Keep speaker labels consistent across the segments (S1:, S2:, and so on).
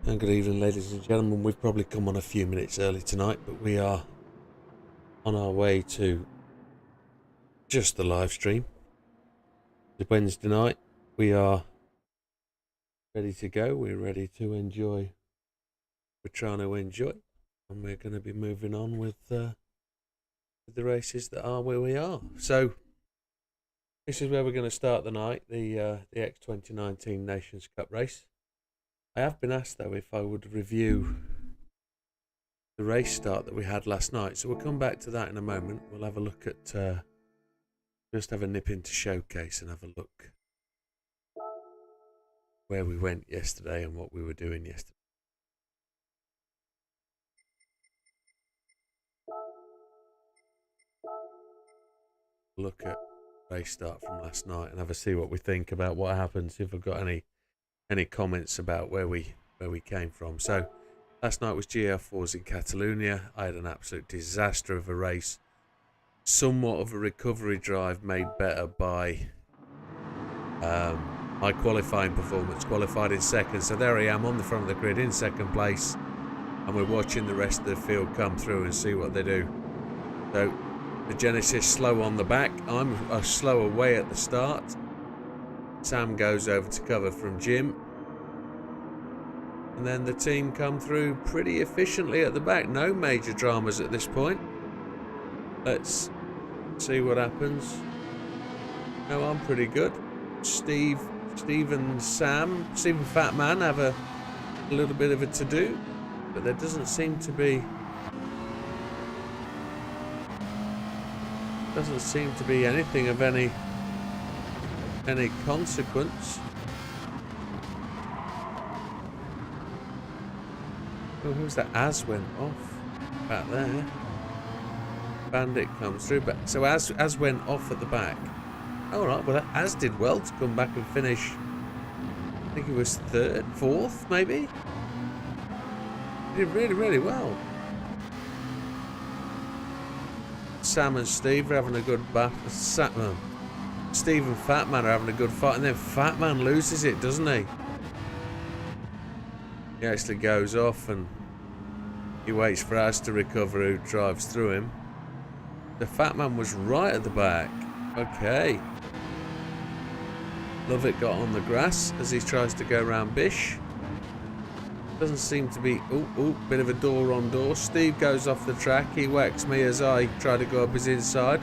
S1: And good evening, ladies and gentlemen. We've probably come on a few minutes early tonight, but we are on our way to just the live stream. It's Wednesday night. We are ready to go. We're ready to enjoy. We're trying to enjoy, and we're going to be moving on with the races that are where we are. So this is where we're going to start the night, the X2019 Nations Cup race. I have been asked, though, if I would review the race start that we had last night. So we'll come back to that in a moment. We'll have a look at, just have a nip into Showcase and have a look where we went yesterday and what we were doing yesterday. Look at race start from last night and have a see what we think about what happens, if I've got any comments about where we came from. So last night was GR4s in Catalonia. I had an absolute disaster of a race. Somewhat of a recovery drive made better by my qualifying performance. Qualified in second. So there I am on the front of the grid in second place. And we're watching the rest of the field come through and see what they do. So the Genesis slow on the back. I'm slow away at the start. Sam goes over to cover from Jim. And then the team come through pretty efficiently at the back. No major dramas at this point. Let's see what happens. No, I'm pretty good. Steve and Fatman have a little bit of a to-do. But there doesn't seem to be anything of any consequence. Oh, who's that? Az went off back there. Bandit comes through, but so Az went off at the back. All right, well, Az did well to come back and finish. I think he was fourth, maybe. He did really, really well. Sam and Steve are having a good battle. Steve and Fatman are having a good fight, and then Fatman loses it, doesn't he? He actually goes off and he waits for Az to recover, who drives through him. The Fatman was right at the back. Okay. Lovett got on the grass as he tries to go around Bish. Doesn't seem to be... bit of a door on door. Steve goes off the track. He whacks me as I try to go up his inside.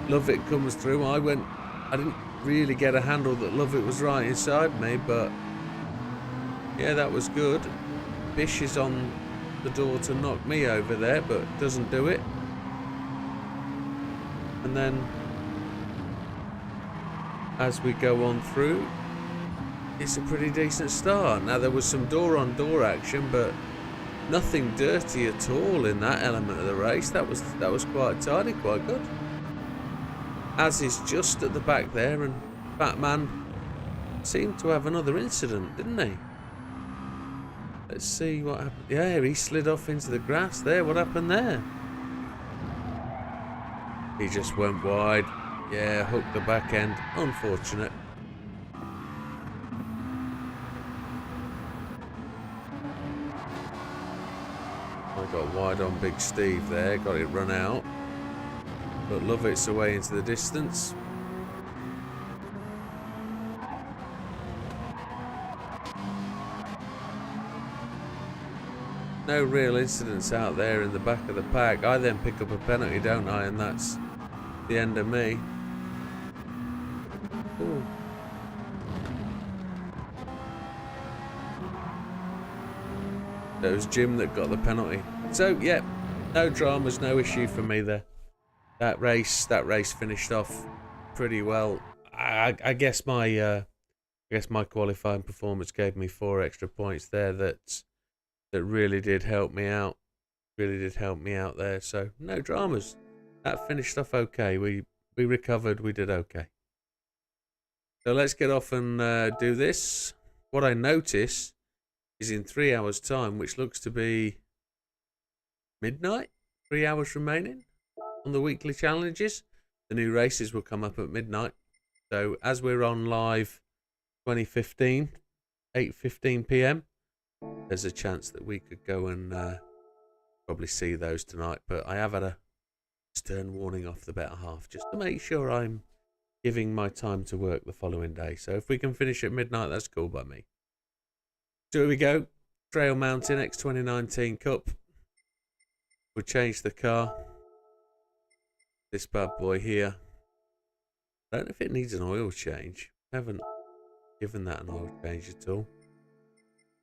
S1: Lovett comes through. I didn't really get a handle that Lovett was right inside me, but yeah, that was good. Bish is on the door to knock me over there, but doesn't do it. And then as we go on through, it's a pretty decent start. Now there was some door-on-door action, but nothing dirty at all in that element of the race. That was quite tidy, quite good. Az is just at the back there, and Batman seemed to have another incident, didn't he? Let's see what happened. Yeah, he slid off into the grass there. What happened there? He just went wide. Yeah, hooked the back end. Unfortunate. I got wide on Big Steve there. Got it run out. But Lovett's away into the distance. No real incidents out there in the back of the pack. I then pick up a penalty, don't I? And that's the end of me. Ooh. It was Jim that got the penalty. So, yeah, no dramas, no issue for me there. That race finished off pretty well. I guess my qualifying performance gave me 4 extra points there. That really did help me out. Really did help me out there. So no dramas. That finished off okay. We recovered. We did okay. So let's get off and do this. What I notice is in 3 hours' time, which looks to be midnight. 3 hours remaining on the weekly challenges. The new races will come up at midnight. So as we're on live 2015, 8:15 p.m. there's a chance that we could go and probably see those tonight. But I have had a stern warning off the better half just to make sure I'm giving my time to work the following day. So if we can finish at midnight, that's cool by me. So here we go. Trail Mountain X2019 Cup. We'll change the car. This bad boy here. I don't know if it needs an oil change. I haven't given that an oil change at all.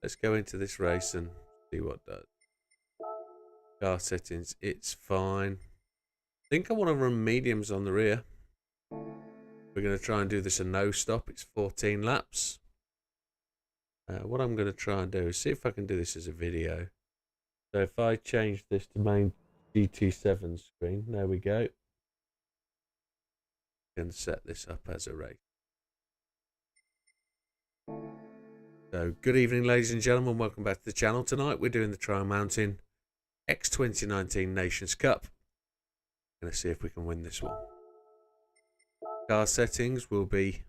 S1: Let's go into this race and see what does. Car settings, it's fine. I think I want to run mediums on the rear. We're going to try and do this a no stop. It's 14 laps. What I'm going to try and do is see if I can do this as a video. So if I change this to main GT7 screen, there we go. And set this up as a race. So good evening, ladies and gentlemen. Welcome back to the channel. Tonight we're doing the Trail Mountain X2019 Nations Cup. Going to see if we can win this one. Car settings will be...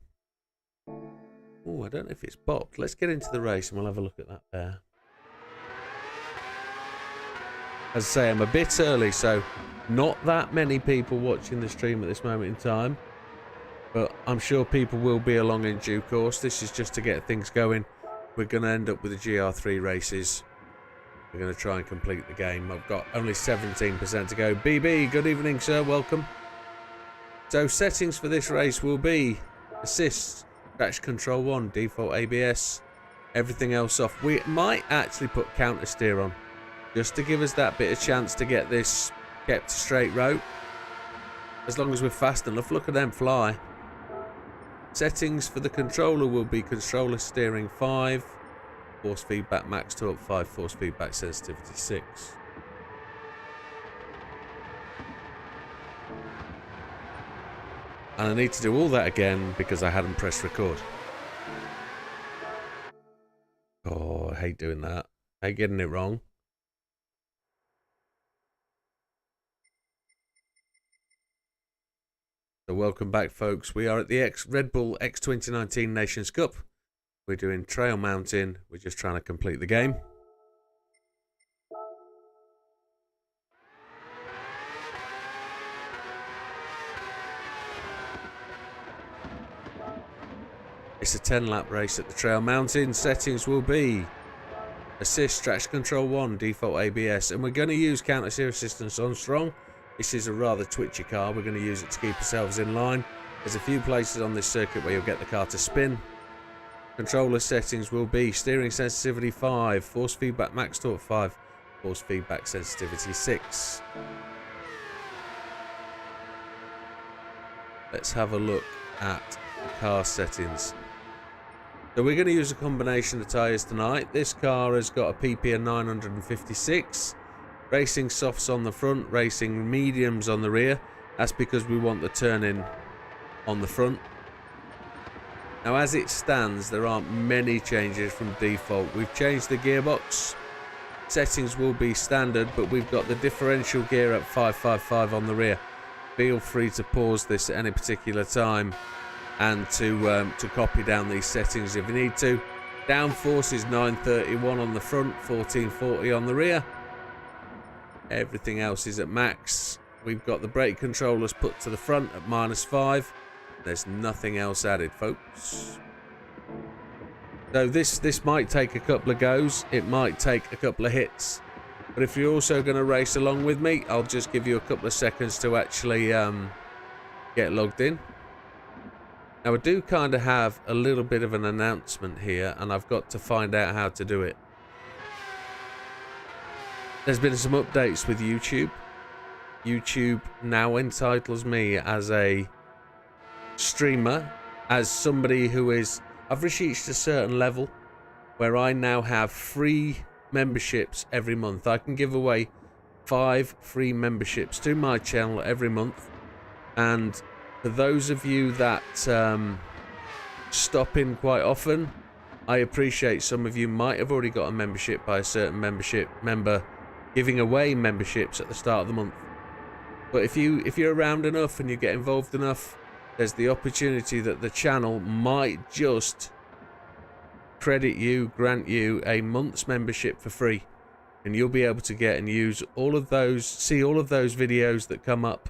S1: Oh, I don't know if it's bopped. Let's get into the race and we'll have a look at that there. As I say, I'm a bit early, so not that many people watching the stream at this moment in time. But I'm sure people will be along in due course. This is just to get things going. We're going to end up with the GR3 races. We're going to try and complete the game. I've got only 17% to go. BB, good evening, sir. Welcome. So settings for this race will be assist, traction control 1, default ABS, everything else off. We might actually put counter steer on, just to give us that bit of chance to get this kept straight road. As long as we're fast enough. Look at them fly. Settings for the controller will be controller steering 5, force feedback max torque 5, force feedback sensitivity 6. And I need to do all that again because I hadn't pressed record. Oh, I hate doing that. I hate getting it wrong. So welcome back, folks. We are at the Red Bull X2019 Nations Cup. We're doing Trail Mountain. We're just trying to complete the game. It's a 10-lap race at the Trail Mountain. Settings will be assist, traction control 1, default ABS. And we're going to use counter steer assistance on strong. This is a rather twitchy car. We're going to use it to keep ourselves in line. There's a few places on this circuit where you'll get the car to spin. Controller settings will be steering sensitivity 5, force feedback max torque 5, force feedback sensitivity 6. Let's have a look at the car settings. So we're going to use a combination of tyres tonight. This car has got a PP of 956. Racing softs on the front, racing mediums on the rear. That's because we want the turn-in on the front. Now, as it stands, there aren't many changes from default. We've changed the gearbox. Settings will be standard, but we've got the differential gear at 555 on the rear. Feel free to pause this at any particular time and to copy down these settings if you need to. Downforce is 931 on the front, 1440 on the rear. Everything else is at max. We've got the brake controllers put to the front at -5. There's nothing else added, folks. So this might take a couple of goes. It might take a couple of hits. But if you're also going to race along with me, I'll just give you a couple of seconds to actually get logged in. Now, I do kind of have a little bit of an announcement here, and I've got to find out how to do it. There's been some updates with YouTube. YouTube now entitles me as a streamer, as somebody who is... I've reached a certain level where I now have free memberships every month. I can give away 5 free memberships to my channel every month. And for those of you that stop in quite often, I appreciate some of you might have already got a membership by a certain member giving away memberships at the start of the month. But if you're around enough and you get involved enough, there's the opportunity that the channel might just grant you a month's membership for free, and you'll be able to get and use all of those, see all of those videos that come up.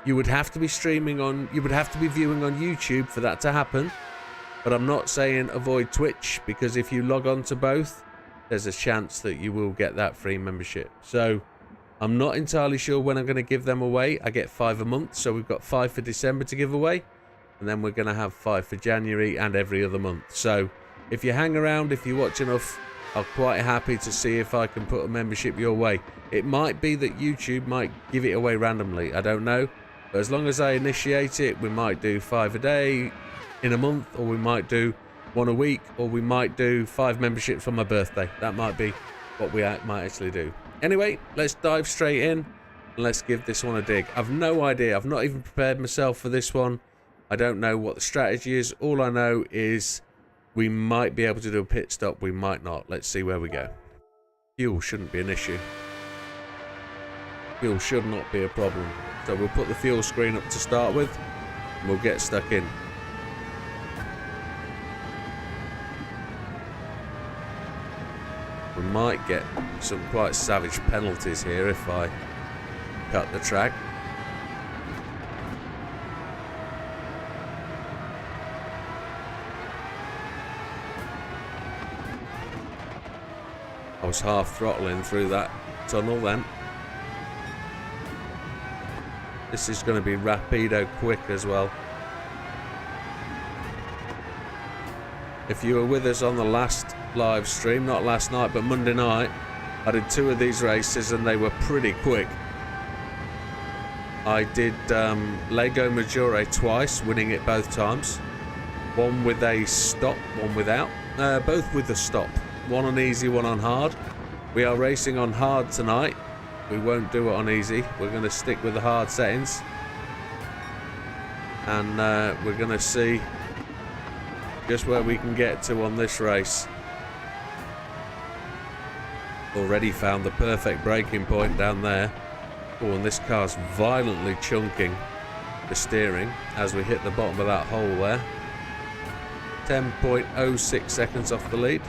S1: You would have to be streaming on, you would have to be viewing on YouTube for that to happen. But I'm not saying avoid Twitch, because if you log on to both, there's a chance that you will get that free membership. So I'm not entirely sure when I'm going to give them away. I get 5 a month, so we've got 5 for December to give away, and then we're going to have 5 for January and every other month. So if you hang around, if you watch enough, I'm quite happy to see if I can put a membership your way. It might be that YouTube might give it away randomly, I don't know, but as long as I initiate it, we might do 5 a day in a month, or we might do 1 a week, or we might do 5 memberships on my birthday. That might be what we might actually do. Anyway, let's dive straight in and let's give this one a dig. I've no idea. I've not even prepared myself for this one. I don't know what the strategy is. All I know is we might be able to do a pit stop. We might not. Let's see where we go. Fuel shouldn't be an issue. Fuel should not be a problem. So we'll put the fuel screen up to start with, and we'll get stuck in. We might get some quite savage penalties here if I cut the track. I was half throttling through that tunnel then. This is going to be rapido quick as well. If you were with us on the last live stream, not last night but Monday night, I did 2 of these races and they were pretty quick. I did Lego Maggiore twice, winning it both times. One with a stop, one without. Both with a stop. One on easy, one on hard. We are racing on hard tonight. We won't do it on easy. We're going to stick with the hard settings. And we're going to see just where we can get to on this race. Already found the perfect braking point down there. Oh, and this car's violently chunking the steering as we hit the bottom of that hole there. 10.06 seconds off the lead.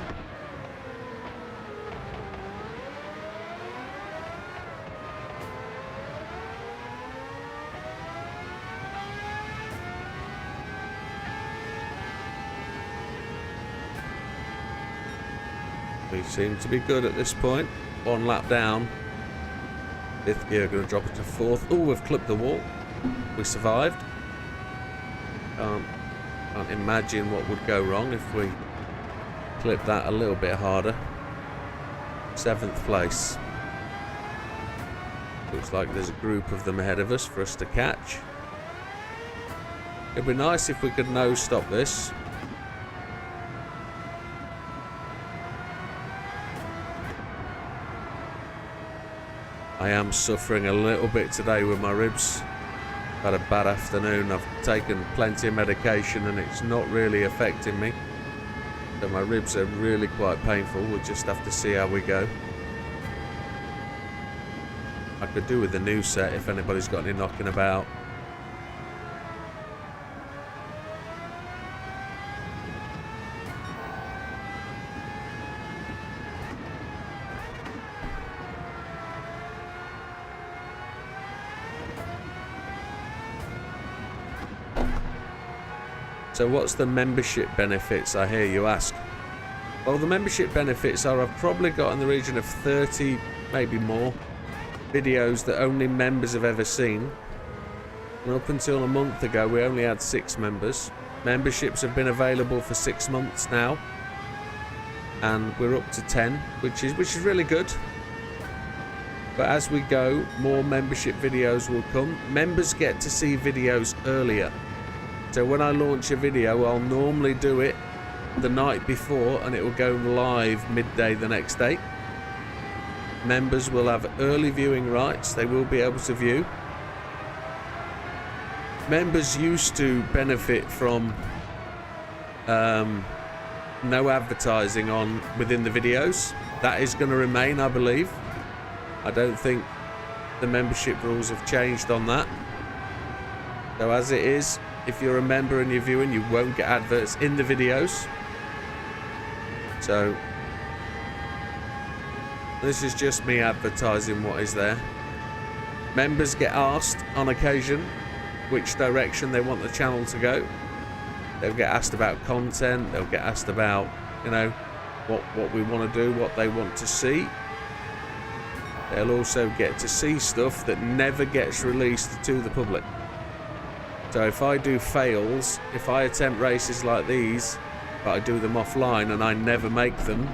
S1: We seem to be good at this point. 1 lap down. 5th gear, going to drop it to 4th. Oh, we've clipped the wall. We survived. Can't imagine what would go wrong if we clip that a little bit harder. 7th place. Looks like there's a group of them ahead of us for us to catch. It'd be nice if we could nose stop this. I am suffering a little bit today with my ribs. Had a bad afternoon. I've taken plenty of medication and it's not really affecting me. So my ribs are really quite painful. We'll just have to see how we go. I could do with the new set if anybody's got any knocking about. So what's the membership benefits, I hear you ask? Well, the membership benefits are I've probably got in the region of 30, maybe more, videos that only members have ever seen. And up until a month ago, we only had 6 members. Memberships have been available for 6 months now. And we're up to 10, which is really good. But as we go, more membership videos will come. Members get to see videos earlier. So when I launch a video, I'll normally do it the night before and it will go live midday the next day. Members will have early viewing rights. They will be able to view. Members used to benefit from no advertising on within the videos. That is going to remain, I believe. I don't think the membership rules have changed on that. So as it is, if you're a member and you're viewing, you won't get adverts in the videos. So this is just me advertising what is there. Members get asked on occasion which direction they want the channel to go. They'll get asked about content, they'll get asked about, you know, what we want to do, what they want to see. They'll also get to see stuff that never gets released to the public. So if I do fails, if I attempt races like these, but I do them offline and I never make them,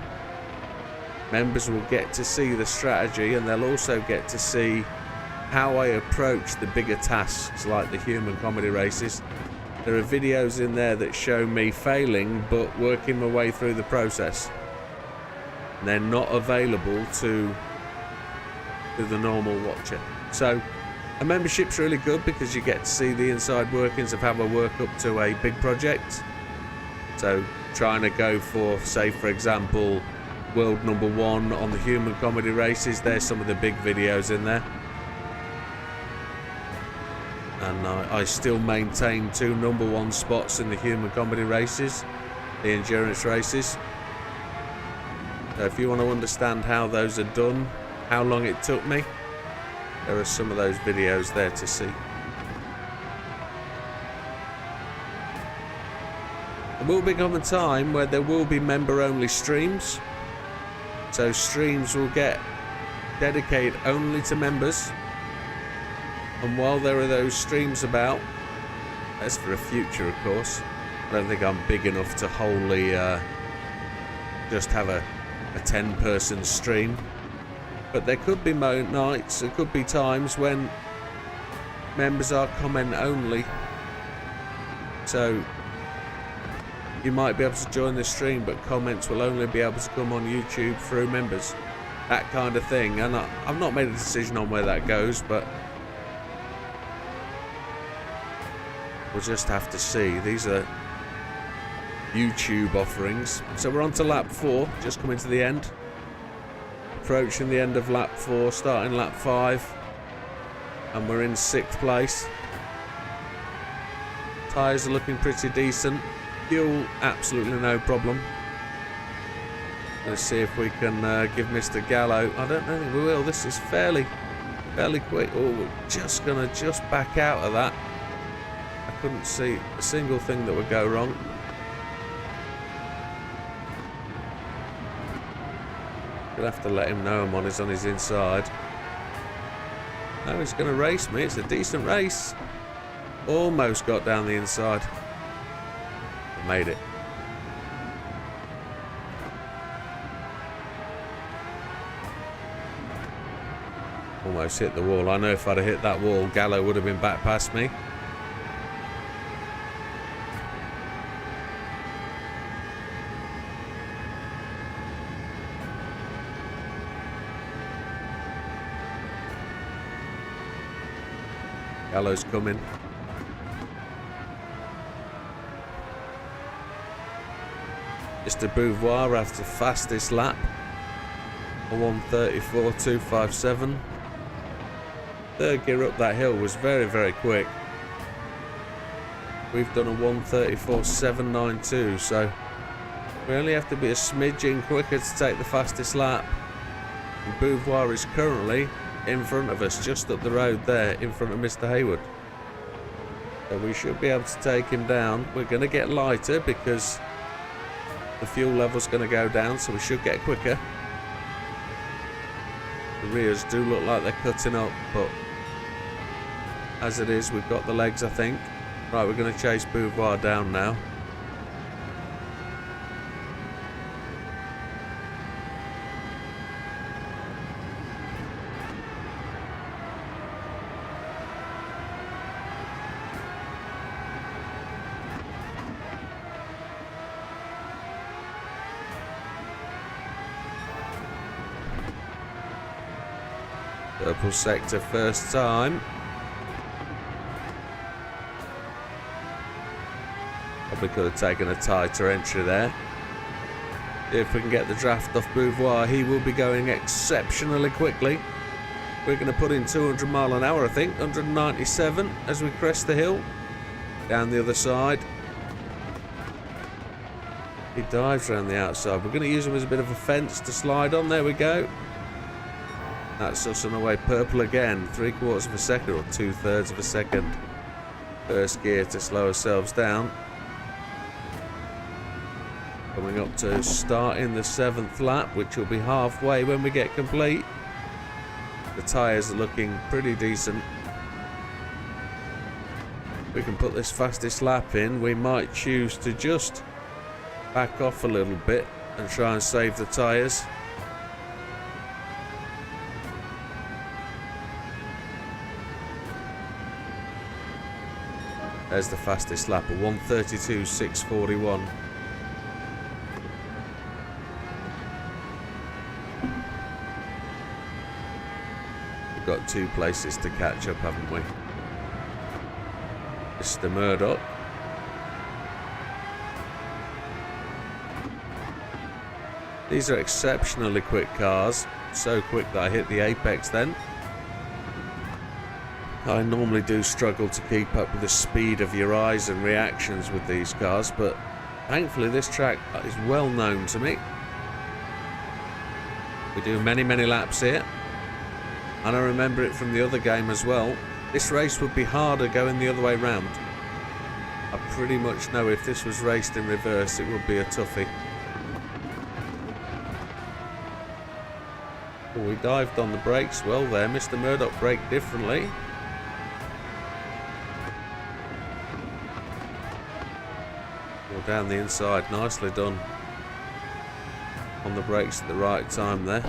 S1: members will get to see the strategy, and they'll also get to see how I approach the bigger tasks like the human comedy races. There are videos in there that show me failing but working my way through the process. And they're not available to the normal watcher. So a membership's really good because you get to see the inside workings of how I work up to a big project. So trying to go for, say for example, world #1 on the human comedy races, there's some of the big videos in there. And I still maintain 2 #1 spots in the human comedy races, the endurance races. So if you want to understand how those are done, how long it took me, there are some of those videos there to see. There will become a time where there will be member-only streams. So streams will get dedicated only to members. And while there are those streams about, that's for the future of course, I don't think I'm big enough to wholly just have a 10-person stream. But there could be nights, there could be times when members are comment only. So you might be able to join the stream, but comments will only be able to come on YouTube through members. That kind of thing. And I've not made a decision on where that goes, but we'll just have to see. These are YouTube offerings. So we're on to lap 4, just coming to the end. Approaching the end of lap 4, starting lap 5. And we're in 6th place. Tyres are looking pretty decent. Fuel, absolutely no problem. Let's see if we can give Mr. Gallo. I don't think we will. This is fairly quick. Oh, we're just going to back out of that. I couldn't see a single thing that would go wrong. We'll have to let him know I'm on his inside. No, he's going to race me. It's a decent race. Almost got down the inside. I made it. Almost hit the wall. I know if I'd have hit that wall, Gallo would have been back past me. Gallo's coming. Mr. Beauvoir has the fastest lap. A 1:34.257. Third gear up that hill was very, very quick. We've done a 1:34.792, so we only have to be a smidgen quicker to take the fastest lap. And Beauvoir is currently in front of us, just up the road there, in front of Mr. Hayward. So we should be able to take him down. We're going to get lighter because the fuel level's going to go down, so we should get quicker. The rears do look like they're cutting up, but as it is, we've got the legs, I think. Right, we're going to chase Beauvoir down now. Purple sector first time. Probably could have taken a tighter entry there. If we can get the draft off Beauvoir, he will be going exceptionally quickly. We're going to put in 200 mile an hour, I think. 197 as we crest the hill. Down the other side. He dives around the outside. We're going to use him as a bit of a fence to slide on. There we go. That's us on our way. Purple again. 3/4 of a second or 2/3 of a second. First gear to slow ourselves down. Coming up to starting the 7th lap, which will be halfway when we get complete. The tyres are looking pretty decent. We can put this fastest lap in. We might choose to just back off a little bit and try and save the tyres. There's the fastest lap at 1:32.641. We've got 2 places to catch up, haven't we? Mr. Murdoch. These are exceptionally quick cars. So quick that I hit the apex then. I normally do struggle to keep up with the speed of your eyes and reactions with these cars, but thankfully this track is well known to me. We do many laps here, and I remember it from the other game as well. This race would be harder going the other way round. I pretty much know if this was raced in reverse it would be a toughie. Oh, we dived on the brakes well there. Mr. Murdoch braked differently. Down the inside, nicely done on the brakes at the right time there.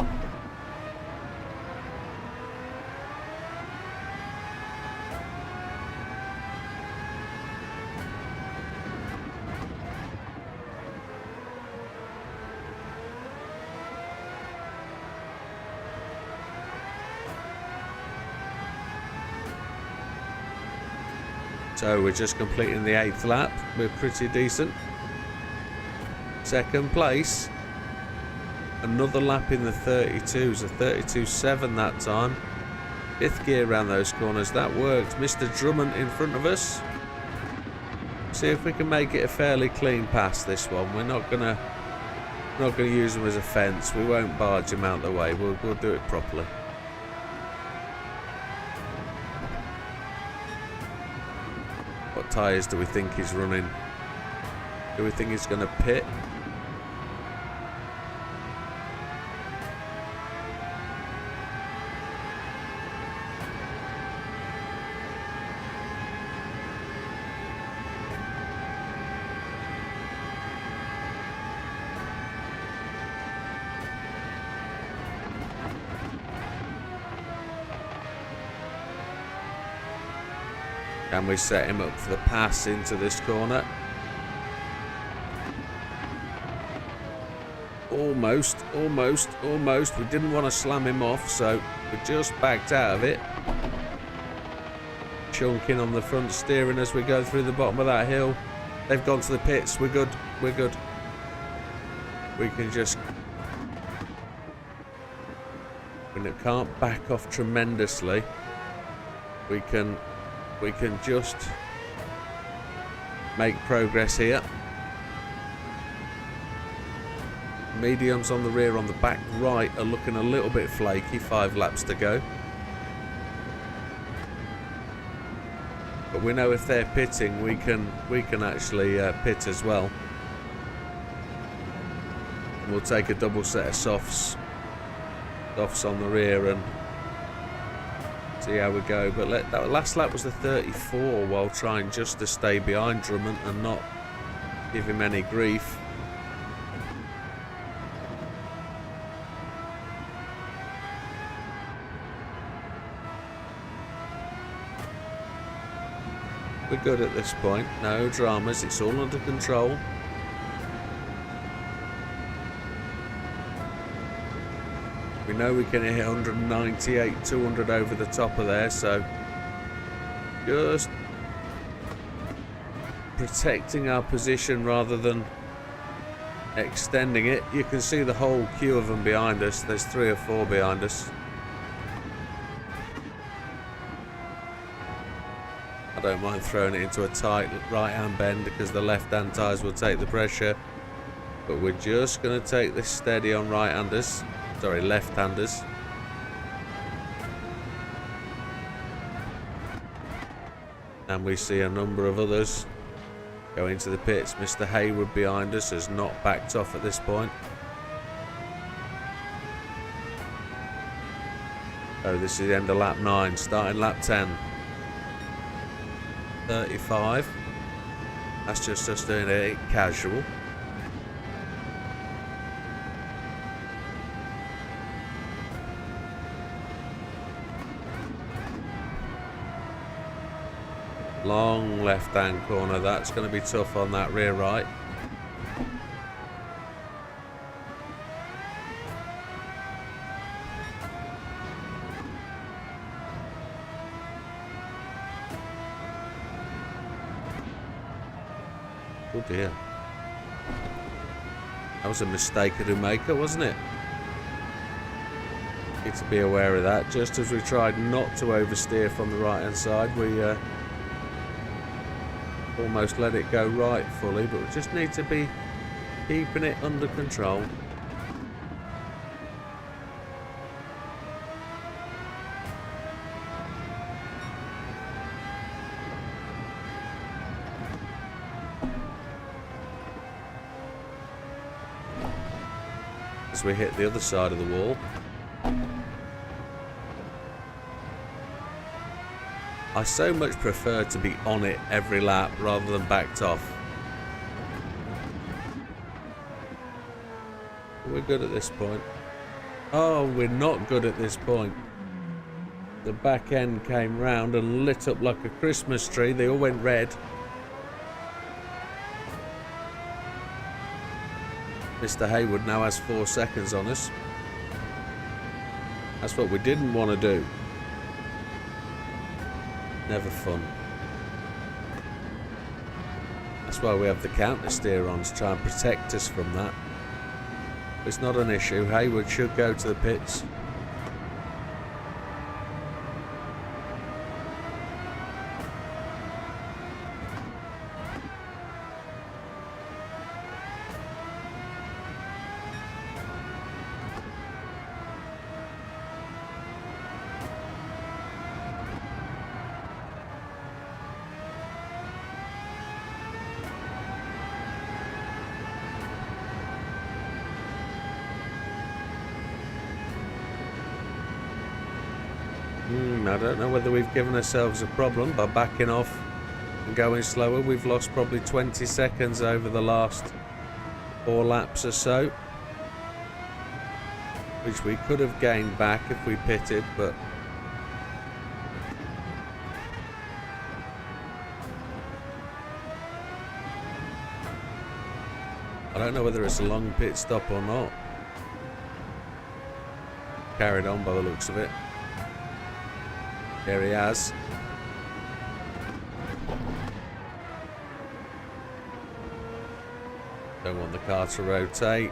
S1: So we're just completing the 8th lap. We're pretty decent. 2nd place. Another lap in the 32s, a 32.7 that time. 5th gear around those corners. That worked. Mr. Drummond in front of us. See if we can make it a fairly clean pass this one. We're not gonna use him as a fence. We won't barge him out the way. We'll do it properly. What tyres do we think he's running? Do we think he's going to pit? Can we set him up for the pass into this corner? Almost. We didn't want to slam him off, so we just backed out of it. Chunking on the front steering as we go through the bottom of that hill. They've gone to the pits. We're good. We can just... We can't back off tremendously. We can just make progress here. Mediums on the rear on the back right are looking a little bit flaky. 5 laps to go. But we know if they're pitting, we can actually pit as well. We'll take a double set of softs on the rear and see how we go. But that last lap was the 34 while trying just to stay behind Drummond and not give him any grief. We're good at this point. No dramas. It's all under control. We know we can hit 198, 200 over the top of there, so just protecting our position rather than extending it. You can see the whole queue of them behind us. There's 3 or 4 behind us. I don't mind throwing it into a tight right-hand bend because the left-hand tyres will take the pressure. But we're just going to take this steady on right-handers. Sorry, left-handers. And we see a number of others go into the pits. Mr. Hayward behind us has not backed off at this point. Oh, this is the end of lap 9, starting lap 10. 35. That's just us doing it casual. Long left-hand corner. That's going to be tough on that rear right. Oh dear. That was a mistake of the maker, wasn't it? Need to be aware of that. Just as we tried not to oversteer from the right hand side, we almost let it go right fully, but we just need to be keeping it under control. As we hit the other side of the wall. I so much prefer to be on it every lap rather than backed off. We're good at this point. Oh, we're not good at this point. The back end came round and lit up like a Christmas tree. They all went red. Mr. Hayward now has 4 seconds on us. That's what we didn't want to do. Never fun. That's why we have the counter steer-ons, to try and protect us from that. It's not an issue. Hayward should go to the pits. I don't know whether we've given ourselves a problem by backing off and going slower. We've lost probably 20 seconds over the last 4 laps or so, which we could have gained back if we pitted, but I don't know whether it's a long pit stop or not. Carried on by the looks of it. There he has. Don't want the car to rotate.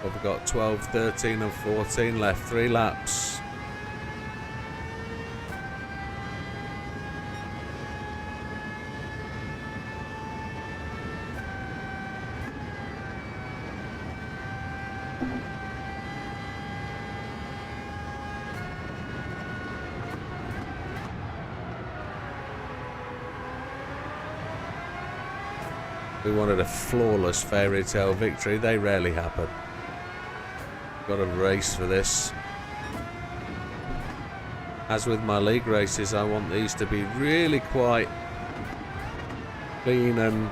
S1: Well, we've got 12, 13 and 14 left. 3 laps. We wanted a flawless fairy tale victory. They rarely happen. Got a race for this. As with my league races, I want these to be really quite clean and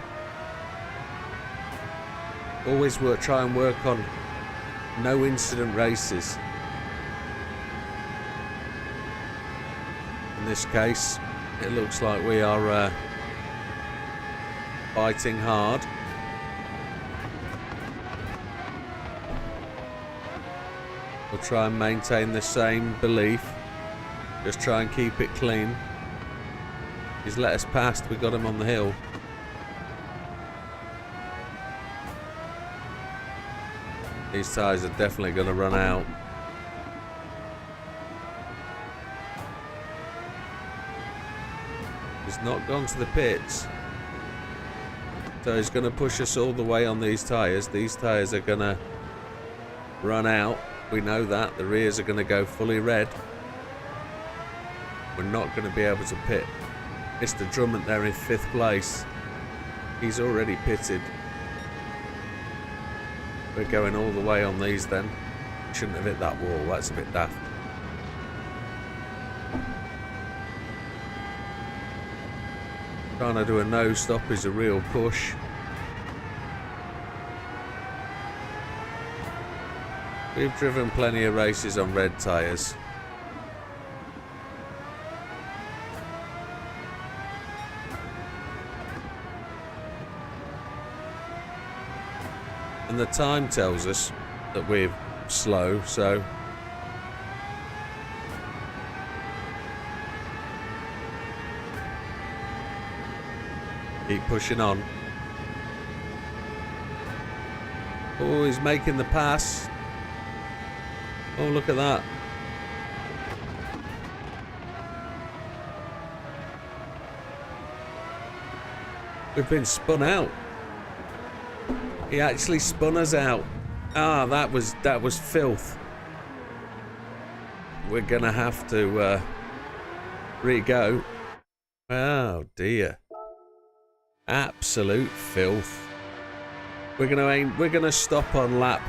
S1: always try and work on no incident races. In this case, it looks like we are fighting hard. We'll try and maintain the same belief. Just try and keep it clean. He's let us past. We got him on the hill. These tyres are definitely going to run out. He's not gone to the pits. So he's going to push us all the way on these tyres. These tyres are going to run out. We know that. The rears are going to go fully red. We're not going to be able to pit. Mr. Drummond there in 5th place. He's already pitted. We're going all the way on these then. Shouldn't have hit that wall. That's a bit daft. Trying to do a no stop is a real push. We've driven plenty of races on red tyres. And the time tells us that we're slow, so keep pushing on. Oh, he's making the pass. Oh, look at that. We've been spun out. He actually spun us out. Ah, that was filth. We're gonna have to re-go. Oh dear. Absolute filth. We're gonna stop on lap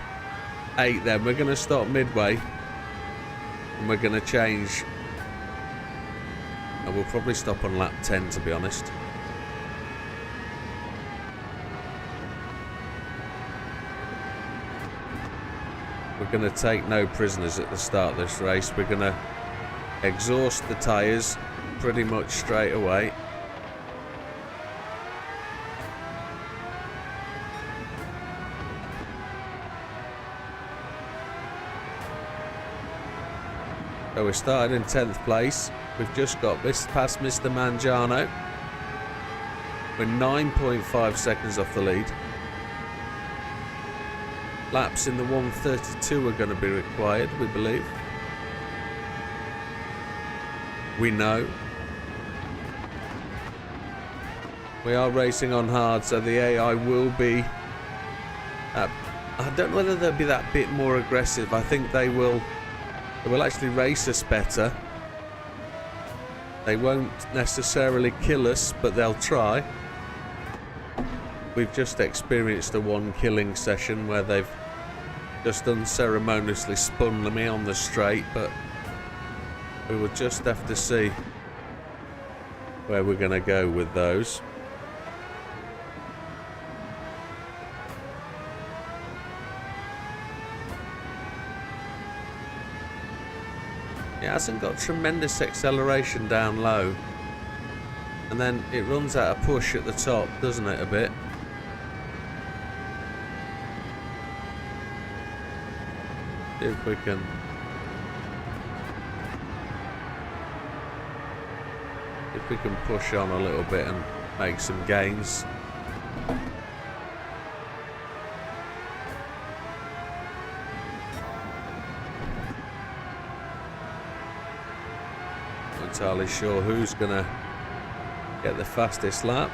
S1: 8 then. We're gonna stop midway. And we're gonna change. And we'll probably stop on lap 10 to be honest. We're going to take no prisoners at the start of this race. We're going to exhaust the tyres pretty much straight away. So we started in 10th place. We've just got this past Mr. Mangiano. We're 9.5 seconds off the lead. Laps in the 132 are going to be required, we believe. We know. We are racing on hard, so the AI will be... I don't know whether they'll be that bit more aggressive. I think they will actually race us better. They won't necessarily kill us, but they'll try. We've just experienced a one killing session where they've just unceremoniously spun me on the straight, but we will just have to see where we're going to go with those. It hasn't got tremendous acceleration down low, and then it runs out of push at the top, doesn't it, a bit? See if we can push on a little bit and make some gains. Not entirely sure who's gonna get the fastest lap.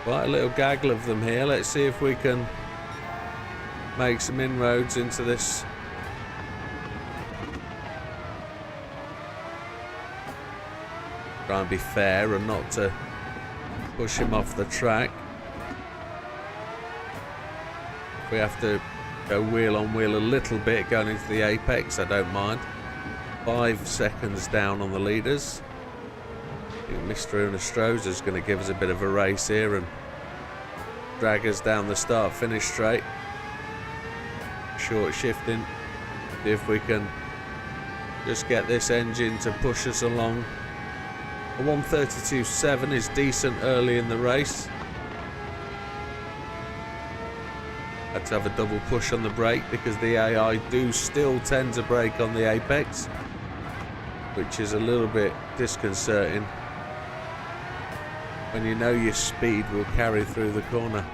S1: Quite a little gaggle of them here. Let's see if we can make some inroads into this. Try and be fair and not to push him off the track. If we have to go wheel on wheel a little bit going into the apex, I don't mind. 5 seconds down on the leaders. I think Mr. Unestroza is going to give us a bit of a race here and drag us down the start-finish straight. Short shifting. See if we can just get this engine to push us along. A 132.7 is decent early in the race. Had to have a double push on the brake because the AI do still tend to brake on the apex, which is a little bit disconcerting. when you know your speed will carry through the corner.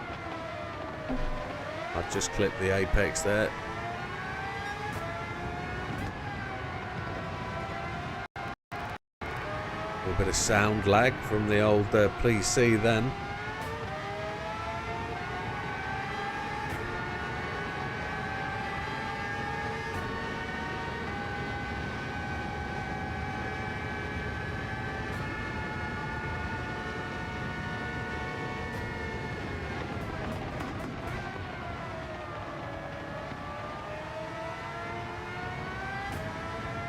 S1: I've just clipped the apex there. A little bit of sound lag from the old Please See then.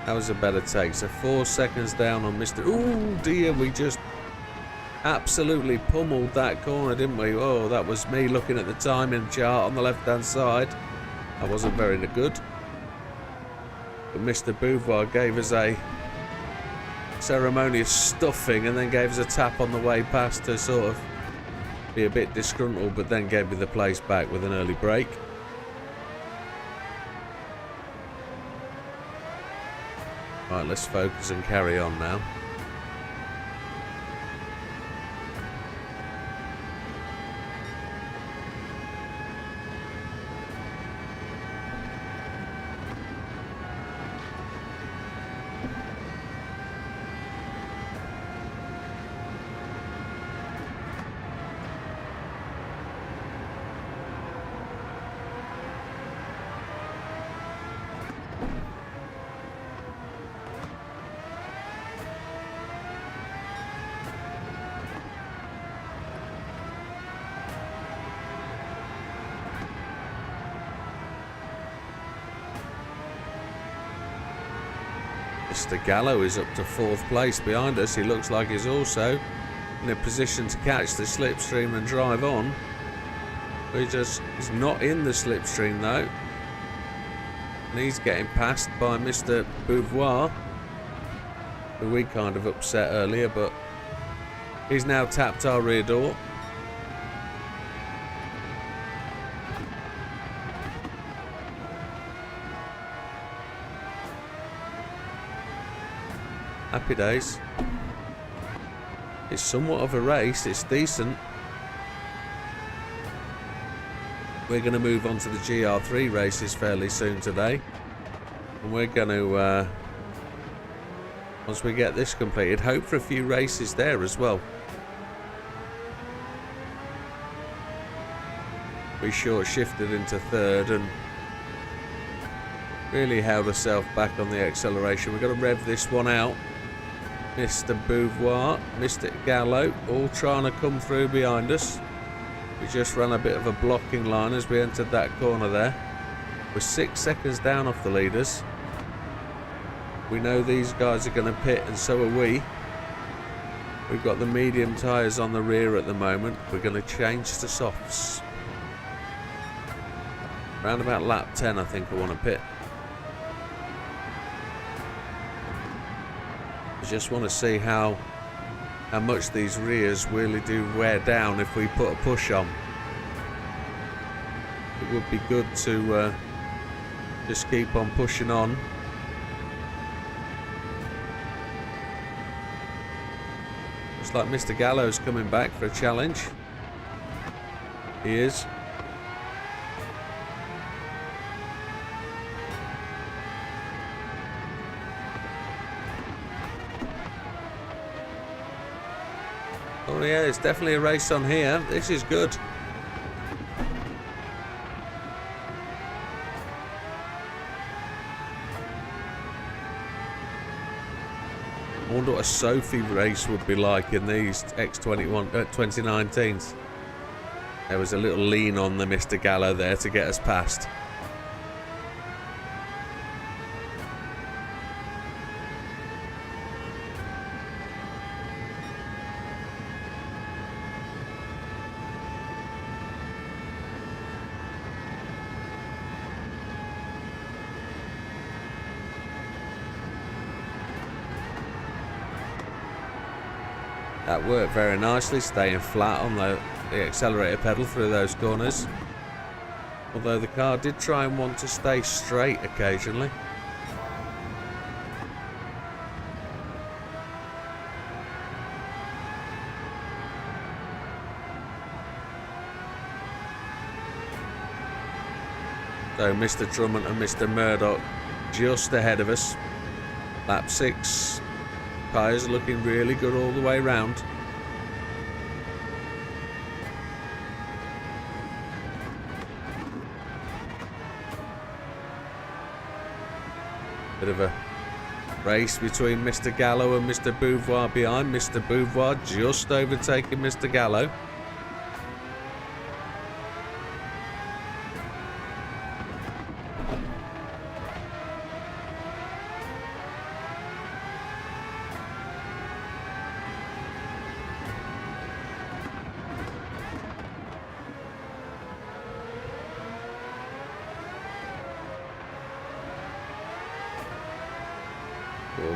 S1: That was a better take. So 4 seconds down on Mr. Ooh dear, we just absolutely pummeled that corner, didn't we? Oh, that was me looking at the timing chart on the left-hand side. That wasn't very good. But Mr. Beauvoir gave us a ceremonious stuffing and then gave us a tap on the way past to sort of be a bit disgruntled, but then gave me the place back with an early break. Right, let's focus and carry on now. Mr. Gallo is up to 4th place behind us. He looks like he's also in a position to catch the slipstream and drive on. He's not in the slipstream though. And he's getting passed by Mr. Beauvoir, who we kind of upset earlier, but he's now tapped our rear door. Happy days. It's somewhat of a race. It's decent. We're going to move on to the GR3 races fairly soon today. And we're going to, once we get this completed, hope for a few races there as well. We short shifted into 3rd and really held ourselves back on the acceleration. We've got to rev this one out. Mr. Beauvoir, Mr. Gallo, all trying to come through behind us. We just ran a bit of a blocking line as we entered that corner there. We're 6 seconds down off the leaders. We know these guys are going to pit, and so are we. We've got the medium tyres on the rear at the moment. We're going to change to softs. Around about lap 10, I think I want to pit. Just want to see how much these rears really do wear down if we put a push on. It would be good to just keep on pushing on. Looks like Mr. Gallo's coming back for a challenge. He is. Oh yeah, it's definitely a race on here. This is good. I wonder what a Sophie race would be like in these X21 2019s. There was a little lean on the Mr. Gallo there to get us past. That worked very nicely, staying flat on the accelerator pedal through those corners. Although the car did try and want to stay straight occasionally. So Mr. Drummond and Mr. Murdoch just ahead of us. Lap 6. Tyres looking really good all the way round. Bit of a race between Mr. Gallo and Mr. Beauvoir behind. Mr. Beauvoir just overtaking Mr. Gallo.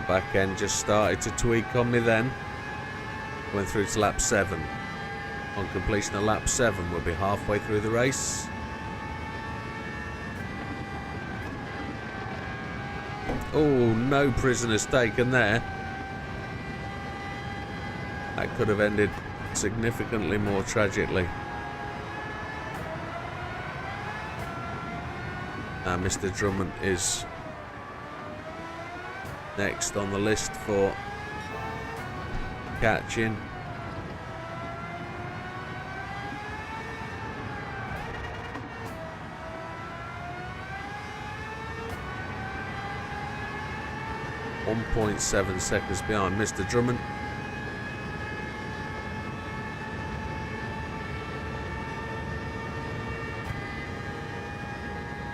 S1: Back end just started to tweak on me then. Went through to lap 7. On completion of lap 7, we'll be halfway through the race. Oh, no prisoners taken there. That could have ended significantly more tragically. And Mr. Drummond is next on the list for catching. .7 seconds behind Mr. Drummond.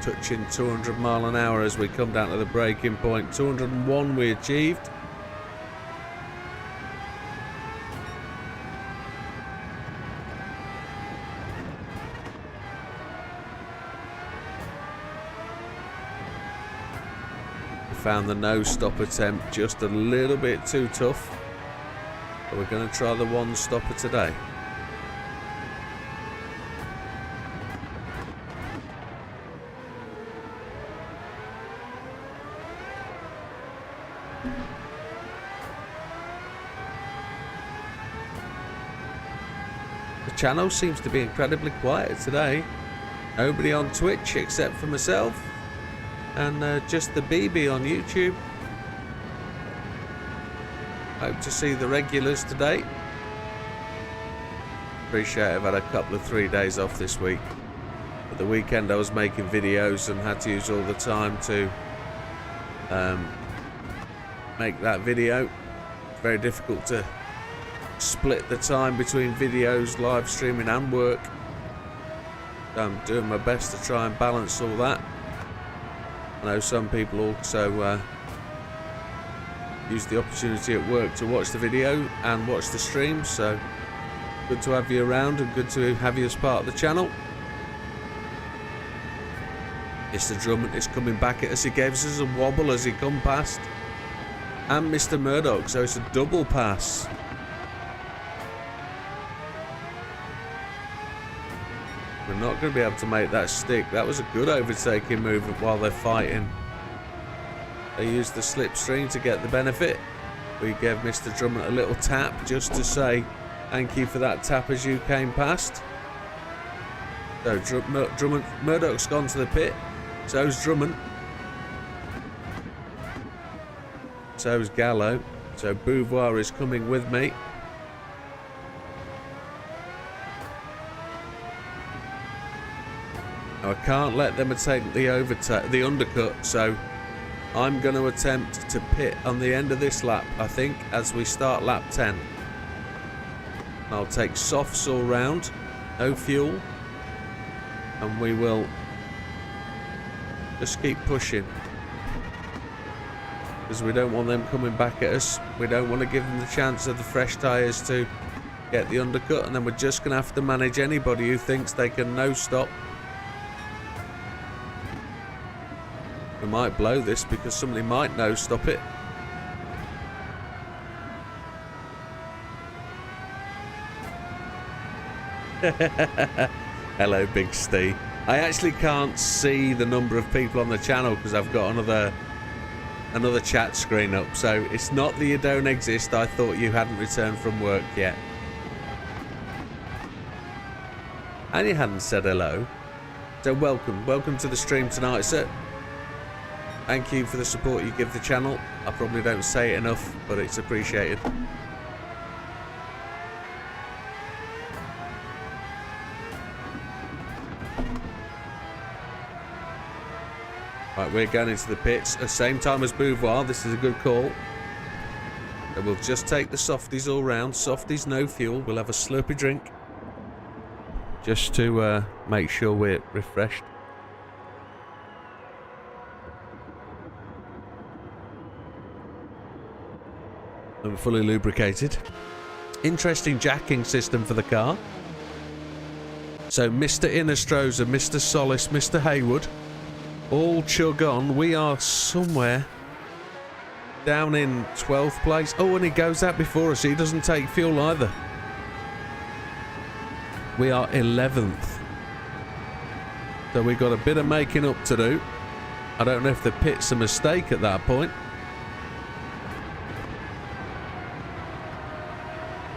S1: Touching 200 mile an hour as we come down to the braking point. 201 we achieved. We found the no stop attempt just a little bit too tough, but we're going to try the one stopper today. The channel seems to be incredibly quiet today. Nobody on Twitch except for myself and just the BB on YouTube. Hope to see the regulars today. Appreciate I've had a couple of 3 days off this week. At the weekend I was making videos and had to use all the time to make that video. It's very difficult to split the time between videos, live streaming and work. I'm doing my best to try and balance all that. I know some people also use the opportunity at work to watch the video and watch the stream, so good to have you around and good to have you as part of the channel. Mr. Drummond is coming back at us. He gave us a wobble as he come past. And Mr. Murdoch, so it's a double pass. We're not going to be able to make that stick. That was a good overtaking move while they're fighting. They used the slipstream to get the benefit. We gave Mr. Drummond a little tap just to say thank you for that tap as you came past. So Murdoch's gone to the pit. So's Drummond. So's Gallo. So Beauvoir is coming with me. I can't let them take the undercut, so I'm going to attempt to pit on the end of this lap, I think, as we start lap 10. I'll take softs all round, no fuel, and we will just keep pushing, because we don't want them coming back at us. We don't want to give them the chance of the fresh tyres to get the undercut, and then we're just going to have to manage anybody who thinks they can no stop. We might blow this because somebody might no stop it. Hello, Big Steve. I actually can't see the number of people on the channel because I've got another chat screen up. So it's not that you don't exist. I thought you hadn't returned from work yet. And you hadn't said hello. So welcome to the stream tonight, sir. Thank you for the support you give the channel. I probably don't say it enough, but it's appreciated. Right, we're going into the pits at the same time as Beauvoir. This is a good call. So we'll just take the softies all round. Softies, no fuel. We'll have a slurpy drink, just to make sure we're refreshed. And fully lubricated. Interesting jacking system for the car. So Mr. Innestrosa, Mr. Solis, Mr. Haywood, all chug on. We are somewhere down in 12th place. Oh, and he goes out before us. He doesn't take fuel either. We are 11th. So we've got a bit of making up to do. I don't know if the pit's a mistake at that point.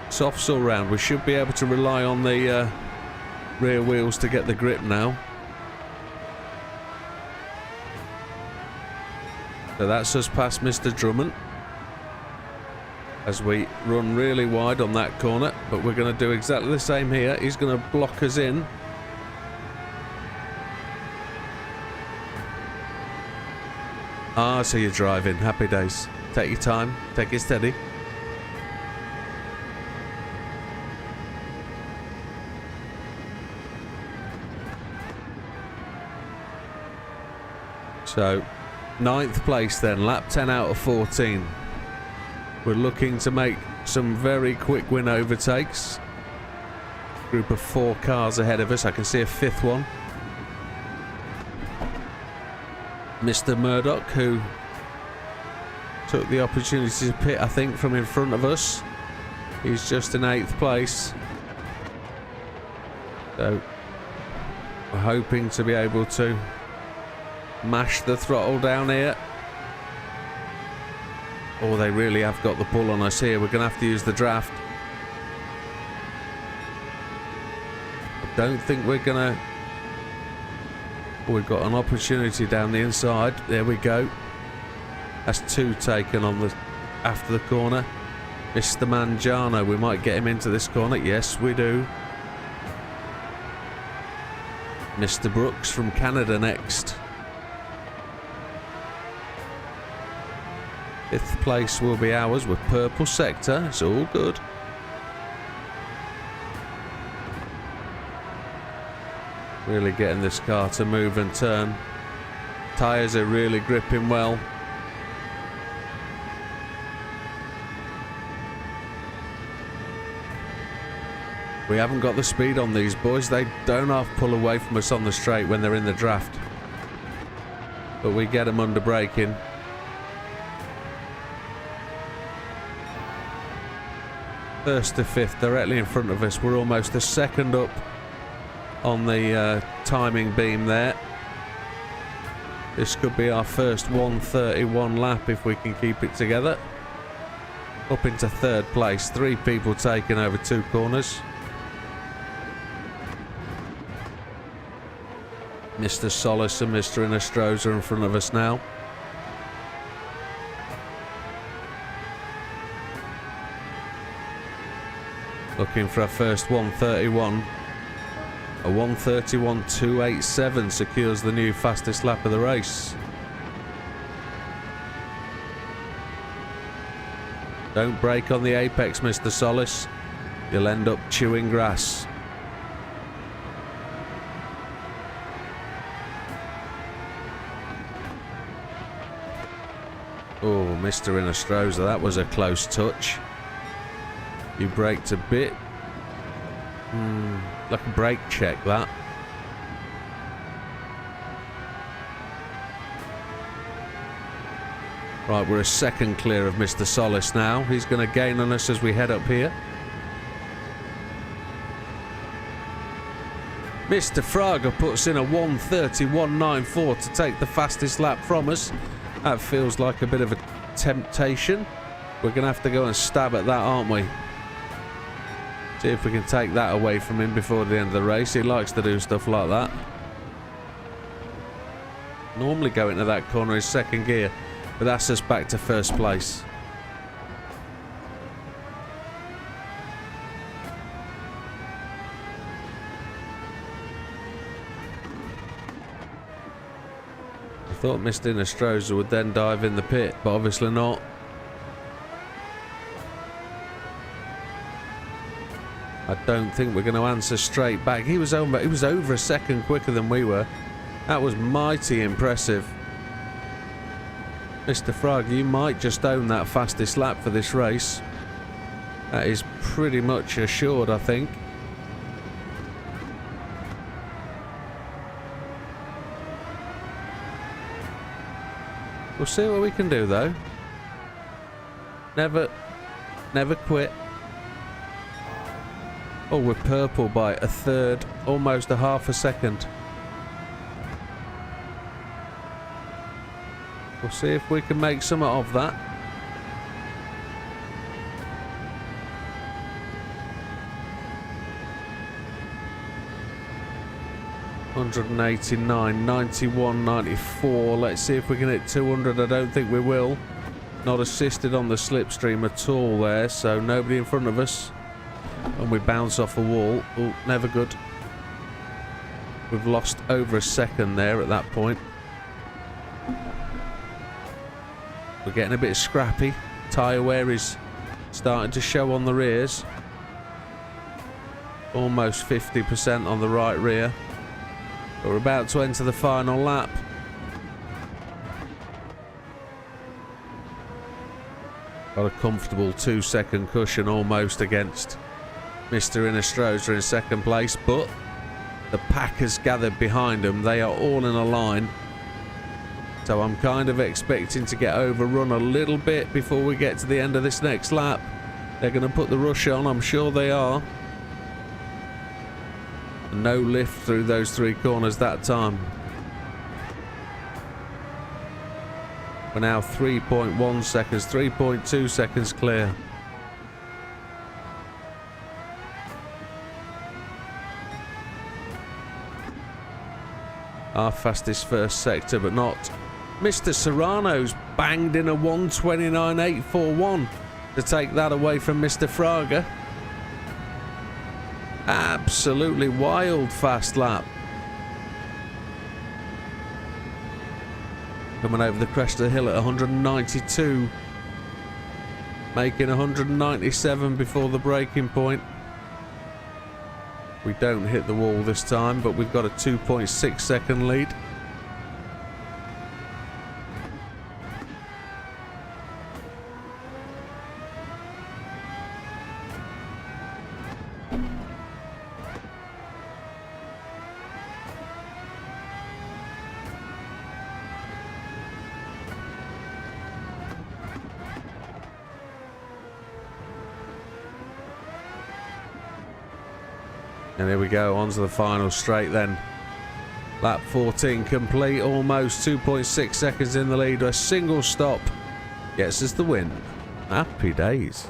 S1: Softs all round. We should be able to rely on the rear wheels to get the grip now. So that's us past Mr. Drummond as we run really wide on that corner, but we're going to do exactly the same here. He's going to block us in. Ah, so you're driving. Happy days. Take your time. Take it steady. So 9th place then, lap 10 out of 14. We're looking to make some very quick win overtakes. Group of 4 cars ahead of us. I can see a 5th one. Mr. Murdoch, who took the opportunity to pit, I think, from in front of us. He's just in 8th place. So we're hoping to be able to mash the throttle down here. Oh, they really have got the pull on us here. We're going to have to use the draft. I don't think we're going to... We've got an opportunity down the inside. There we go. That's 2 taken on the after the corner. Mr. Mangiano, we might get him into this corner. Yes, we do. Mr. Brooks from Canada next. 5th place will be ours with purple sector. It's all good. Really getting this car to move and turn. Tyres are really gripping well. We haven't got the speed on these boys. They don't half pull away from us on the straight when they're in the draft. But we get them under braking. First to 5th, directly in front of us. We're almost a second up on the timing beam there. This could be our first 1:31 lap if we can keep it together. Up into 3rd place. 3 people taking over 2 corners. Mr. Solis and Mr. Innestrosa are in front of us now. Looking for our first 1:31. A 1:31.287 secures the new fastest lap of the race. Don't brake on the apex, Mr. Solis. You'll end up chewing grass. Oh, Mr. Innestrosa, that was a close touch. You braked a bit. Like a brake check, that. Right, we're a second clear of Mr. Solis now. He's going to gain on us as we head up here. Mr. Fraga puts in a 1:31.94 to take the fastest lap from us. That feels like a bit of a temptation. We're going to have to go and stab at that, aren't we? See if we can take that away from him before the end of the race. He likes to do stuff like that. normally go into that corner in second gear, but that's us back to first place. I thought Mr. Nostroza would then dive in the pit, but obviously not. I don't think we're going to answer straight back. He was over a second quicker than we were. That was mighty impressive. Mr. Frog, you might just own that fastest lap for this race. That is pretty much assured, I think. We'll see what we can do, though. Never quit. Oh, we're purple by a third, almost a half a second. We'll see if we can make some of that. $189, 91, 94. Let's see if we can hit 200. I don't think we will. Not assisted on the slipstream at all there, so nobody in front of us. And we bounce off a wall. Oh, never good. We've lost over a second there at that point. We're getting a bit scrappy. Tyre wear is starting to show on the rears. Almost 50% on the right rear. But we're about to enter the final lap. Got a comfortable 2-second cushion almost against Mr. Nostroza in second place, but the pack has gathered behind them. They are all in a line. So I'm kind of expecting to get overrun a little bit before we get to the end of this next lap. They're going to put the rush on, I'm sure they are. No lift through those 3 corners that time. We're now 3.1 seconds, 3.2 seconds clear. Our fastest first sector, but not. Mr. Serrano's banged in a 1:29.841 to take that away from Mr. Fraga. Absolutely wild fast lap. Coming over the crest of the hill at 192. Making 197 before the braking point. We don't hit the wall this time, but we've got a 2.6 second lead. And here we go, on to the final straight then. Lap 14 complete, almost 2.6 seconds in the lead. A single stop gets us the win. Happy days.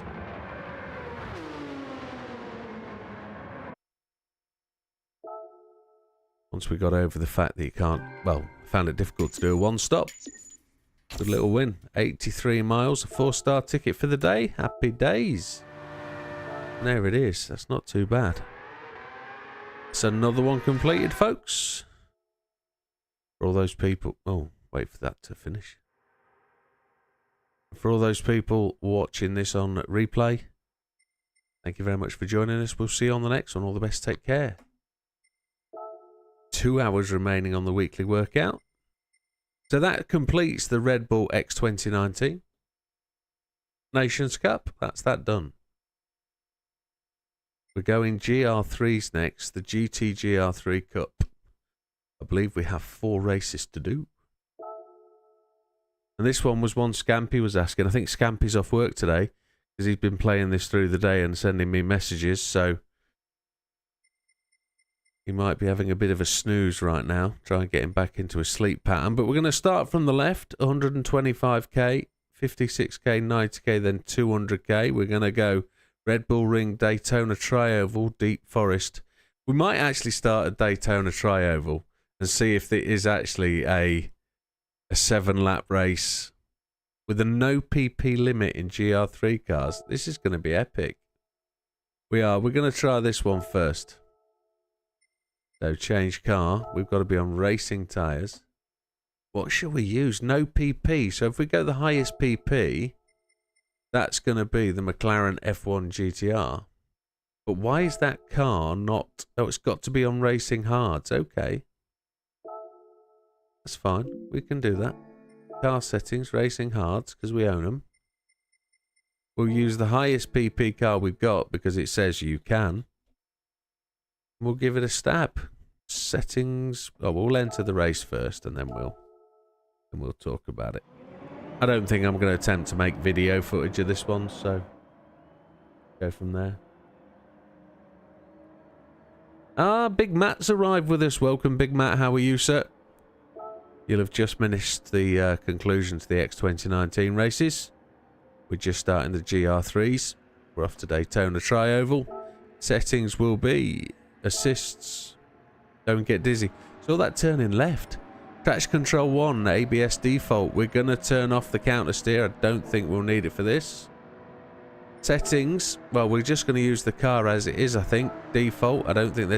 S1: Once we got over the fact that you can't, well, found it difficult to do a one stop. Good little win. 83 miles, a 4-star ticket for the day. Happy days. And there it is. That's not too bad. It's another one completed, folks. For all those people... Oh, wait for that to finish. For all those people watching this on replay, thank you very much for joining us. We'll see you on the next one. All the best. Take care. 2 hours remaining on the weekly workout. So that completes the Red Bull X2019 Nations Cup. That's that done. We're going GR3s next, the GT GR3 Cup. I believe we have 4 races to do. And this one was one Scampy was asking. I think Scampy's off work today because he's been playing this through the day and sending me messages, so he might be having a bit of a snooze right now, try and get him back into a sleep pattern. But we're going to start from the left, 125k, 56k, 90k, then 200k. We're going to go Red Bull Ring, Daytona Tri-Oval, Deep Forest. We might actually start at Daytona Tri-Oval and see if there is actually a a 7-lap race with a no PP limit in GR3 cars. This is going to be epic. We're going to try this one first. So change car. We've got to be on racing tyres. What shall we use? No PP. So if we go the highest PP, that's going to be the McLaren F1 GTR. But why is that car not... Oh, it's got to be on racing hards. Okay. That's fine. We can do that. Car settings, racing hards, because we own them. We'll use the highest PP car we've got because it says you can. We'll give it a stab. Settings. Oh, we'll enter the race first and then we'll talk about it. I don't think I'm going to attempt to make video footage of this one, so go from there. Ah, Big Matt's arrived with us. Welcome, Big Matt. How are you, sir? You'll have just finished the conclusion to the X2019 races. We're just starting the GR3s. We're off to Daytona Tri-Oval. Settings will be assists. Don't get dizzy. So that turning left. Traction control 1, ABS default. We're going to turn off the counter steer. I don't think we'll need it for this. Settings. Well, we're just going to use the car as it is, I think. Default. I don't think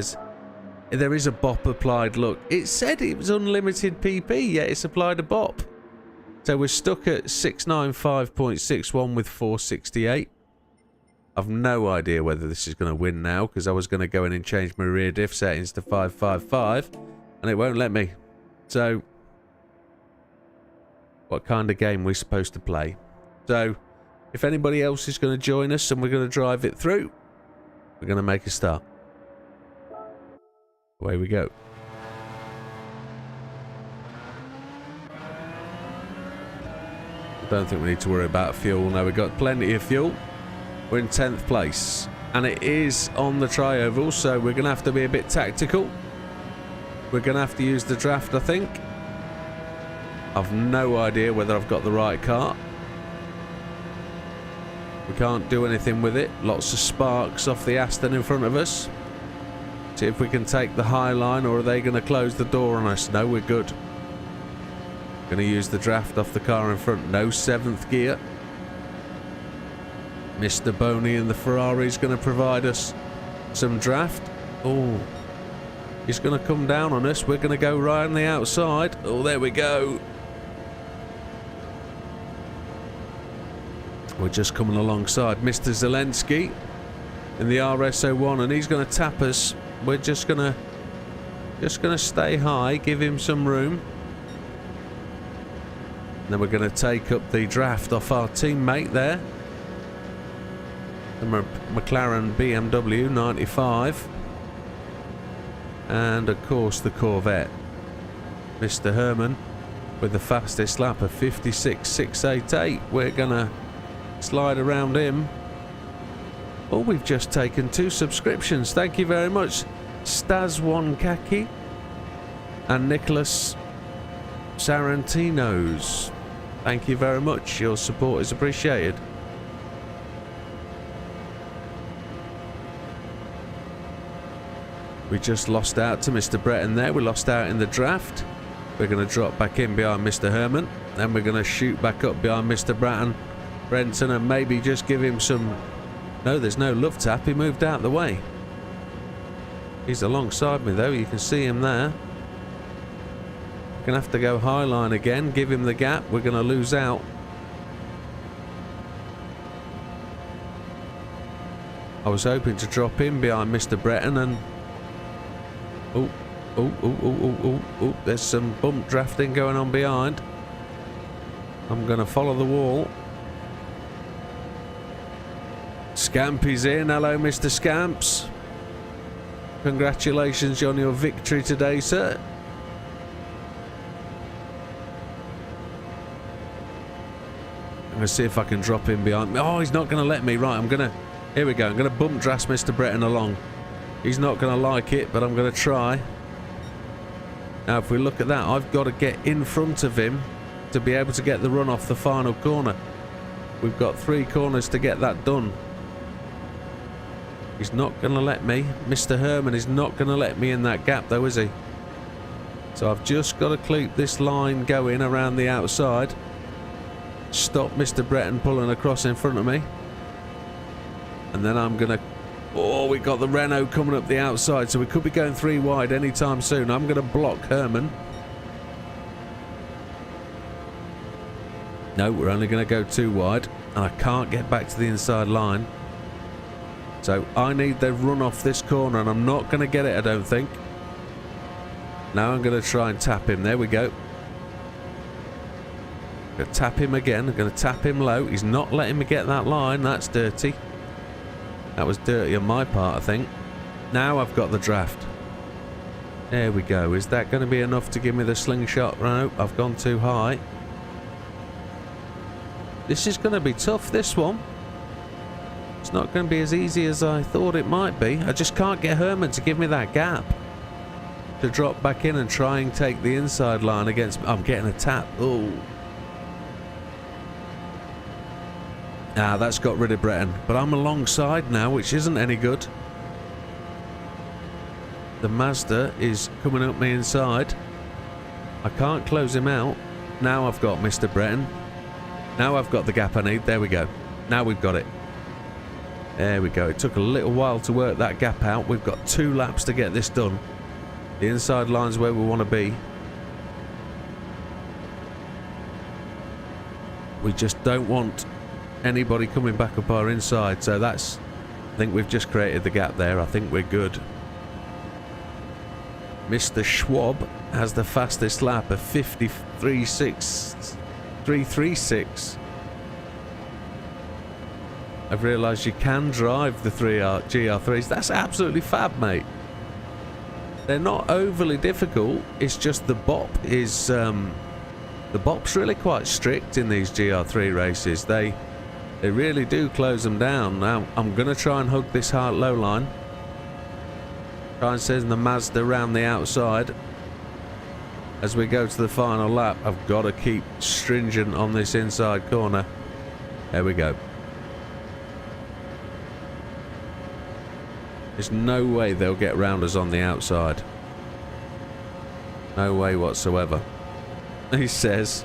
S1: there is a bop applied. Look, it said it was unlimited PP, yet it's applied a bop. So we're stuck at 695.61 with 468. I've no idea whether this is going to win now, because I was going to go in and change my rear diff settings to 555, and it won't let me. So, what kind of game are we supposed to play? So, if anybody else is going to join us and we're going to drive it through, we're going to make a start. Away we go. I don't think we need to worry about fuel. No, we've got plenty of fuel. We're in 10th place. And it is on the Tri-Oval, so we're going to have to be a bit tactical. We're going to have to use the draft, I think. I've no idea whether I've got the right car. We can't do anything with it. Lots of sparks off the Aston in front of us. See if we can take the high line, or are they going to close the door on us? No, we're good. Going to use the draft off the car in front. No 7th gear. Mr. Boney and the Ferrari is going to provide us some draft. Oh, he's going to come down on us. We're going to go right on the outside. Oh, there we go. We're just coming alongside Mr. Zelensky in the RS01, and he's going to tap us. We're just going to stay high, give him some room. And then we're going to take up the draft off our teammate there. The McLaren BMW 95. And of course the Corvette. Mr. Herman with the fastest lap of 56.688. We're going to slide around him. Oh, we've just taken 2 subscriptions. Thank you very much. Stas1 Kaki and Nicholas Sarantinos. Thank you very much. Your support is appreciated. We just lost out to Mr. Breton there. We lost out in the draft. We're going to drop back in behind Mr. Herman. Then we're going to shoot back up behind Mr. Brenton and maybe just give him some... No, there's no love tap. He moved out the way. He's alongside me though. You can see him there. Gonna have to go high line again, give him the gap. We're gonna lose out. I was hoping to drop in behind Mr. Breton and oh, there's some bump drafting going on behind. I'm gonna follow the wall. Scampy's in. Hello, Mr. Scamps. Congratulations on your victory today, sir. I'm going to see if I can drop in behind me. Oh, he's not going to let me. Right, here we go. I'm going to bump draft Mr. Breton along. He's not going to like it, but I'm going to try. Now, if we look at that, I've got to get in front of him to be able to get the run off the final corner. We've got 3 corners to get that done. He's not going to let me. Mr. Herman is not going to let me in that gap, though, is he? So I've just got to keep this line going around the outside. Stop Mr. Breton pulling across in front of me. And then I'm going to... Oh, we got the Renault coming up the outside, so we could be going 3 wide anytime soon. I'm going to block Herman. No, we're only going to go 2 wide. And I can't get back to the inside line. So I need the run off this corner, and I'm not going to get it, I don't think. Now I'm going to try and tap him. There we go. I'm going to tap him again. I'm going to tap him low. He's not letting me get that line. That's dirty. That was dirty on my part, I think. Now I've got the draft. There we go. Is that going to be enough to give me the slingshot? No, I've gone too high. This is going to be tough, this one. It's not going to be as easy as I thought it might be. I just can't get Herman to give me that gap. To drop back in and try and take the inside line against... I'm getting a tap. Oh. Ah, that's got rid of Breton. But I'm alongside now, which isn't any good. The Mazda is coming up me inside. I can't close him out. Now I've got Mr. Breton. Now I've got the gap I need. There we go. Now we've got it. There we go. It took a little while to work that gap out. We've got 2 laps to get this done. The inside line's where we want to be. We just don't want anybody coming back up our inside. So that's... I think we've just created the gap there. I think we're good. Mr. Schwab has the fastest lap of 53.336. I've realised you can drive the GR3s. That's absolutely fab, mate. They're not overly difficult. It's just the bop is... the bop's really quite strict in these GR3 races. They really do close them down. Now, I'm going to try and hug this hard low line. Try and send the Mazda around the outside. As we go to the final lap, I've got to keep stringent on this inside corner. There we go. There's no way they'll get round us on the outside. No way whatsoever. He says.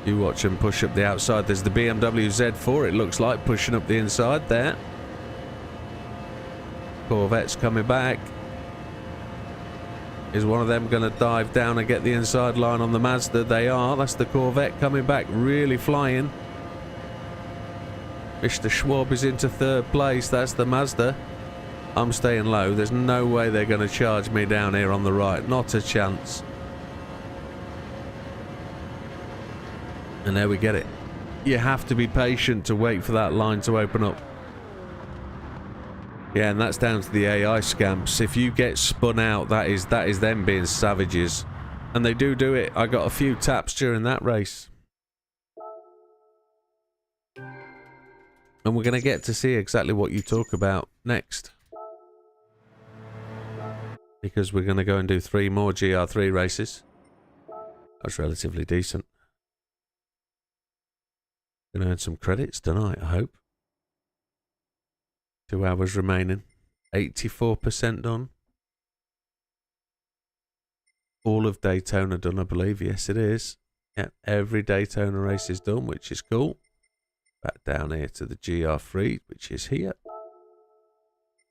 S1: You watch him push up the outside. There's the BMW Z4, it looks like, pushing up the inside there. Corvette's coming back. Is one of them going to dive down and get the inside line on the Mazda? They are. That's the Corvette coming back, really flying. Mr. Schwab is into 3rd place. That's the Mazda. I'm staying low. There's no way they're going to charge me down here on the right. Not a chance. And there we get it. You have to be patient to wait for that line to open up. Yeah, and that's down to the AI scamps. If you get spun out, that is them being savages. And they do it. I got a few taps during that race. And we're going to get to see exactly what you talk about next. Because we're going to go and do 3 more GR3 races. That's relatively decent. Going to earn some credits tonight, I hope. 2 hours remaining. 84% done. All of Daytona done, I believe. Yes, it is. Yeah, every Daytona race is done, which is cool. Back down here to the GR3, which is here.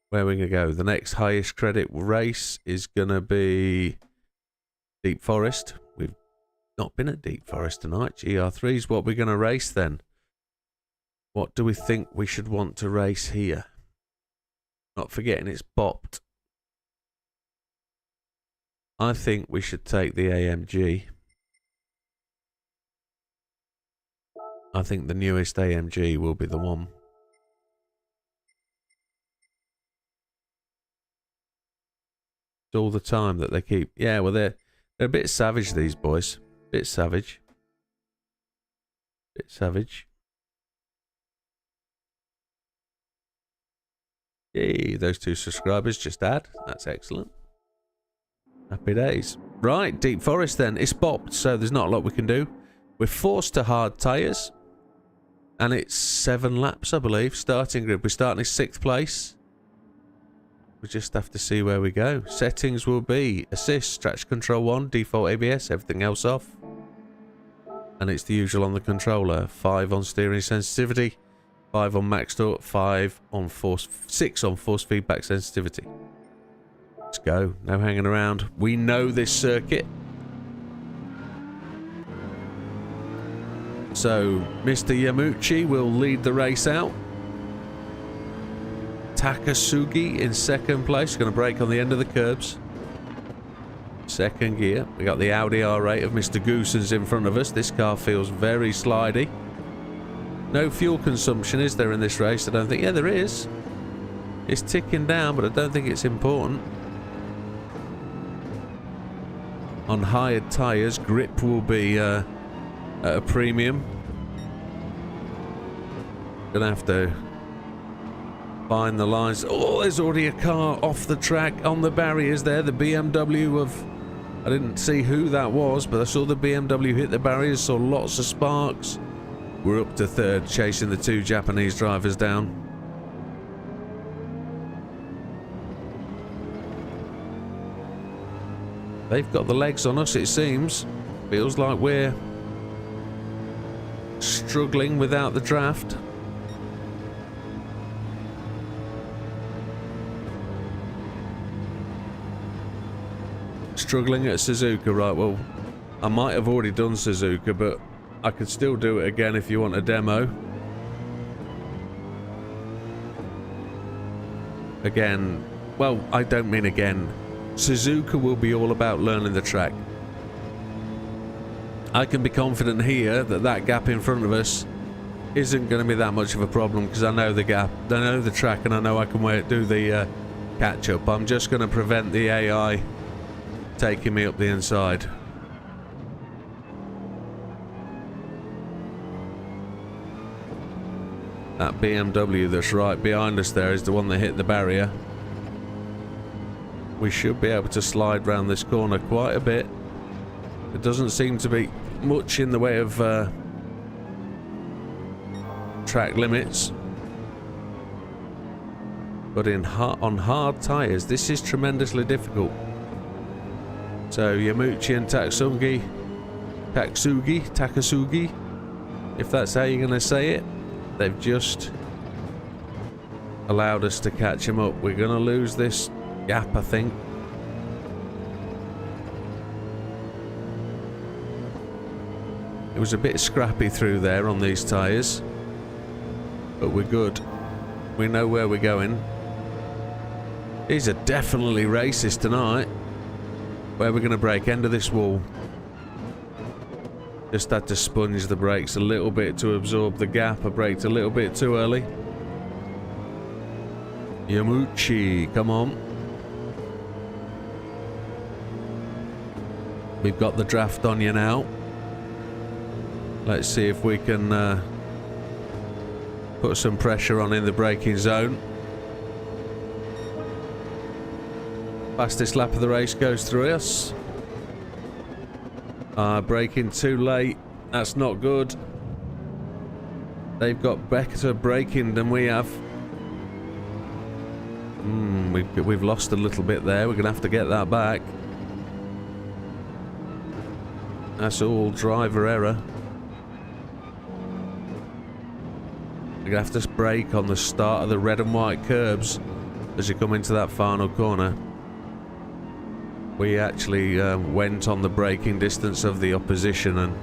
S1: Where are we going to go? The next highest credit race is going to be Deep Forest. We've not been at Deep Forest tonight. GR3 is what we're going to race then. What do we think we should want to race here? Not forgetting it's bopped. I think we should take the AMG. I think the newest AMG will be the one. It's all the time that they keep... Yeah, well, they're a bit savage, these boys. Bit savage. Bit savage. Yay, those 2 subscribers just add. That's excellent. Happy days. Right, Deep Forest then. It's bopped, so there's not a lot we can do. We're forced to hard tyres. And it's 7 laps, I believe. Starting grid. We're starting in 6th place. we just have to see where we go. Settings will be assist, traction control 1, default ABS, everything else off. And it's the usual on the controller. 5 on steering sensitivity, 5 on max torque, 5 on force, 6 on force feedback sensitivity. Let's go. No hanging around. We know this circuit. So, Mr. Yamuchi will lead the race out. Takasugi in second place. Going to brake on the end of the curbs. Second gear. We got the Audi R8 of Mr. Goosens in front of us. This car feels very slidey. No fuel consumption, is there, in this race? I don't think. Yeah, there is. It's ticking down, but I don't think it's important. On hired tyres, grip will be at a premium. Gonna have to find the lines. Oh, there's already a car off the track on the barriers there. The BMW of... I didn't see who that was, but I saw the BMW hit the barriers, saw lots of sparks. We're up to third, chasing the 2 Japanese drivers down. They've got the legs on us, it seems. Feels like we're struggling without the draft. Struggling at Suzuka, right? Well, I might have already done Suzuka, but I could still do it again if you want a demo. Again, well, I don't mean again. Suzuka will be all about learning the track. I can be confident here that that gap in front of us isn't going to be that much of a problem because I know the gap, I know the track, and I know I can do the catch up. I'm just going to prevent the AI taking me up the inside. That BMW that's right behind us there is the one that hit the barrier. We should be able to slide round this corner quite a bit. There doesn't seem to be much in the way of track limits. But on hard tyres, this is tremendously difficult. So Yamuchi and Takasugi, if that's how you're going to say it, they've just allowed us to catch him up. We're going to lose this gap, I think. It was a bit scrappy through there on these tyres, but we're good. We know where we're going. These are definitely races tonight. Where we're going to brake, end of this wall. Just had to sponge the brakes a little bit to absorb the gap. I braked a little bit too early. Yamuchi, come on. We've got the draft on you now. Let's see if we can put some pressure on in the braking zone. Fastest lap of the race goes through us. Braking too late. That's not good. They've got better braking than we have. We've lost a little bit there. We're going to have to get that back. That's all driver error. We're going to have to brake on the start of the red and white curbs as you come into that final corner. We actually went on the braking distance of the opposition, and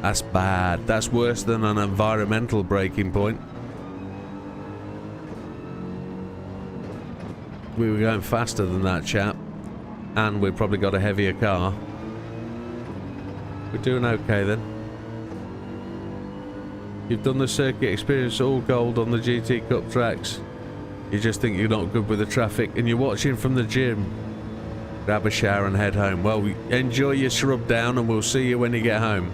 S1: that's bad. That's worse than an environmental braking point. We were going faster than that chap, and we've probably got a heavier car. We're doing okay then. You've done the circuit experience all gold on the GT Cup tracks. You just think you're not good with the traffic, and you're watching from the gym. Grab a shower and head home. Well, enjoy your shrub down, and we'll see you when you get home.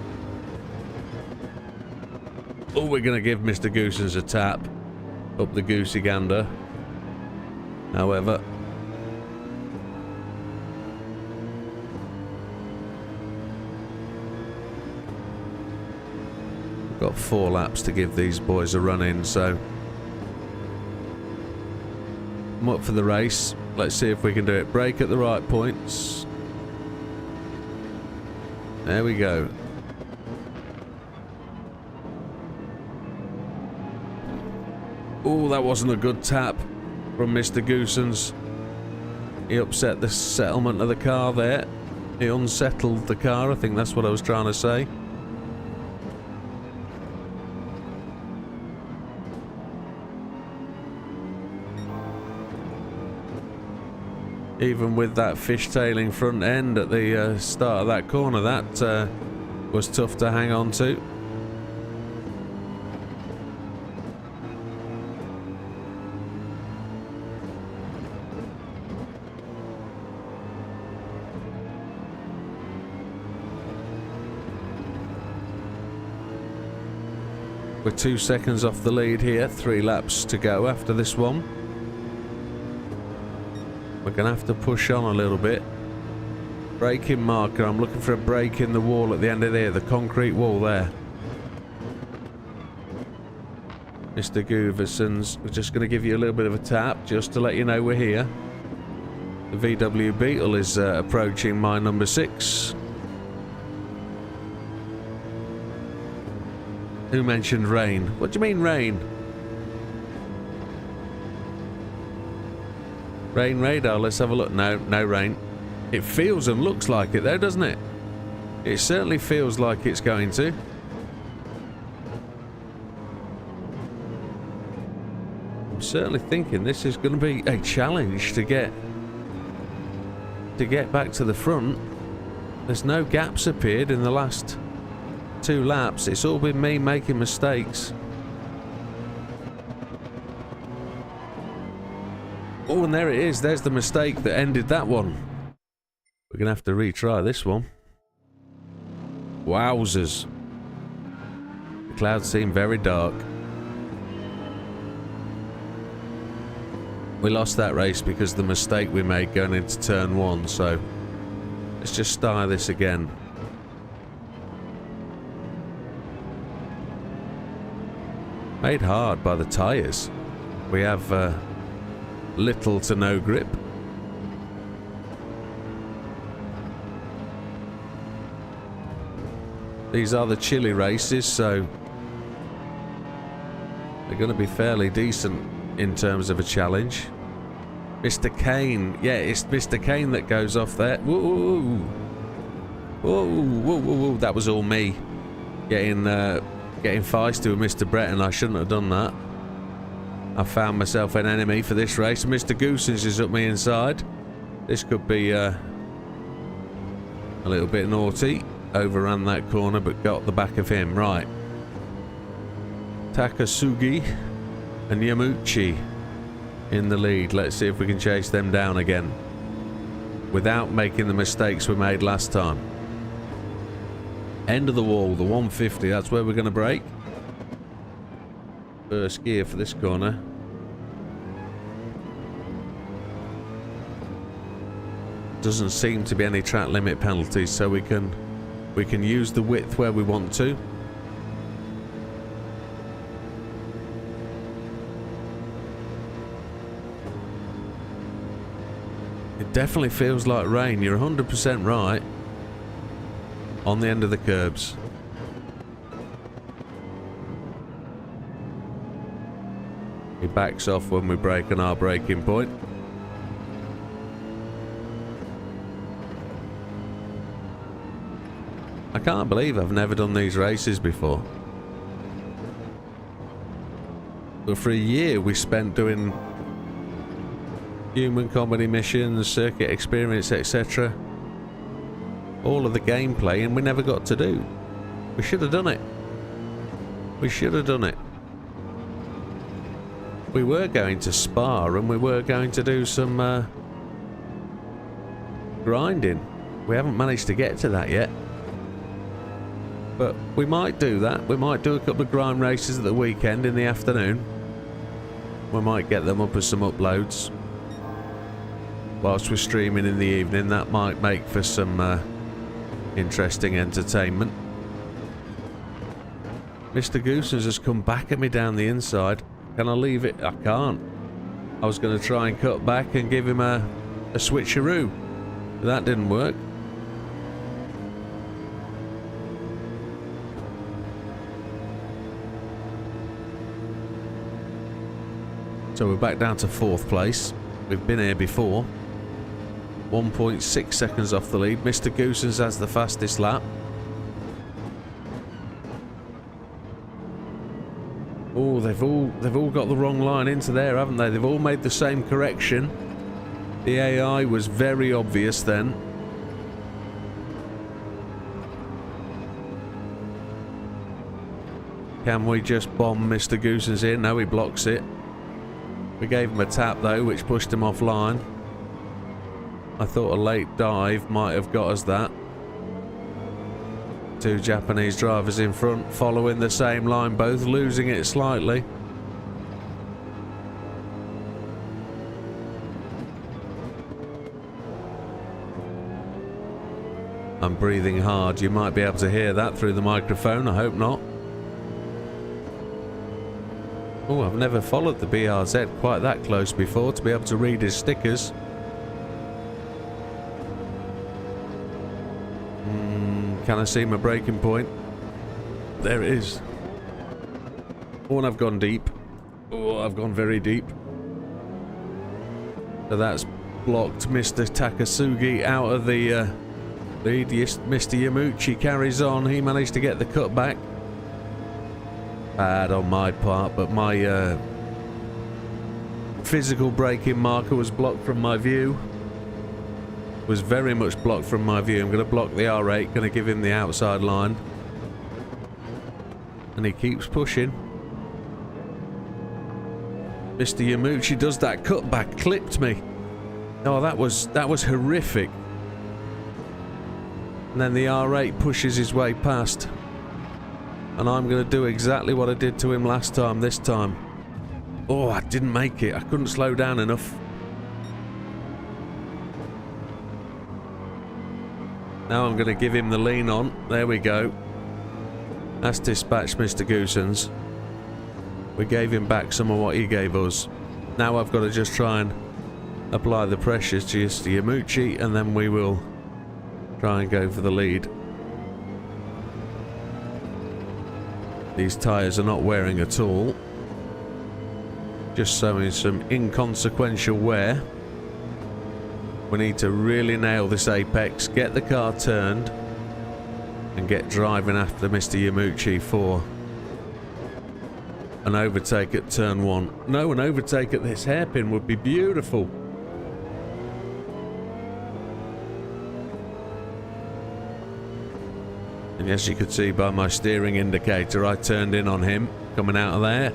S1: Oh, we're going to give Mr. Goosens a tap up the goosey gander. However, we've got 4 laps to give these boys a run in, so I'm up for the race. Let's see if we can do it. Brake at the right points. There we go. Oh, that wasn't a good tap from Mr. Goosens. He upset the settlement of the car there. He unsettled the car, I think that's what I was trying to say. Even with that fishtailing front end at the start of that corner, that was tough to hang on to. We're 2 seconds off the lead here, 3 laps to go after this one. We're going to have to push on a little bit. Braking marker, I'm looking for a break in the wall at the end of there, the concrete wall there. Mr. Gooversons, we're just going to give you a little bit of a tap, just to let you know we're here. The VW Beetle is approaching my number 6. Who mentioned rain? What do you mean rain? Rain radar, let's have a look. No, no rain. It feels and looks like it though, doesn't it? It certainly feels like it's going to. I'm certainly thinking this is going to be a challenge to get back to the front. There's no gaps appeared in the last 2 laps. It's all been me making mistakes. Oh, and there it is. There's the mistake that ended that one. We're gonna have to retry this one. Wowzers. The clouds seem very dark. We lost that race because of the mistake we made going into turn 1, so let's just start this again. Made hard by the tyres. We have little to no grip. These are the chilly races, so they're going to be fairly decent in terms of a challenge. Mr. Kane, yeah, it's Mr. Kane that goes off there. Whoa, whoa, whoa, whoa, whoa. That was all me getting feisty with Mr. Breton. I shouldn't have done that. I found myself an enemy for this race. Mr. Goosens is up me inside. This could be a little bit naughty. Overran that corner but got the back of him. Right. Takasugi and Yamuchi in the lead. Let's see if we can chase them down again without making the mistakes we made last time. End of the wall, the 150, that's where we're going to brake. First gear for this corner. Doesn't seem to be any track limit penalties, so we can use the width where we want to. It definitely feels like rain. You're 100% right. On the end of the curbs. He backs off when we brake on our braking point. I can't believe I've never done these races before. But for a year we spent doing human comedy missions, circuit experience, etc. All of the gameplay, and we never got to do. We should have done it. We should have done it. We were going to Spa and we were going to do some grinding. We haven't managed to get to that yet. But we might do that. We might do a couple of grind races at the weekend in the afternoon. We might get them up as some uploads. Whilst we're streaming in the evening, that might make for some interesting entertainment. Mr. Goosens has come back at me down the inside. Can I leave it? I can't. I was going to try and cut back and give him a switcheroo. But that didn't work. So we're back down to 4th place. We've been here before. 1.6 seconds off the lead. Mr. Goosens has the fastest lap. Oh, they've all got the wrong line into there, haven't they? They've all made the same correction. The AI was very obvious then. Can we just bomb Mr. Goosens in? No, he blocks it. We gave him a tap though, which pushed him offline. I thought a late dive might have got us that. 2 Japanese drivers in front, following the same line, both losing it slightly. I'm breathing hard. You might be able to hear that through the microphone. I hope not. Oh, I've never followed the BRZ quite that close before to be able to read his stickers. Can I see my braking point? There it is. Oh, and I've gone deep. Oh, I've gone very deep. So that's blocked Mr. Takasugi out of the lead. Yes, Mr. Yamuchi carries on. He managed to get the cut back. Bad on my part, but my physical braking marker was blocked from my view. Was very much blocked from my view. I'm going to block the R8, going to give him the outside line. And he keeps pushing. Mr. Yamuchi does that cutback, clipped me. Oh, that was horrific. And then the R8 pushes his way past. And I'm going to do exactly what I did to him last time, this time. Oh, I didn't make it. I couldn't slow down enough. Now I'm going to give him the lean on. There we go. That's dispatched Mr. Goosens. We gave him back some of what he gave us. Now I've got to just try and apply the pressures to Mr. Yamuchi, and then we will try and go for the lead. These tyres are not wearing at all. Just showing some inconsequential wear. We need to really nail this apex, get the car turned, and get driving after Mr. Yamuchi for an overtake at turn 1. No, an overtake at this hairpin would be beautiful. And as you could see by my steering indicator, I turned in on him coming out of there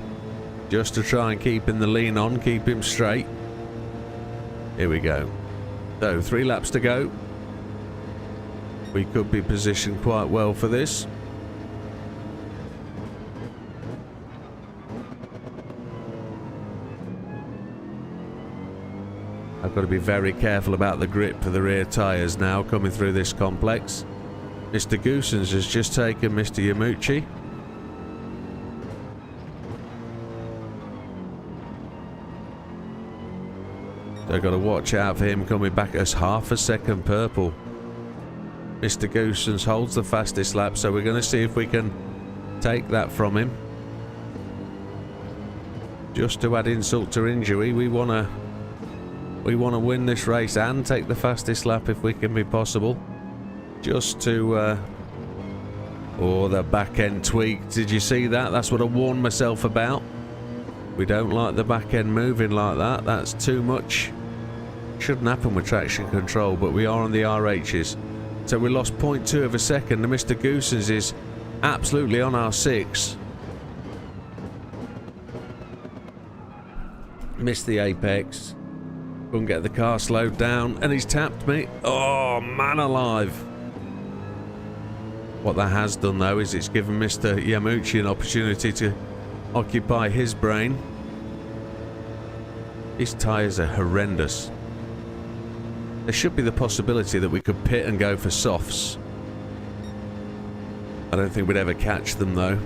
S1: just to try and keep him the lean on, keep him straight. Here we go. So 3 laps to go. We could be positioned quite well for this. I've got to be very careful about the grip for the rear tyres now coming through this complex. Mr. Goosens has just taken Mr. Yamuchi. So I've got to watch out for him coming back as half a second purple. Mr. Goosens holds the fastest lap, so we're going to see if we can take that from him. Just to add insult to injury, we want to win this race and take the fastest lap if we can be possible. Just to oh, the back end tweak. Did you see that? That's what I warned myself about. We don't like the back end moving like that. That's too much. Shouldn't happen with traction control, but we are on the RHs. So we lost 0.2 of a second, and Mr. Goosens is absolutely on our 6. Missed the apex. Couldn't get the car slowed down, and he's tapped me. Oh, man alive. What that has done, though, is it's given Mr. Yamuchi an opportunity to occupy his brain. His tyres are horrendous. There should be the possibility that we could pit and go for softs. I don't think we'd ever catch them, though.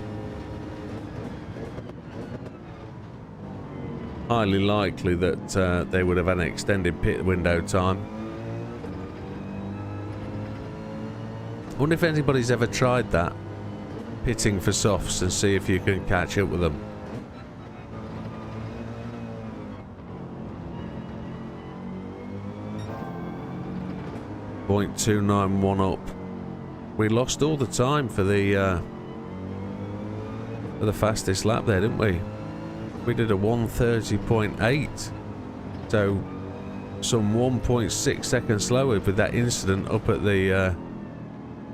S1: highly likely that they would have had an extended pit window time. I wonder if anybody's ever tried that, pitting for softs and see if you can catch up with them. .291 up. We lost all the time for the fastest lap there, didn't we? We did a 1:30.8, so some 1.6 seconds slower with that incident up at the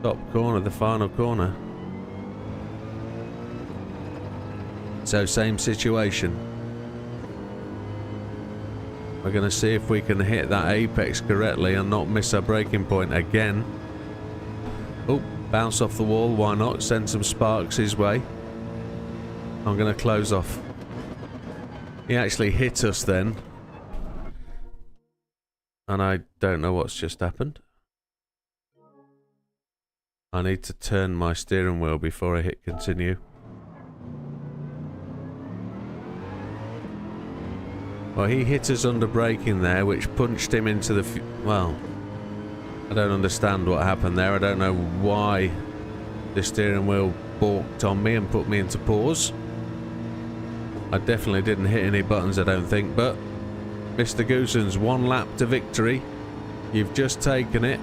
S1: top corner, the final corner. So same situation. We're going to see if we can hit that apex correctly and not miss our braking point again. Oh, bounce off the wall, why not? Send some sparks his way. I'm going to close off. He actually hit us then. And I don't know what's just happened. I need to turn my steering wheel before I hit continue. Well, he hit us under braking there, which punched him into the... well, I don't understand what happened there. I don't know why the steering wheel balked on me and put me into pause. I definitely didn't hit any buttons, I don't think, but Mr. Goosens, 1 lap to victory. You've just taken it.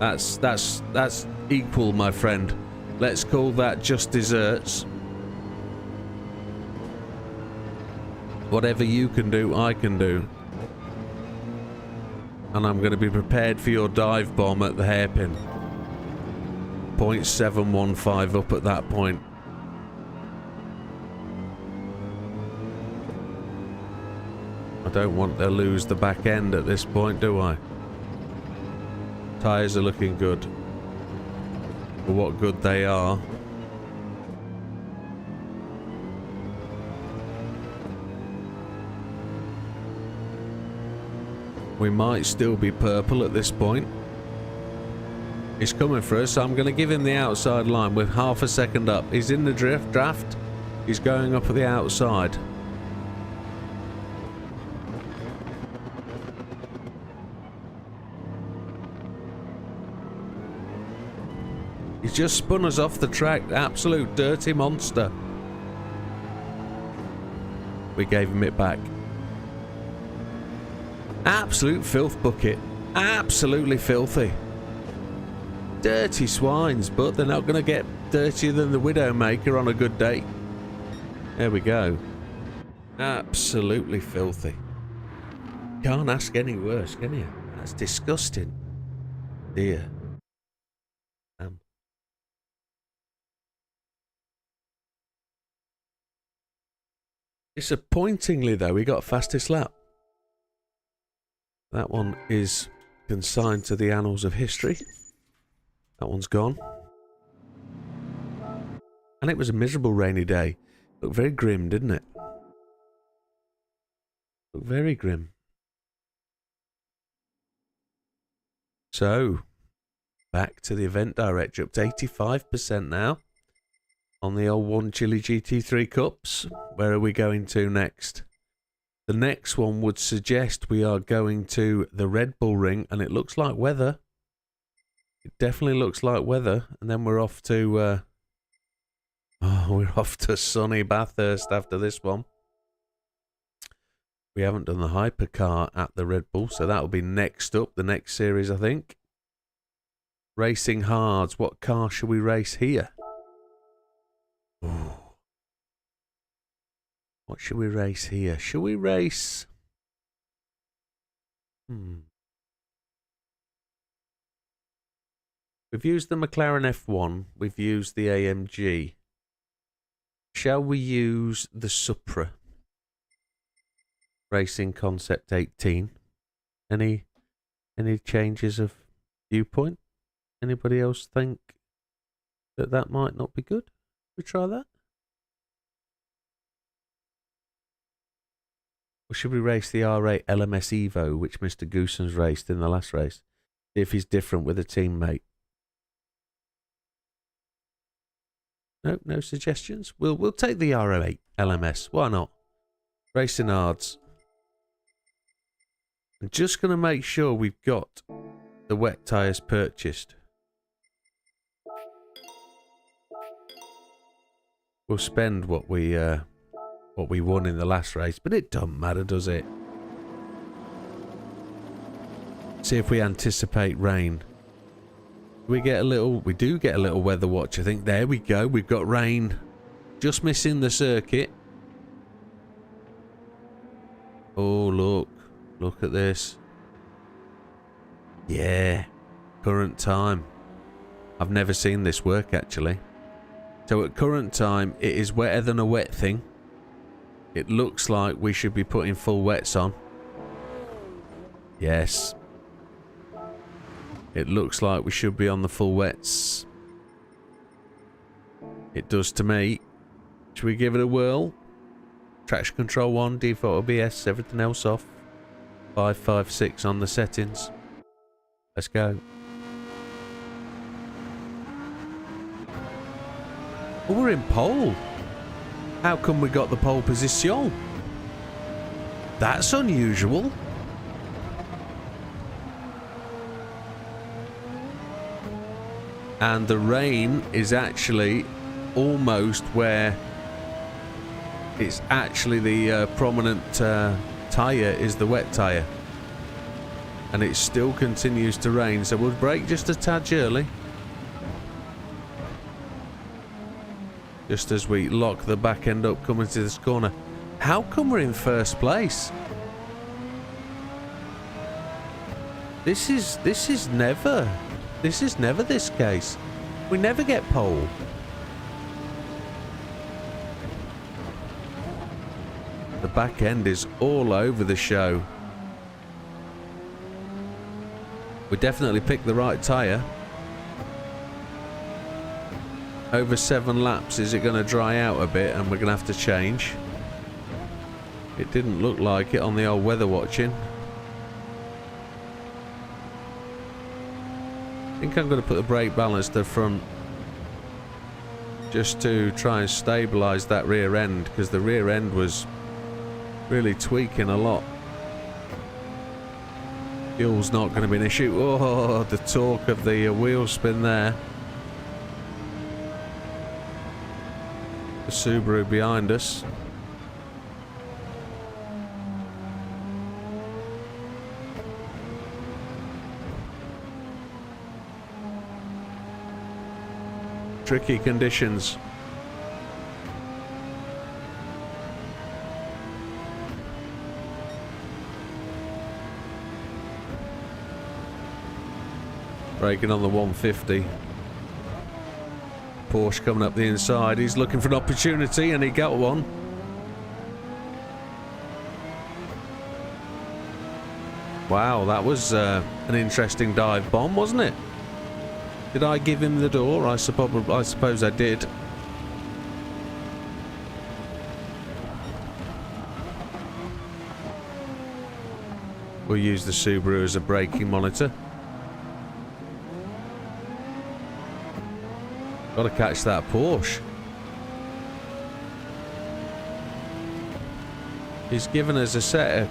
S1: That's equal, my friend. Let's call that just desserts. Whatever you can do, I can do. And I'm going to be prepared for your dive bomb at the hairpin. 0.715 up at that point. I don't want to lose the back end at this point, do I? Tyres are looking good. For what good they are. We might still be purple at this point. He's coming for us, so I'm going to give him the outside line with half a second up. He's in the draft. He's going up at the outside. He's just spun us off the track. Absolute dirty monster. We gave him it back. Absolute filth bucket. Absolutely filthy. Dirty swines, but they're not going to get dirtier than the Widowmaker on a good day. There we go. Absolutely filthy. Can't ask any worse, can you? That's disgusting. Dear. Disappointingly, though, we got fastest lap. That one is consigned to the annals of history. That one's gone. And it was a miserable rainy day. Looked very grim, didn't it? Looked very grim. So, back to the event director, up to 85% now. On the old One Chili GT3 Cups. Where are we going to next? The next one would suggest we are going to the Red Bull Ring, and it looks like weather. It definitely looks like weather, and then we're off to we're off to sunny Bathurst after this one. We haven't done the hypercar at the Red Bull, so that'll be next up, the next series, I think. Racing Hards. What car should we race here? Ooh. What should we race here? Should we race... We've used the McLaren F1. We've used the AMG. Shall we use the Supra? Racing Concept 18. Any changes of viewpoint? Anybody else think that might not be good? We try that? Or should we race the R8 LMS Evo, which Mr. Goosens raced in the last race? See if he's different with a teammate. No, no suggestions. We'll take the R8 LMS. Why not? Racing hards. I'm just going to make sure we've got the wet tyres purchased. We'll spend what we won in the last race, but it doesn't matter, does it? See if we anticipate rain. We get a little. We do get a little weather watch. I think there we go. We've got rain, just missing the circuit. Oh look at this. Yeah, current time. I've never seen this work actually. So at current time, it is wetter than a wet thing. It looks like we should be putting full wets on. Yes. It looks like we should be on the full wets. It does to me. Should we give it a whirl? Traction control on, default OBS, everything else off. 556 on the settings. Let's go. Oh, we're in pole. How come we got the pole position? That's unusual. And the rain is actually almost where it's actually the prominent tyre is the wet tyre. And it still continues to rain, so we'll brake just a tad early. Just as we lock the back end up coming to this corner. How come we're in first place? This is never this case. We never get pole. The back end is all over the show. We definitely picked the right tyre. Over 7 laps, is it going to dry out a bit and we're going to have to change? It didn't look like it on the old weather watching. I think I'm going to put the brake balance to the front just to try and stabilise that rear end, because the rear end was really tweaking a lot. Fuel's not going to be an issue. Oh, the torque of the wheel spin there. The Subaru behind us. Tricky conditions. Braking on the 150. Porsche coming up the inside. He's looking for an opportunity and he got one. Wow, that was an interesting dive bomb, wasn't it? Did I give him the door? I suppose I did. We'll use the Subaru as a braking monitor. Got to catch that Porsche. He's given us a set of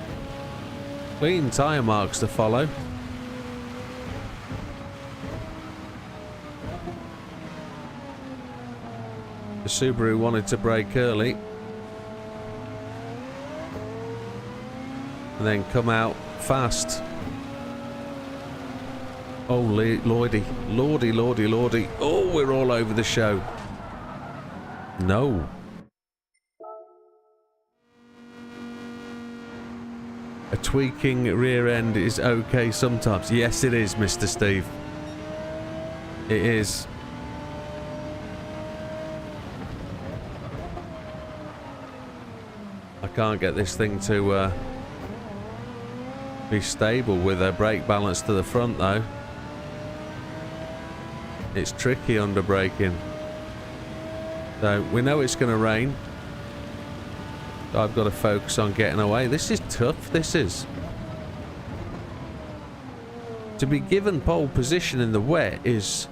S1: clean tyre marks to follow. The Subaru wanted to brake early and then come out fast. Oh, lordy. Oh, we're all over the show. No. A tweaking rear end is okay sometimes. Yes, it is, Mr. Steve. It is. I can't get this thing to be stable with a brake balance to the front, though. It's tricky under braking. So we know it's going to rain. So I've got to focus on getting away. This is tough, this is. To be given pole position in the wet is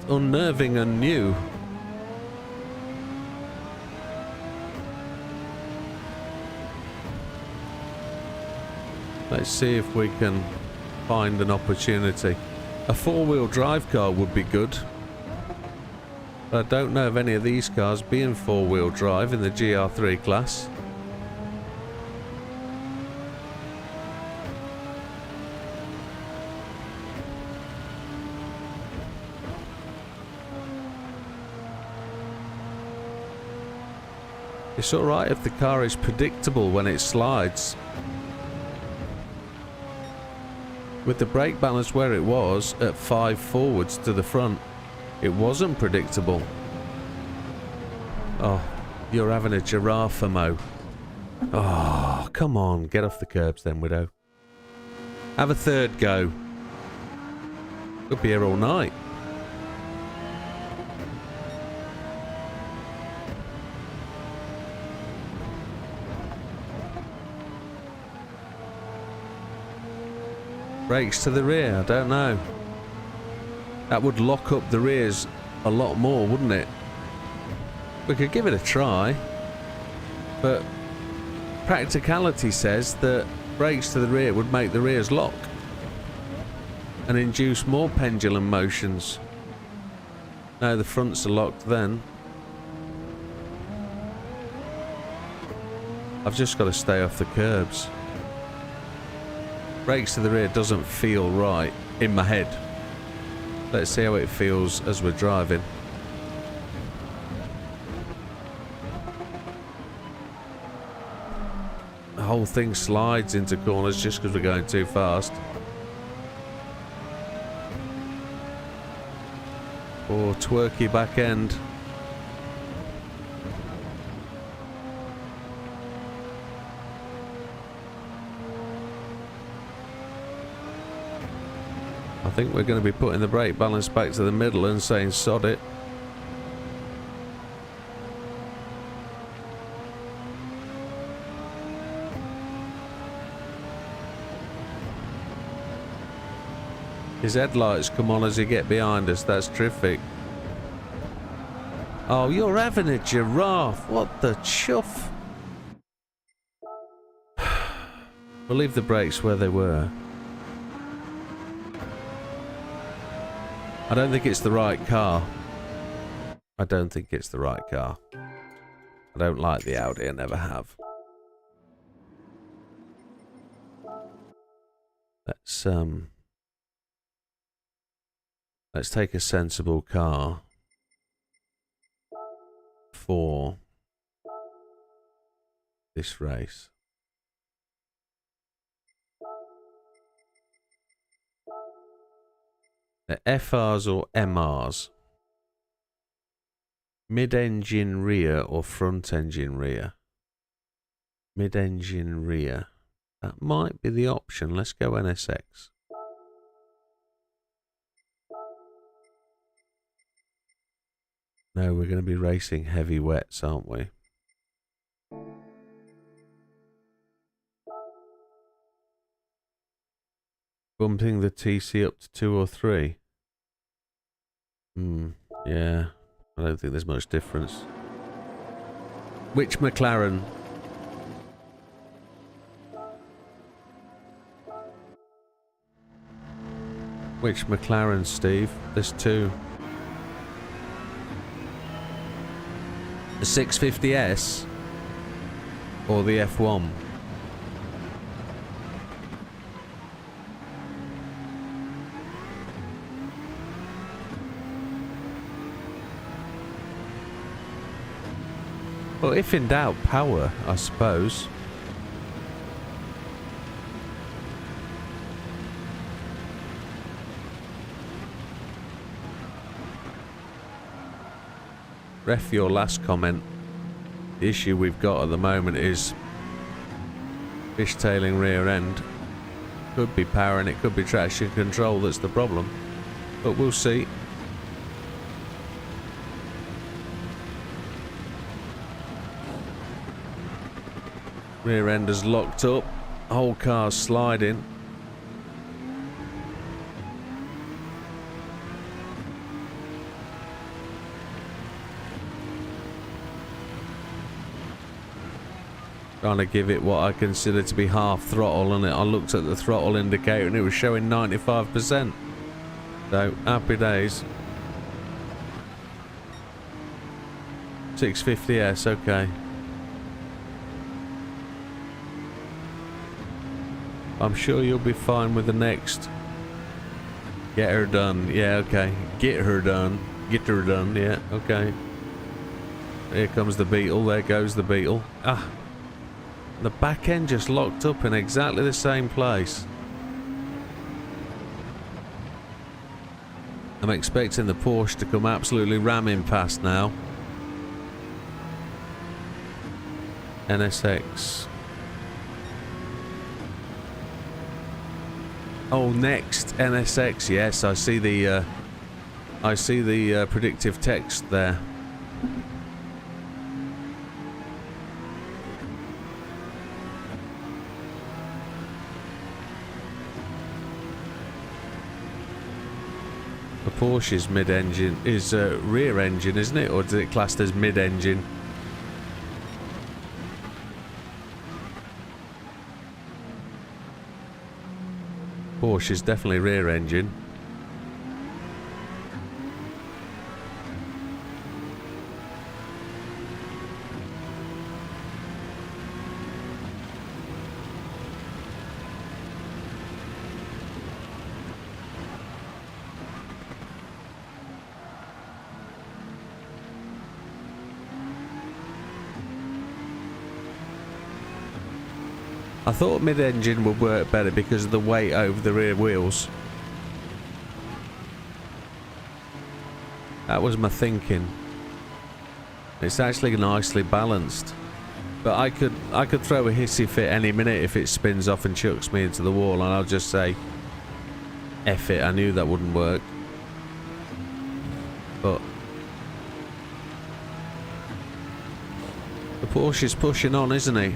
S1: unnerving and new. Let's see if we can find an opportunity. A four-wheel drive car would be good. But I don't know of any of these cars being four-wheel drive in the GR3 class. It's alright if the car is predictable when it slides. With the brake balance where it was, at 5 forwards to the front, it wasn't predictable. Oh, you're having a giraffe, Mo. Oh, come on, get off the curbs then, Widow. Have a third go. Could be here all night. Brakes to the rear, I don't know. That would lock up the rears a lot more, wouldn't it? We could give it a try, but practicality says that brakes to the rear would make the rears lock and induce more pendulum motions. No, the fronts are locked then. I've just got to stay off the curbs. Brakes to the rear doesn't feel right in my head. Let's see how it feels as we're driving. The whole thing slides into corners just because we're going too fast. Or twerky back end. I think we're going to be putting the brake balance back to the middle and saying sod it. His headlights come on as he get behind us. That's terrific. Oh, you're having a giraffe. What the chuff? We'll leave the brakes where they were. I don't think it's the right car. I don't think it's the right car. I don't like the Audi, I never have. Let's take a sensible car for this race. The FRs or MRs? Mid-engine rear or front-engine rear? Mid-engine rear. That might be the option. Let's go NSX. No, we're going to be racing heavy wets, aren't we? Bumping the TC up to 2 or 3. Yeah. I don't think there's much difference. Which McLaren? Which McLaren, Steve? There's 2. The 650S or the F1? Well, if in doubt, power, I suppose. Ref, your last comment. The issue we've got at the moment is fishtailing rear end. Could be power and it could be traction control that's the problem. But we'll see. Rear end is locked up. Whole car's sliding. Trying to give it what I consider to be half throttle, and I looked at the throttle indicator and it was showing 95%. So, happy days. 650S, okay. I'm sure you'll be fine with the next. Get her done. Yeah, okay. Get her done. Get her done. Yeah, okay. Here comes the Beetle. There goes the Beetle. Ah. The back end just locked up in exactly the same place. I'm expecting the Porsche to come absolutely ramming past now. NSX. Oh, next NSX. Yes, I see the predictive text there. The Porsche's mid-engine is rear engine, isn't it, or is it classed as mid-engine? Porsche is definitely rear engine. I thought mid-engine would work better because of the weight over the rear wheels. That was my thinking. It's actually nicely balanced. But I could throw a hissy fit any minute if it spins off and chucks me into the wall, and I'll just say, F it, I knew that wouldn't work. But the Porsche's pushing on, isn't he?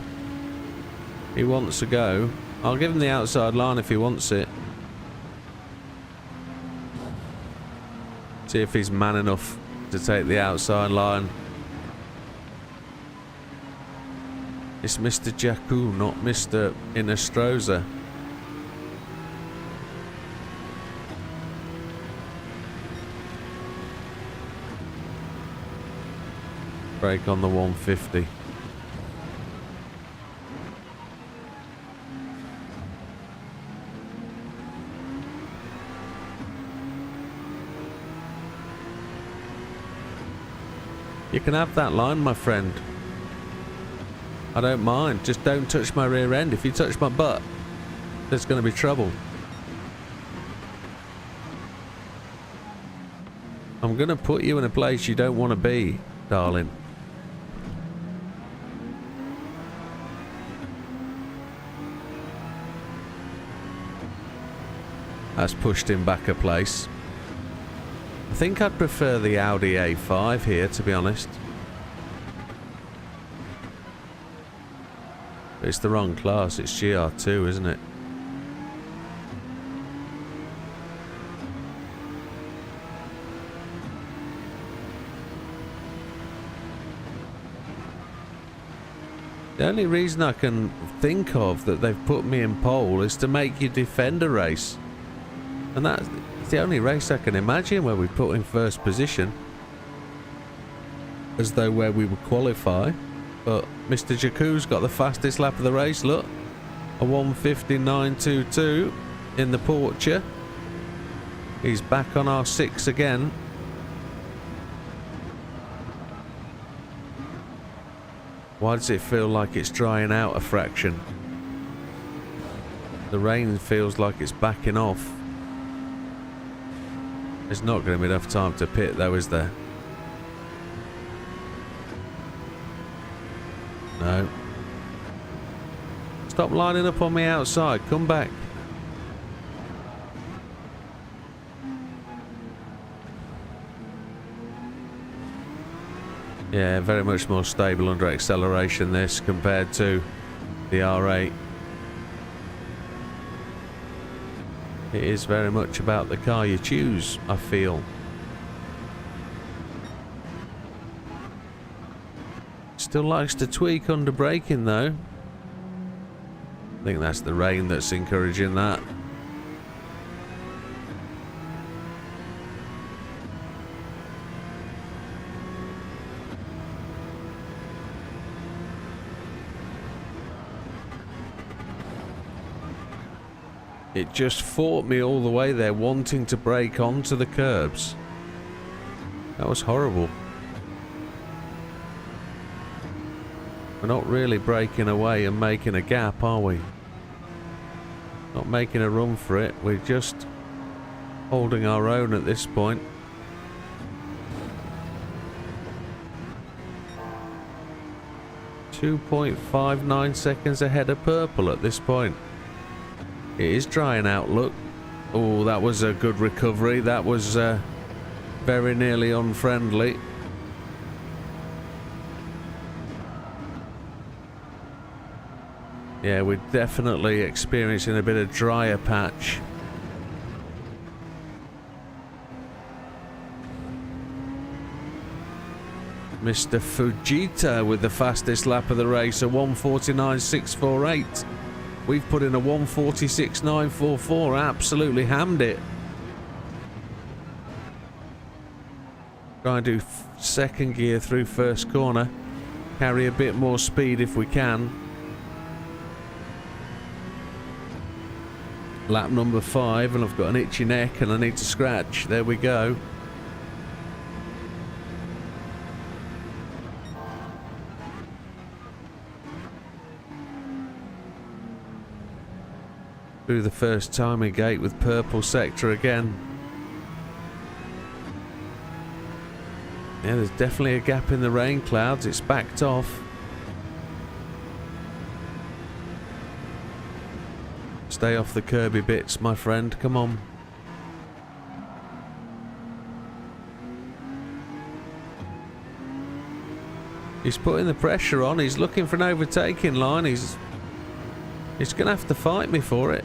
S1: He wants to go. I'll give him the outside line if he wants it. See if he's man enough to take the outside line. It's Mr. Jakku, not Mr. Inestrosa. Brake on the 150. You can have that line, my friend. I don't mind. Just don't touch my rear end. If you touch my butt, there's going to be trouble. I'm going to put you in a place you don't want to be, darling. That's pushed him back a place. I think I'd prefer the Audi A5 here, to be honest. But it's the wrong class, it's GR2, isn't it? The only reason I can think of that they've put me in pole is to make you defend a race. And that's the only race I can imagine where we put in first position. As though where we would qualify. But Mr. Jakku's got the fastest lap of the race, look. A 1:59.22 in the Porsche. He's back on R6 again. Why does it feel like it's drying out a fraction? The rain feels like it's backing off. There's not going to be enough time to pit though, is there? No. Stop lining up on me outside. Come back. Yeah, very much more stable under acceleration this compared to the R8. It is very much about the car you choose, I feel. Still likes to tweak under braking though. think that's the rain that's encouraging that. It just fought me all the way there, wanting to brake onto the curbs. That was horrible. We're not really breaking away and making a gap, are we? Not making a run for it. We're just holding our own at this point. .59 seconds ahead of purple at this point. It is drying out, look. Oh, that was a good recovery. That was very nearly unfriendly. Yeah, we're definitely experiencing a bit of drier patch. Mr. Fujita with the fastest lap of the race, a 1:49.648. We've put in a 1:46.944, absolutely hammed it. Try and do second gear through first corner. Carry a bit more speed if we can. Lap number 5, and I've got an itchy neck and I need to scratch. There we go. Through the first timing gate with purple sector again. Yeah, there's definitely a gap in the rain clouds. It's backed off. Stay off the curby bits, my friend. Come on. He's putting the pressure on. He's looking for an overtaking line. He's going to have to fight me for it.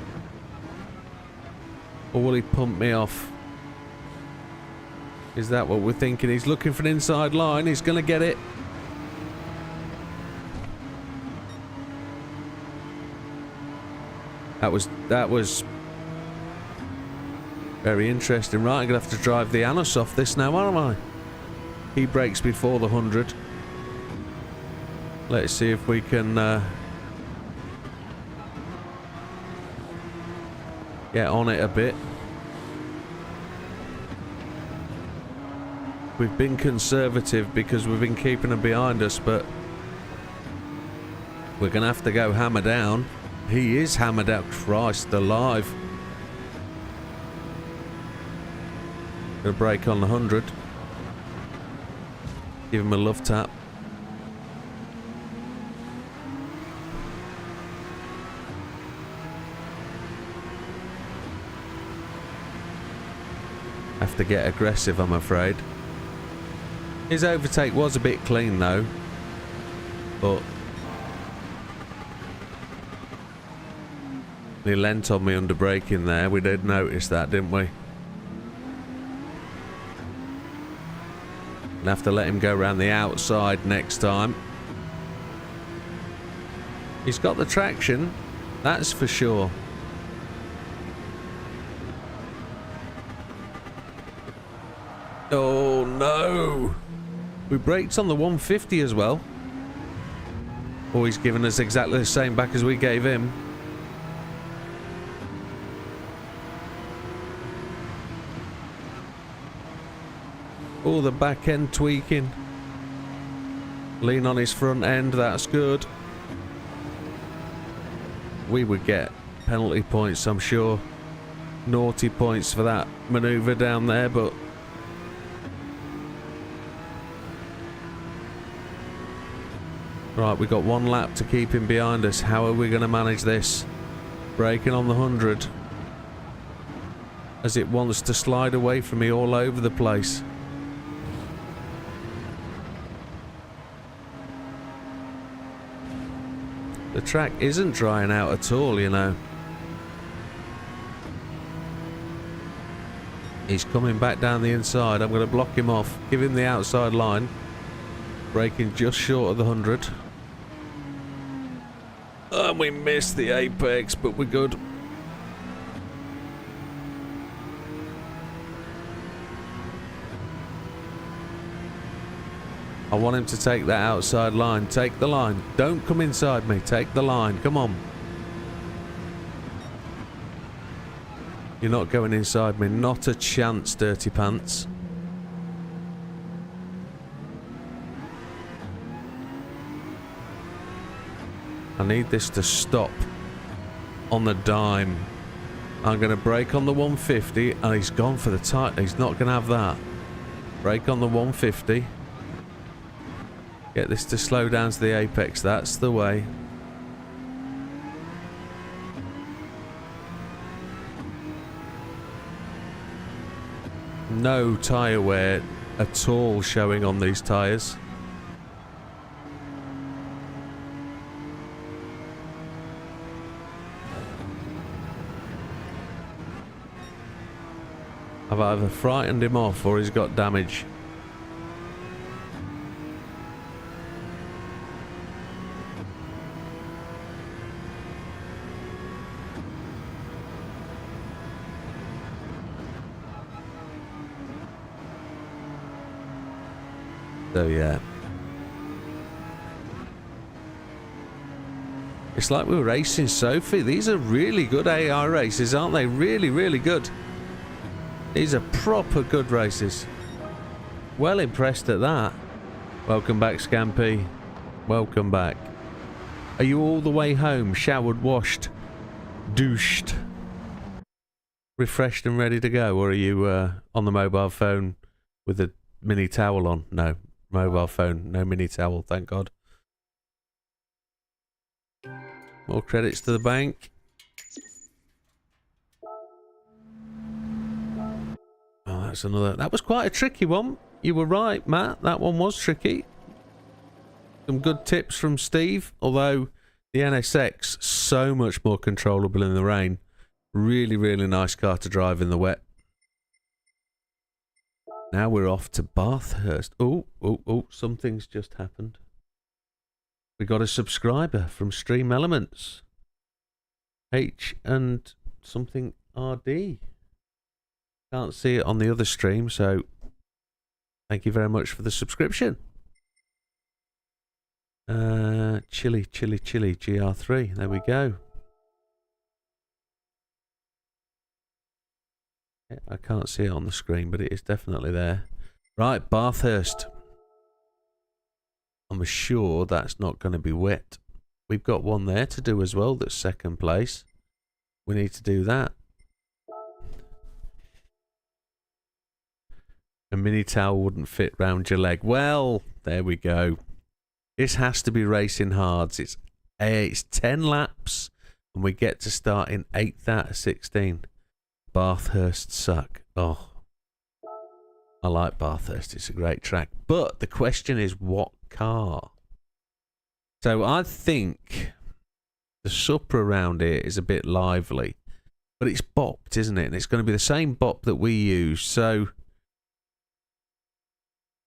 S1: Or will he pump me off? Is that what we're thinking? He's looking for an inside line. He's going to get it. That was very interesting. Right, I'm going to have to drive the Anus off this now, aren't I? He brakes before the 100. Let's see if we can get on it a bit. We've been conservative because we've been keeping them behind us, but we're going to have to go hammer down. He is hammered out. Christ alive. Gonna brake on the 100. Give him a love tap. Have to get aggressive, I'm afraid. His overtake was a bit clean though, but he leant on me under braking there. We did notice that, didn't we? We'll have to let him go around the outside next time. He's got the traction, that's for sure. Oh no! We braked on the 150 as well. Oh, he's given us exactly the same back as we gave him. Oh, the back end tweaking. Lean on his front end, that's good. We would get penalty points, I'm sure. Naughty points for that manoeuvre down there, but right, we got one lap to keep him behind us. How are we going to manage this? Braking on the 100 as it wants to slide away from me all over the place. The track isn't drying out at all, you know. He's coming back down the inside. I'm going to block him off. Give him the outside line. Braking just short of the 100. And we missed the apex, but we're good. I want him to take that outside line. Take the line. Don't come inside me. Take the line. Come on. You're not going inside me. Not a chance, dirty pants. I need this to stop on the dime. I'm going to brake on the 150 and he's gone for the tight. He's not going to have that. Brake on the 150. Get this to slow down to the apex. That's the way. No tyre wear at all showing on these tyres. I've either frightened him off or he's got damage. So yeah. It's like we were racing Sophie. These are really good AI races, aren't they? Really, really good. These are proper good races. Well impressed at that. Welcome back, Scampy. Welcome back. Are you all the way home? Showered, washed, douched, refreshed and ready to go? Or are you on the mobile phone with a mini towel on? No. Mobile phone, no mini towel, thank God. More credits to the bank. Oh, that's another. That was quite a tricky one. You were right, Matt. That one was tricky. Some good tips from Steve. Although the NSX, so much more controllable in the rain. Really, really nice car to drive in the wet. Now we're off to Bathurst. Oh, something's just happened. We got a subscriber from Stream Elements. H and something RD. Can't see it on the other stream, so thank you very much for the subscription. Chili GR3. There we go. I can't see it on the screen, but it is definitely there. Right, Bathurst. I'm sure that's not going to be wet. We've got one there to do as well that's second place. We need to do that. A mini towel wouldn't fit round your leg. Well, there we go. This has to be racing hards. It's 10 laps and we get to start in 8th out of 16. Bathurst suck. Oh, I like Bathurst. It's a great track. But the question is, what car? So I think the Supra around here is a bit lively. But it's bopped, isn't it? And it's going to be the same bop that we use. So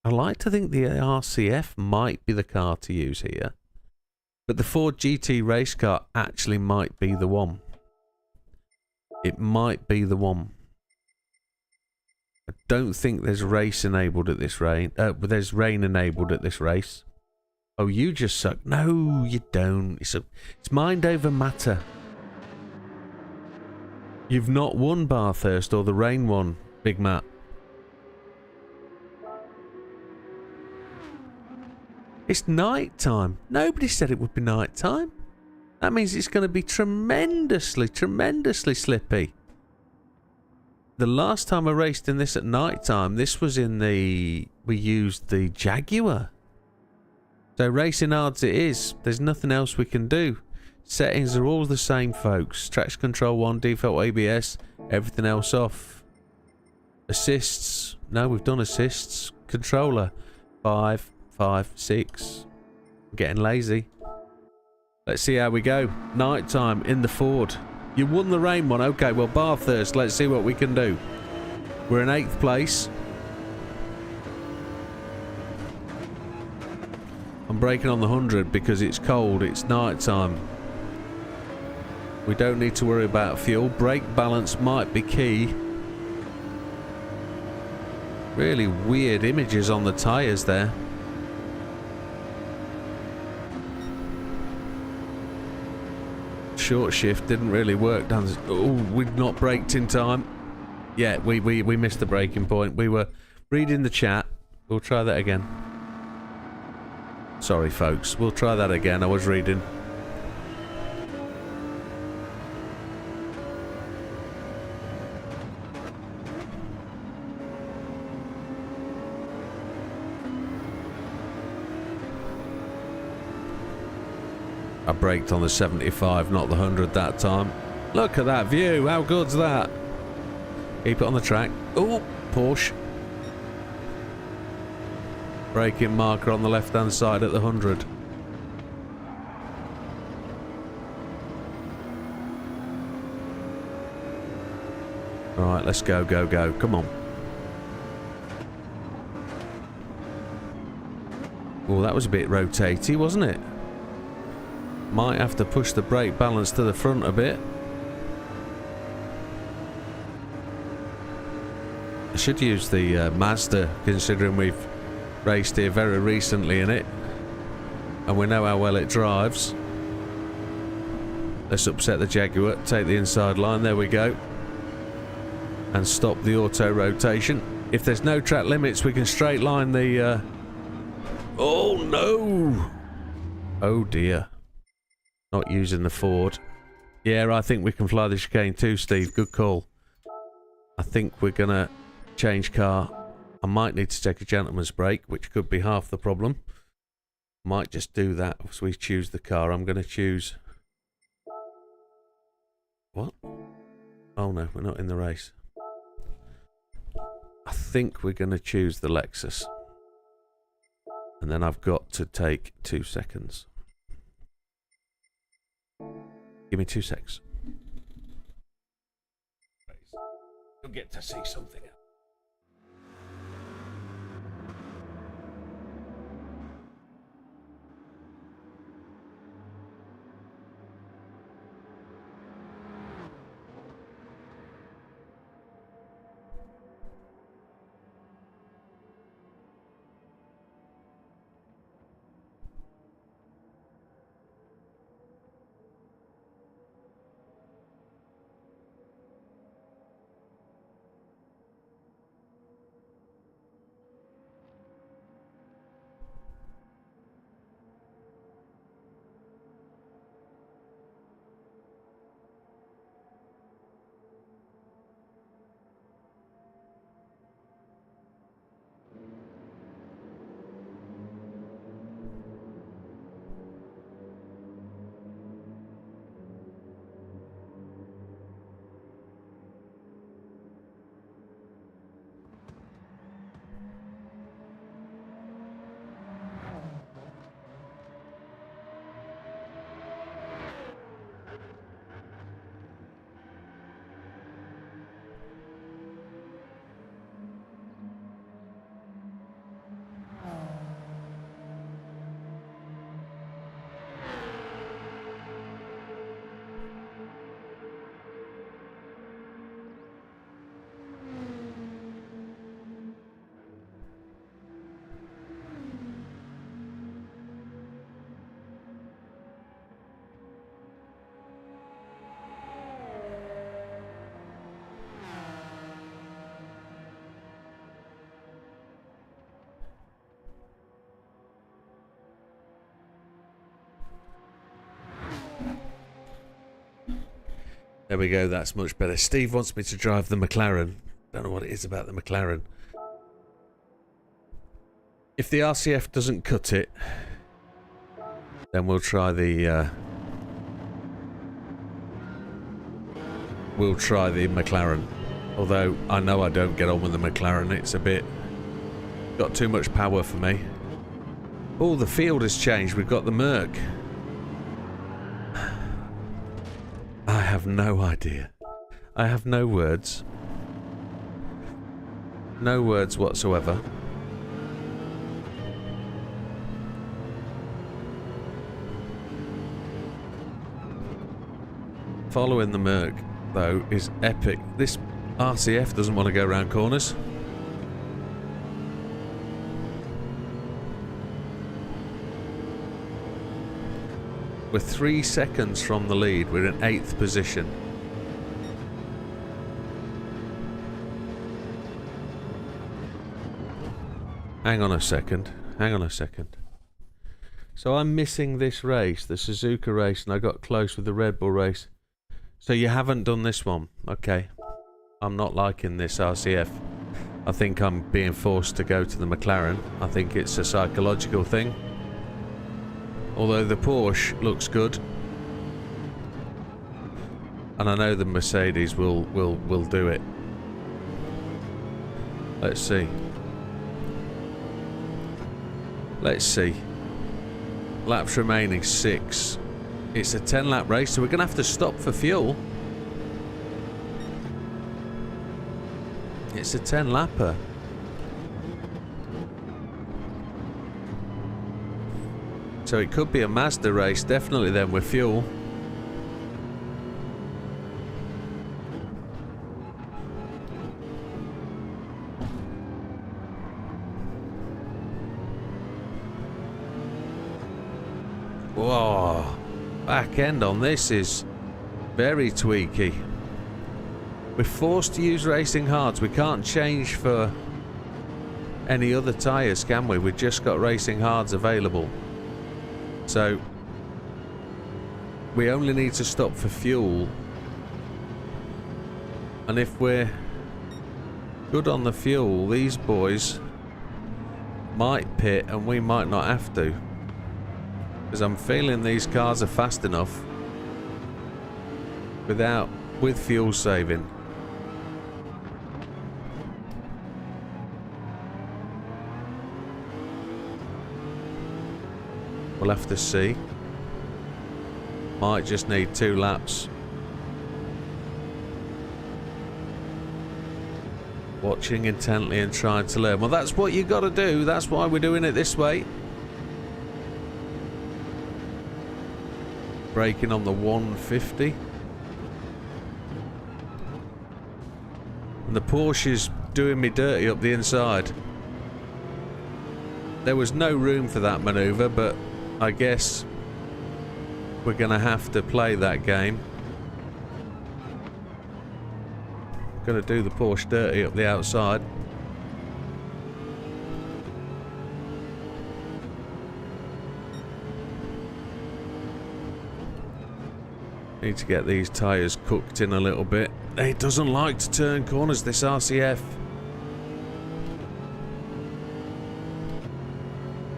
S1: I like to think the RCF might be the car to use here. But the Ford GT race car actually might be the one. It might be the one. I don't think there's race enabled at this rain. There's rain enabled at this race. Oh, you just suck. No, you don't. It's mind over matter. You've not won Bathurst or the rain one, Big Matt. It's night time. Nobody said it would be night time. That means it's going to be tremendously, tremendously slippy. The last time I raced in this at night time, this was in the... We used the Jaguar. So racing hards it is. There's nothing else we can do. Settings are all the same, folks. Traction control 1, default ABS, everything else off. Assists. No, we've done assists. Controller. 5, 5, 6. I'm getting lazy. Let's see how we go. Night time in the Ford. You won the rain one. Okay, well, Bathurst. Let's see what we can do. We're in 8th place. I'm braking on the 100 because it's cold. It's night time. We don't need to worry about fuel. Brake balance might be key. Really weird images on the tyres there. Short shift didn't really work. Oh, we'd not braked in time. Yeah, we missed the braking point. We were reading the chat. We'll try that again. Sorry, folks. We'll try that again. I was reading. I braked on the 75, not the 100 that time. Look at that view. How good's that? Keep it on the track. Oh, Porsche. Braking marker on the left-hand side at the 100. Alright, let's go, go, go. Come on. Oh, that was a bit rotatey, wasn't it? Might have to push the brake balance to the front a bit. I should use the Mazda, considering we've raced here very recently in it. And we know how well it drives. Let's upset the Jaguar, take the inside line, there we go. And stop the auto rotation. If there's no track limits, we can straight line the... Oh no! Oh dear. Not using the Ford. Yeah, I think we can fly the chicane too, Steve. Good call. I think we're gonna change car. I might need to take a gentleman's break, which could be half the problem. Might just do that as we choose the car. I'm gonna choose... What? Oh no, we're not in the race. I think we're gonna choose the Lexus. And then I've got to take 2 seconds. Give me 2 secs. You'll get to see something else. There we go, that's much better. Steve wants me to drive the McLaren. Don't know what it is about the McLaren. If the RCF doesn't cut it, then we'll try the McLaren. Although I know I don't get on with the McLaren, it's a bit got too much power for me. Oh, the field has changed. We've got the Merc. I have no idea. I have no words. No words whatsoever. following the Merc, though, is epic. This RCF doesn't want to go around corners. We're 3 seconds from the lead. We're in 8th position. Hang on a second. Hang on a second. So I'm missing this race, the Suzuka race, and I got close with the Red Bull race. So you haven't done this one. Okay. I'm not liking this RCF. I think I'm being forced to go to the McLaren. I think it's a psychological thing. Although the Porsche looks good. And I know the Mercedes will do it. Let's see. Let's see. Laps remaining 6. It's a 10-lap race, so we're going to have to stop for fuel. It's a 10-lapper. So it could be a Mazda race, definitely then with fuel. Whoa, back end on this is very tweaky. We're forced to use racing hards. We can't change for any other tyres, can we? We've just got racing hards available. So we only need to stop for fuel. And if we're good on the fuel, these boys might pit and we might not have to. Because I'm feeling these cars are fast enough with fuel saving. We'll have to see. Might just need 2 laps. Watching intently and trying to learn. Well, that's what you got to do. That's why we're doing it this way. Braking on the 150. And the Porsche is doing me dirty up the inside. There was no room for that manoeuvre, but I guess we're going to have to play that game. Going to do the Porsche dirty up the outside. Need to get these tyres cooked in a little bit. It doesn't like to turn corners, this RCF.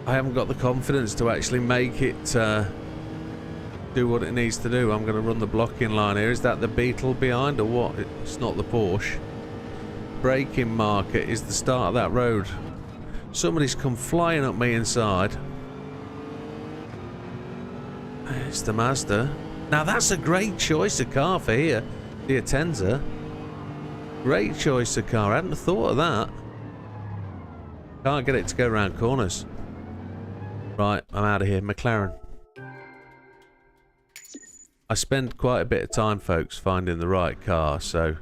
S1: I haven't got the confidence to actually make it do what it needs to do. I'm going to run the blocking line here. Is that the Beetle behind or what? It's not the Porsche. Braking marker is the start of that road. Somebody's come flying up me inside. It's the Mazda. Now that's a great choice of car for here. The Atenza. Great choice of car. I hadn't thought of that. Can't get it to go around corners. Right, I'm out of here. McLaren. I spend quite a bit of time, folks, finding the right car, so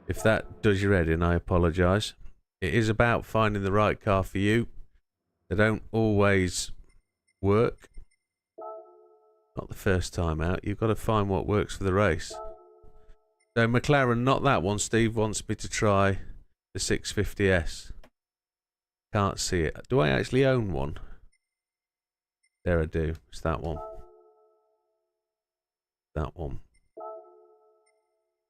S1: if that does your head in, I apologise. It is about finding the right car for you. They don't always work. Not the first time out. You've got to find what works for the race. So McLaren, not that one. Steve wants me to try the 650S. Can't see it. Do I actually own one? There I do. It's that one. That one.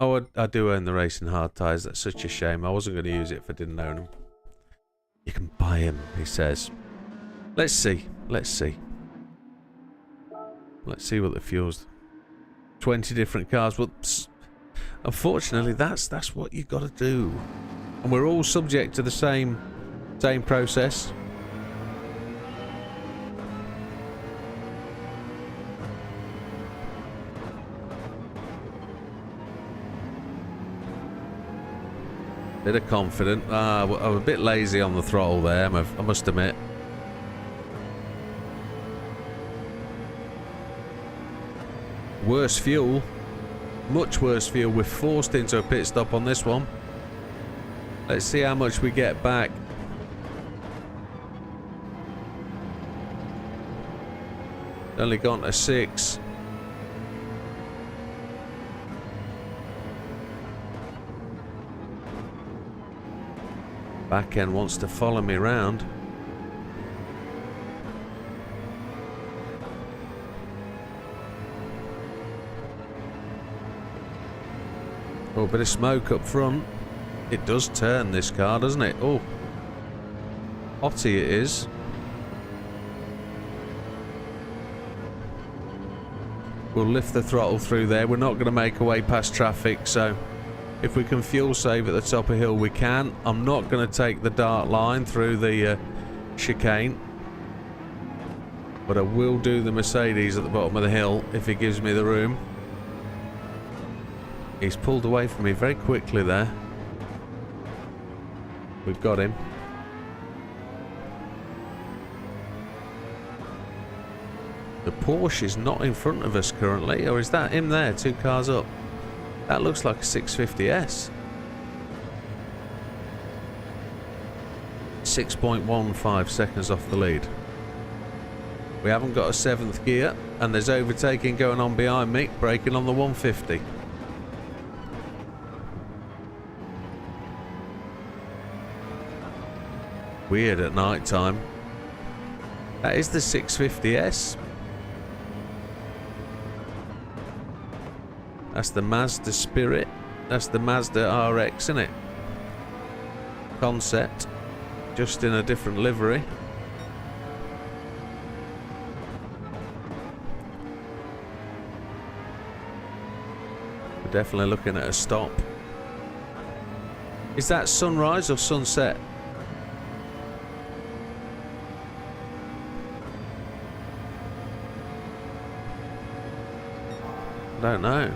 S1: Oh, I do own the racing hard tyres. That's such a shame. I wasn't going to use it if I didn't own them. You can buy them, he says. Let's see. Let's see. Let's see what the fuel's. 20 different cars. Well, unfortunately, that's what you got to do. And we're all subject to the same process. Bit of confident. I was a bit lazy on the throttle there, I must admit. Worse fuel. Much worse fuel. We're forced into a pit stop on this one. Let's see how much we get back. Only gone to 6. Back end wants to follow me round. Oh, a bit of smoke up front. It does turn, this car, doesn't it? Oh, hotty it is. We'll lift the throttle through there. We're not going to make our way past traffic, so if we can fuel save at the top of the hill, we can. I'm not going to take the dark line through the chicane, but I will do the Mercedes at the bottom of the hill if he gives me the room. He's pulled away from me very quickly there. We've got him. The Porsche is not in front of us currently, or is that him there, 2 cars up? That looks like a 650S. 6.15 seconds off the lead. We haven't got a 7th gear, and there's overtaking going on behind me, braking on the 150. Weird at night time. That is the 650S. That's the Mazda Spirit. That's the Mazda RX, isn't it? Concept. Just in a different livery. We're definitely looking at a stop. Is that sunrise or sunset? I don't know.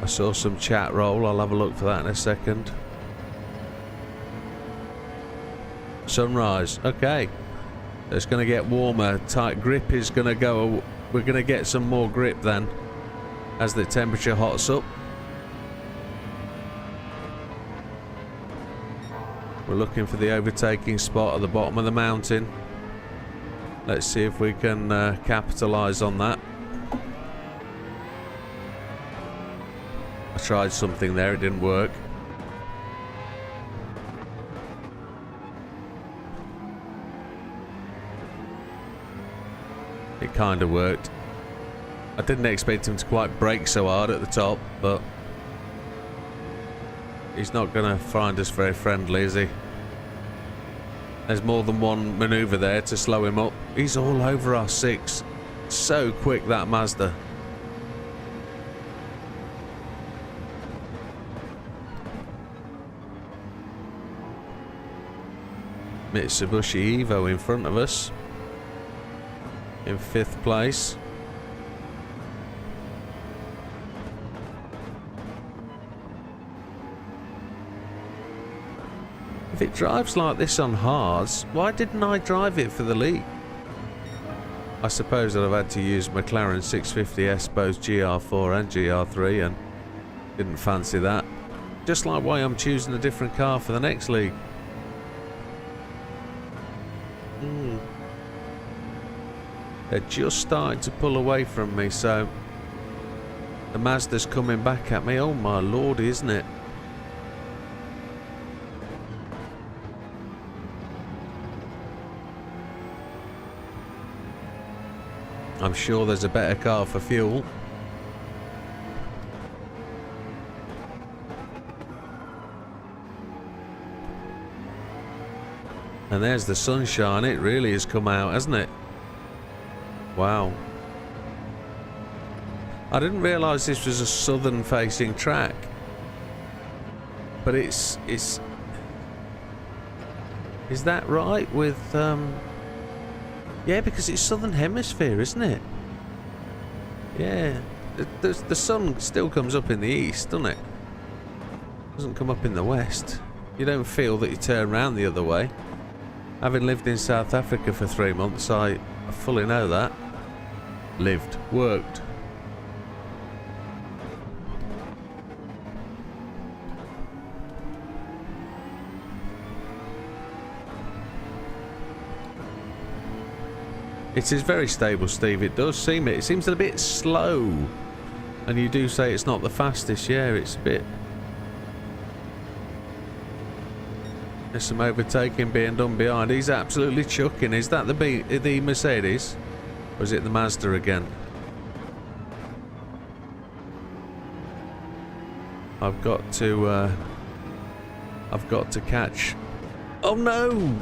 S1: I saw some chat roll. I'll have a look for that in a second. Sunrise. Okay. It's going to get warmer. Tight grip is going to go. We're going to get some more grip then as the temperature hots up. We're looking for the overtaking spot at the bottom of the mountain. Let's see if we can capitalise on that. I tried something there, it didn't work. It kind of worked. I didn't expect him to quite brake so hard at the top, but he's not going to find us very friendly, is he? There's more than one manoeuvre there to slow him up. He's all over our 6. So quick, that Mazda. Mitsubishi Evo in front of us. In 5th place. If it drives like this on hards, why didn't I drive it for the lead? I suppose that I've had to use McLaren 650S, both GR4 and GR3, and didn't fancy that. Just like why I'm choosing a different car for the next league. They're just starting to pull away from me, so the Mazda's coming back at me. Oh my lord, isn't it? I'm sure there's a better car for fuel. And there's the sunshine. It really has come out, hasn't it? Wow. I didn't realise this was a southern facing track. But it's Is that right with, yeah, because it's Southern Hemisphere, isn't it? Yeah. The sun still comes up in the east, doesn't it? Doesn't come up in the west. You don't feel that you turn around the other way. Having lived in South Africa for 3 months, I fully know that. Lived, worked. It is very stable, Steve. It does seem it. It seems a bit slow. And you do say it's not the fastest. Yeah, it's a bit... There's some overtaking being done behind. He's absolutely chucking. Is that the Mercedes? Or is it the Mazda again? I've got to catch... Oh no!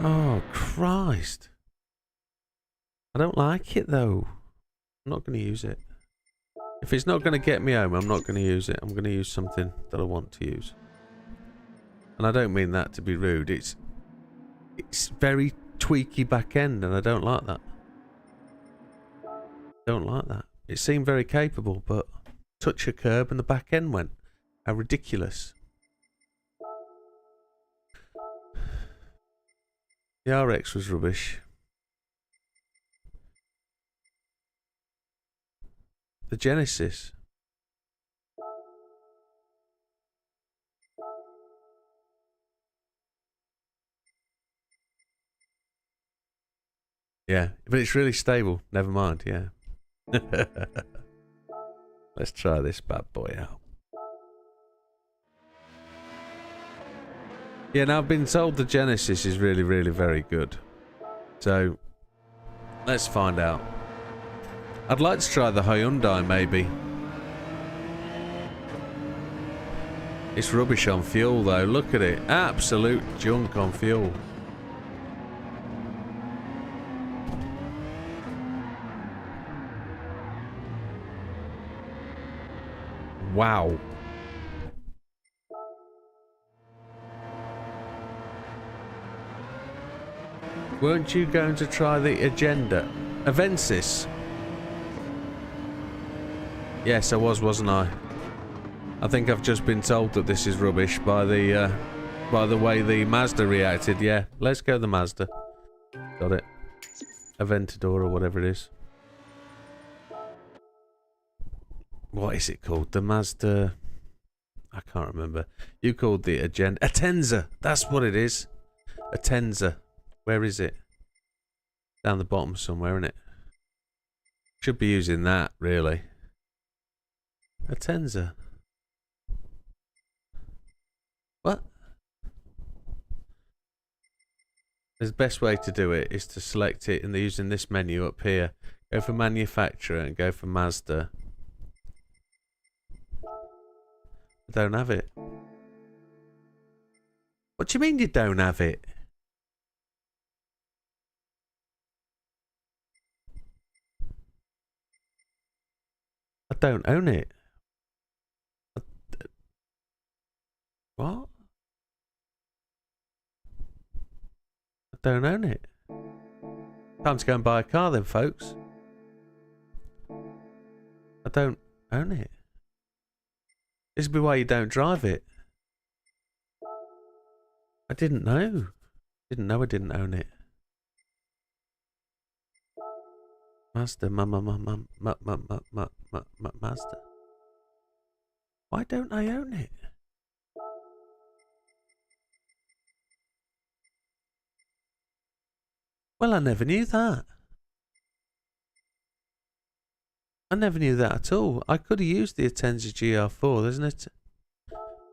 S1: Oh, Christ. I don't like it, though. I'm not going to use it. If it's not going to get me home, I'm not going to use it. I'm going to use something that I want to use. And I don't mean that to be rude. It's very tweaky back end, and I don't like that. Don't like that. It seemed very capable, but touch a curb and the back end went. How ridiculous. The RX was rubbish. The Genesis. Yeah, but it's really stable. Never mind, yeah. Let's try this bad boy out. Yeah, now I've been told the Genesis is really, really very good. So, let's find out. I'd like to try the Hyundai, maybe. It's rubbish on fuel, though. Look at it. Absolute junk on fuel. Wow. Weren't you going to try the Agenda? Avensis? Yes, I was, wasn't I? I think I've just been told that this is rubbish by the way the Mazda reacted. Yeah, let's go the Mazda. Got it. Aventador or whatever it is. What is it called? The Mazda... I can't remember. You called the Agenda... Atenza! That's what it is. Atenza. Where is it? Down the bottom somewhere, isn't it? Should be using that, really. Atenza. What? The best way to do it is to select it and using this menu up here. Go for manufacturer and go for Mazda. I don't have it. What do you mean you don't have it? I don't own it. What? I don't own it. Time to go and buy a car then, folks. I don't own it. This would be why you don't drive it. I didn't know. Didn't know I didn't own it. Mazda, Mazda. Why don't I own it? Well, I never knew that. I never knew that at all. I could have used the Atenza GR4, isn't it?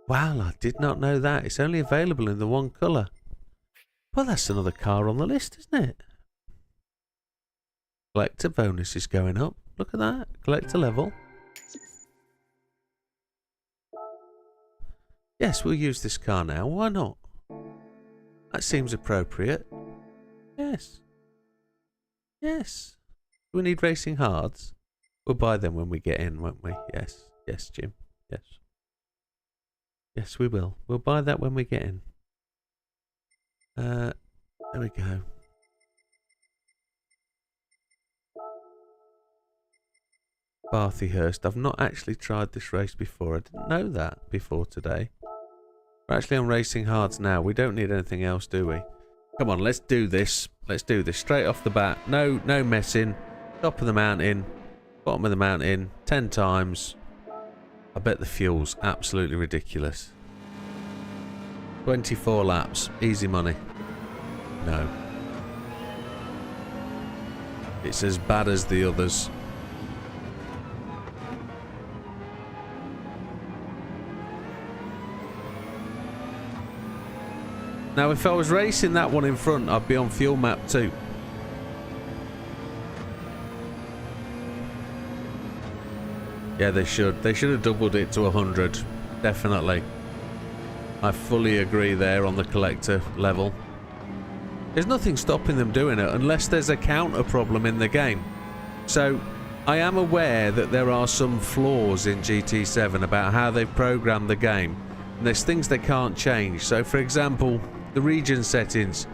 S1: Wow, I did not know that. It's only available in the one colour. Well, that's another car on the list, isn't it? Collector bonus is going up. Look at that. Collector level. Yes, we'll use this car now. Why not? That seems appropriate. Yes. Yes. Do we need racing hards? We'll buy them when we get in, won't we? Yes. Yes, Jim. Yes. Yes, we will. We'll buy that when we get in. There we go. Barthyhurst. I've not actually tried this race before. I didn't know that before today. We're actually on Racing Hards now. We don't need anything else, do we? Come on, let's do this. Let's do this straight off the bat. No messing. Top of the mountain. Bottom of the mountain. 10 times. I bet the fuel's absolutely ridiculous. 24 laps. Easy money. No. It's as bad as the others. Now, if I was racing that one in front, I'd be on fuel map 2. Yeah, they should. They should have doubled it to 100. Definitely. I fully agree there on the collector level. There's nothing stopping them doing it unless there's a counter problem in the game. So, I am aware that there are some flaws in GT7 about how they've programmed the game. And there's things they can't change. So, for example, the region settings,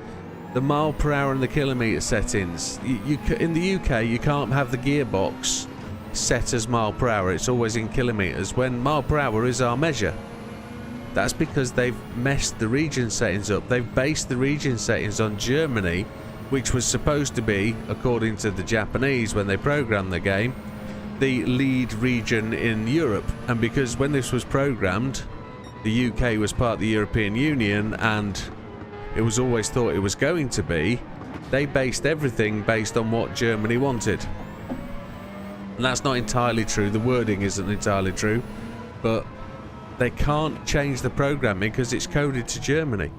S1: the mile per hour and the kilometre settings. In the UK, you can't have the gearbox set as mile per hour. It's always in kilometres, when mile per hour is our measure. That's because they've messed the region settings up. They've based the region settings on Germany, which was supposed to be, according to the Japanese when they programmed the game, the lead region in Europe. And because when this was programmed, the UK was part of the European Union and it was always thought it was going to be, they based everything based on what Germany wanted. And that's not entirely true. The wording isn't entirely true, but they can't change the programming because it's coded to Germany.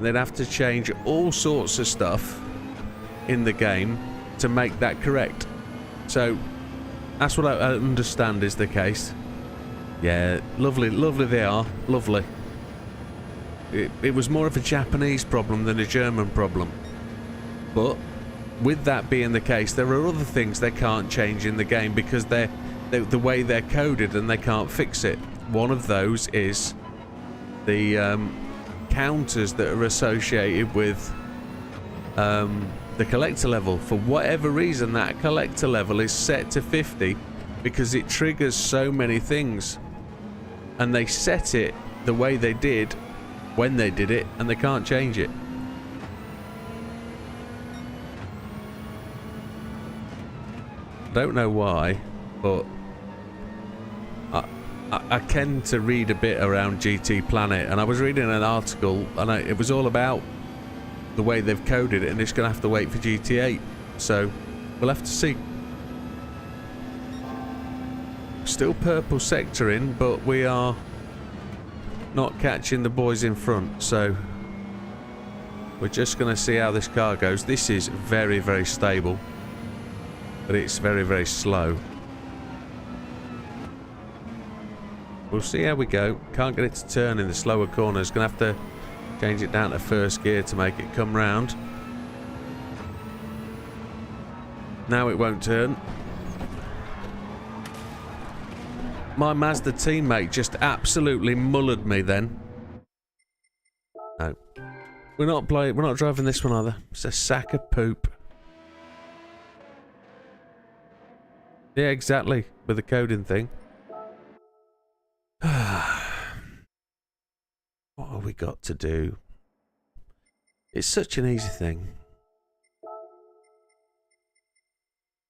S1: They'd have to change all sorts of stuff in the game to make that correct. So that's what I understand is the case. Yeah, lovely they are, lovely. It was more of a Japanese problem than a German problem. But with that being the case, there are other things they can't change in the game because they're the way they're coded and they can't fix it. One of those is the counters that are associated with the collector level. For whatever reason, that collector level is set to 50 because it triggers so many things. And they set it the way they did when they did it, and they can't change it. Don't know why, but I tend to read a bit around GT Planet, and I was reading an article, and it was all about the way they've coded it, and it's going to have to wait for GT8. So we'll have to see. Still purple sectoring, but we are not catching the boys in front, so we're just going to see how this car goes. This is very, very stable, but it's very, very slow. We'll see how we go. Can't get it to turn in the slower corners. Gonna have to change it down to first gear to make it come round. Now it won't turn. My Mazda teammate just absolutely mullered me then. No. We're not driving this one either. It's a sack of poop. Yeah, exactly. With the coding thing. What have we got to do? It's such an easy thing.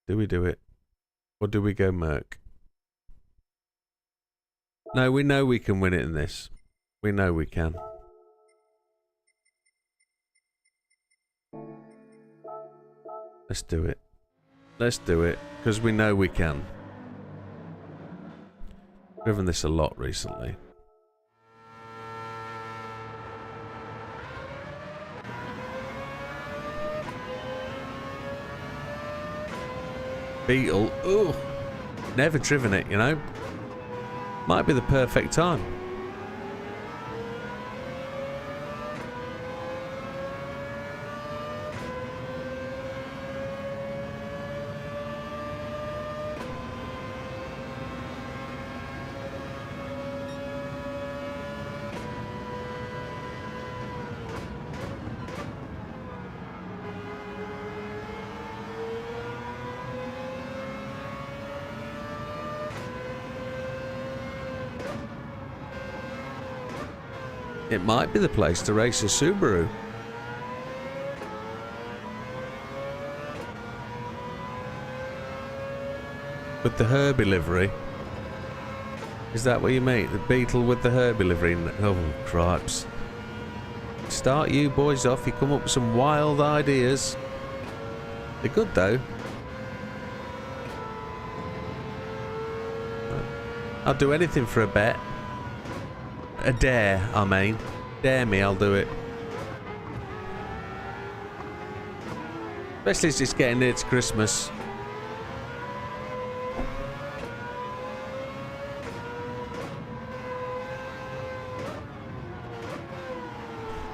S1: Do we do it? Or do we go Merc? No, we know we can win it in this. We know we can. Let's do it. Let's do it, because we know we can. Driven this a lot recently. Beetle. Ooh. Never driven it, you know. Might be the perfect time. It might be the place to race a Subaru. With the Herbie livery. Is that what you mean? The Beetle with the Herbie livery? Oh, cripes. Start you boys off. You come up with some wild ideas. They're good, though. I'll do anything for a bet. A dare, I mean. Dare me, I'll do it. Especially as it's getting near to Christmas.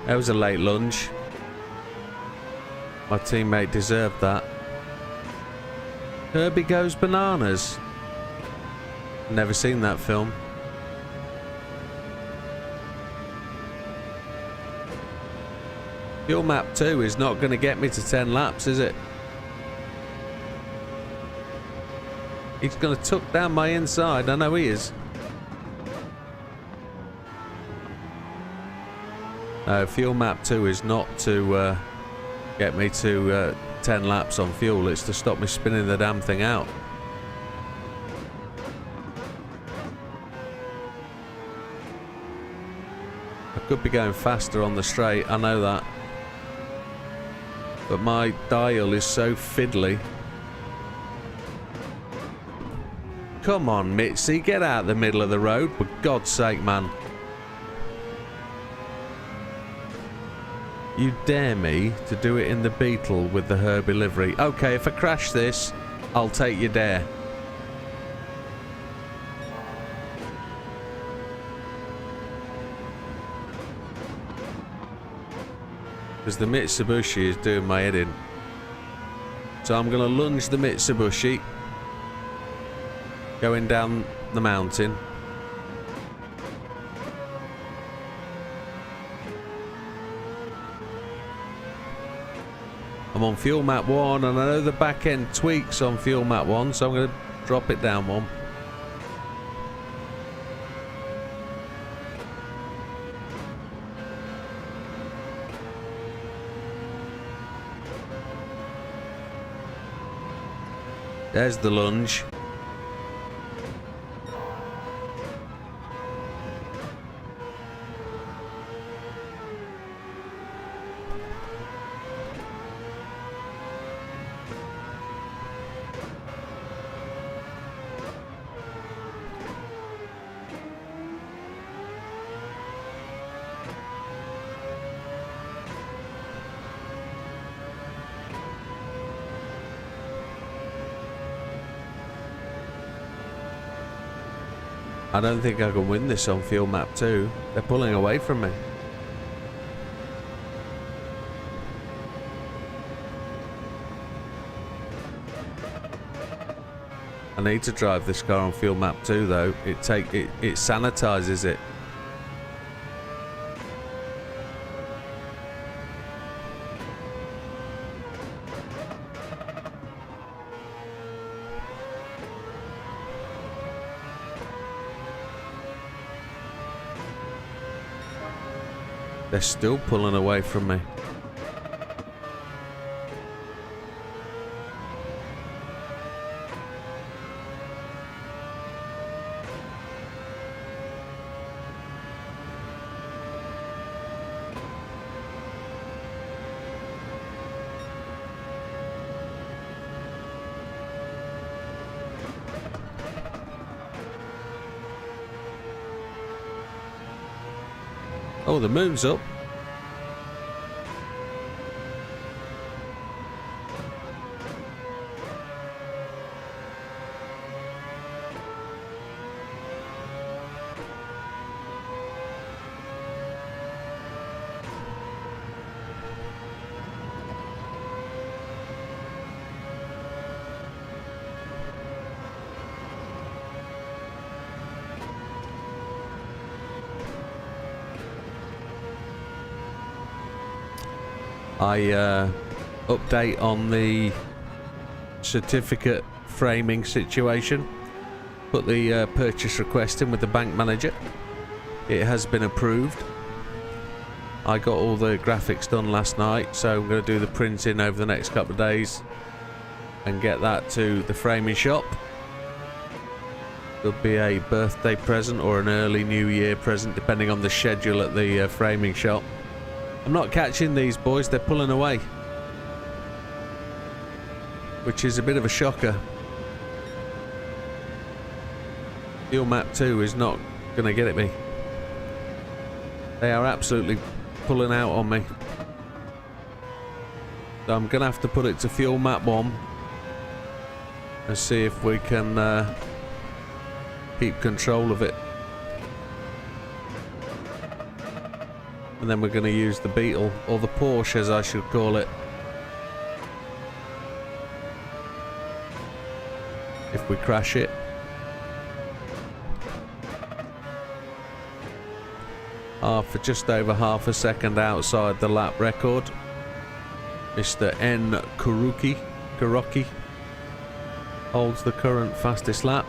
S1: That was a late lunge. My teammate deserved that. Herbie Goes Bananas. Never seen that film. Fuel map 2 is not going to get me to 10 laps, is it? He's going to tuck down my inside. I know he is. Fuel map 2 is not to get me to 10 laps on fuel. It's to stop me spinning the damn thing out. I could be going faster on the straight, I know that. But my dial is so fiddly. Come on, Mitzi, get out the middle of the road, for God's sake, man. You dare me to do it in the Beetle with the Herbie livery. Okay, if I crash this, I'll take your dare. Because the Mitsubishi is doing my head in. So I'm going to lunge the Mitsubishi. Going down the mountain. I'm on fuel map 1 and I know the back end tweaks on fuel map 1, so I'm going to drop it down one. There's the lunge. I don't think I can win this on fuel map 2. They're pulling away from me. I need to drive this car on fuel map 2 though. It sanitizes it. They're still pulling away from me. Oh, the moon's up. I update on the certificate framing situation. Put the purchase request in with the bank manager. It has been approved. I got all the graphics done last night, so I'm going to do the printing over the next couple of days and get that to the framing shop. It'll be a birthday present or an early New Year present, depending on the schedule at the framing shop. I'm not catching these boys, they're pulling away, which is a bit of a shocker. Fuel Map 2 is not going to get at me. They are absolutely pulling out on me. So I'm going to have to put it to Fuel Map 1 and see if we can keep control of it. And then we're going to use the Beetle, or the Porsche as I should call it, if we crash it. For just over half a second outside the lap record. Mr. N. Kuroki holds the current fastest lap.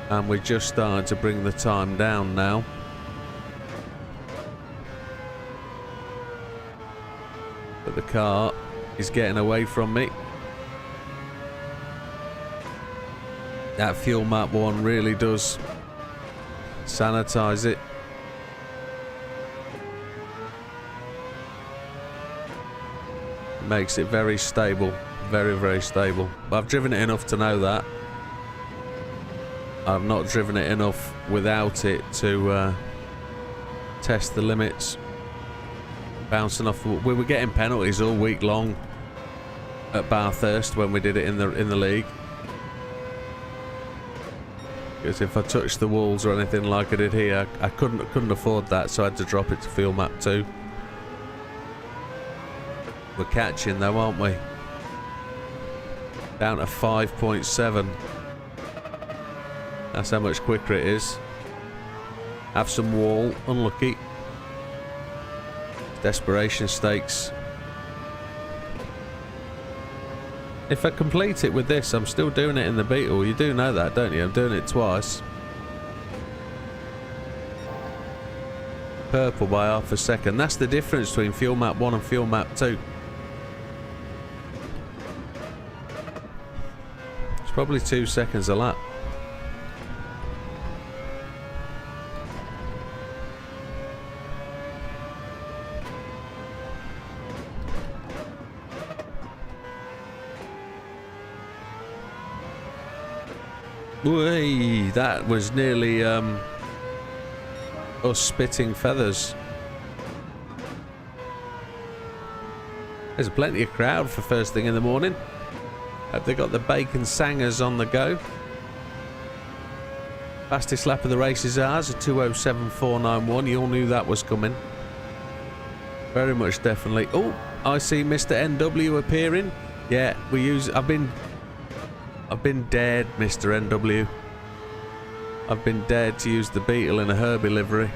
S1: And we're just starting to bring the time down now. But the car is getting away from me. That Fuel Map 1 really does sanitize it. Makes it very stable, very, very stable. But I've driven it enough to know that. I've not driven it enough without it to test the limits. Bouncing off. We were getting penalties all week long at Bathurst when we did it in the league. Because if I touched the walls or anything like I did here, I couldn't afford that, so I had to drop it to Fuel Map 2. We're catching though, aren't we? Down to 5.7. That's how much quicker it is. Have some wall, unlucky. Desperation stakes. If I complete it with this, I'm still doing it in the Beetle. You do know that, don't you? I'm doing it twice. Purple by half a second. That's the difference between Fuel Map 1 and Fuel Map 2. It's probably 2 seconds a lap. Whee, that was nearly us spitting feathers. There's plenty of crowd for first thing in the morning. Hope they got the bacon sangers on the go. Fastest lap of the race is ours, a 2:07.491. You all knew that was coming. Very much, definitely. Oh, I see Mr. NW appearing. Yeah, I've been dared, Mr. NW. I've been dared to use the Beetle in a Herbie livery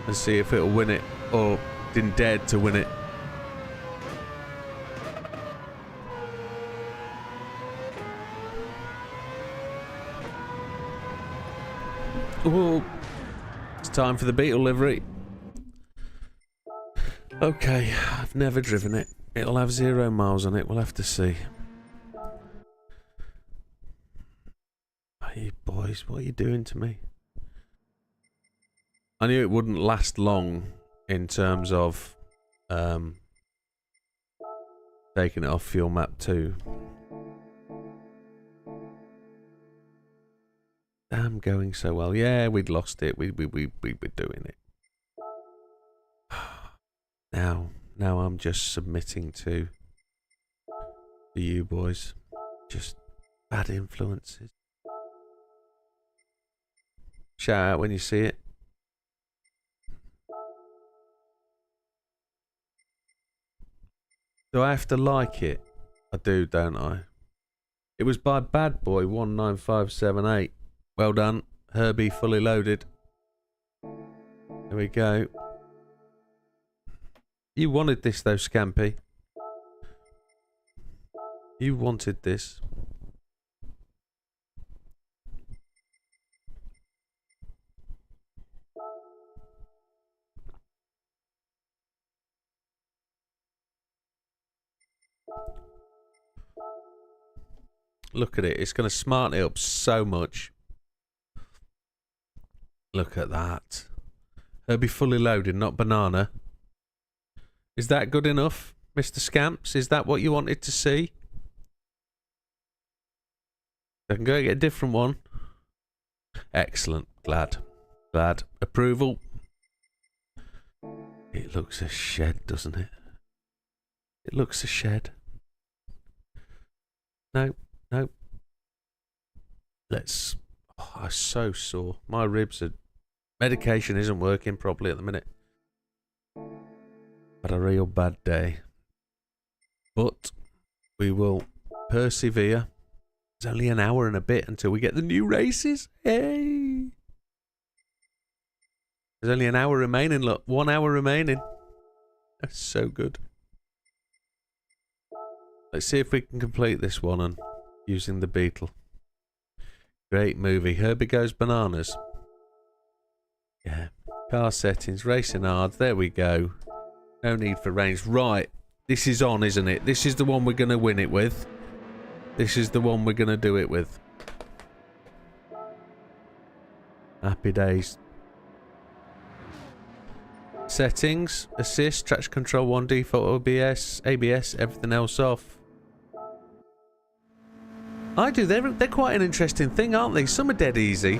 S1: and see if it'll win it, or been dared to win it. Oh, it's time for the Beetle livery. Okay, I've never driven it. It'll have 0 miles on it. We'll have to see. Hey boys, what are you doing to me? I knew it wouldn't last long in terms of taking it off Fuel Map 2. Damn, going so well. Yeah, we'd lost it. We were doing it. Now I'm just submitting to you boys. Just bad influences. Shout out when you see it. Do I have to like it? I do, don't I? It was by Bad Boy 19578. Well done, Herbie fully loaded. There we go. You wanted this though, Scampy. You wanted this. Look at it. It's going to smarten it up so much. Look at that. Herbie fully loaded, not banana. Is that good enough, Mr. Scamps? Is that what you wanted to see? I can go get a different one. Excellent. Glad. Glad. Approval. It looks a shed, doesn't it? It looks a shed. No. No. Let's... Oh, I'm so sore. My ribs are... Medication isn't working properly at the minute. Had a real bad day. But we will persevere. It's only an hour and a bit until we get the new races. Hey! There's only an hour remaining, look. 1 hour remaining. That's so good. Let's see if we can complete this one on using the Beetle. Great movie. Herbie Goes Bananas. Yeah. Car settings, racing hard. There we go. No need for range. Right. This is on, isn't it? This is the one we're going to win it with. This is the one we're going to do it with. Happy days. Settings, assist, traction control 1, default OBS, ABS, everything else off. I do. They're quite an interesting thing, aren't they? Some are dead easy.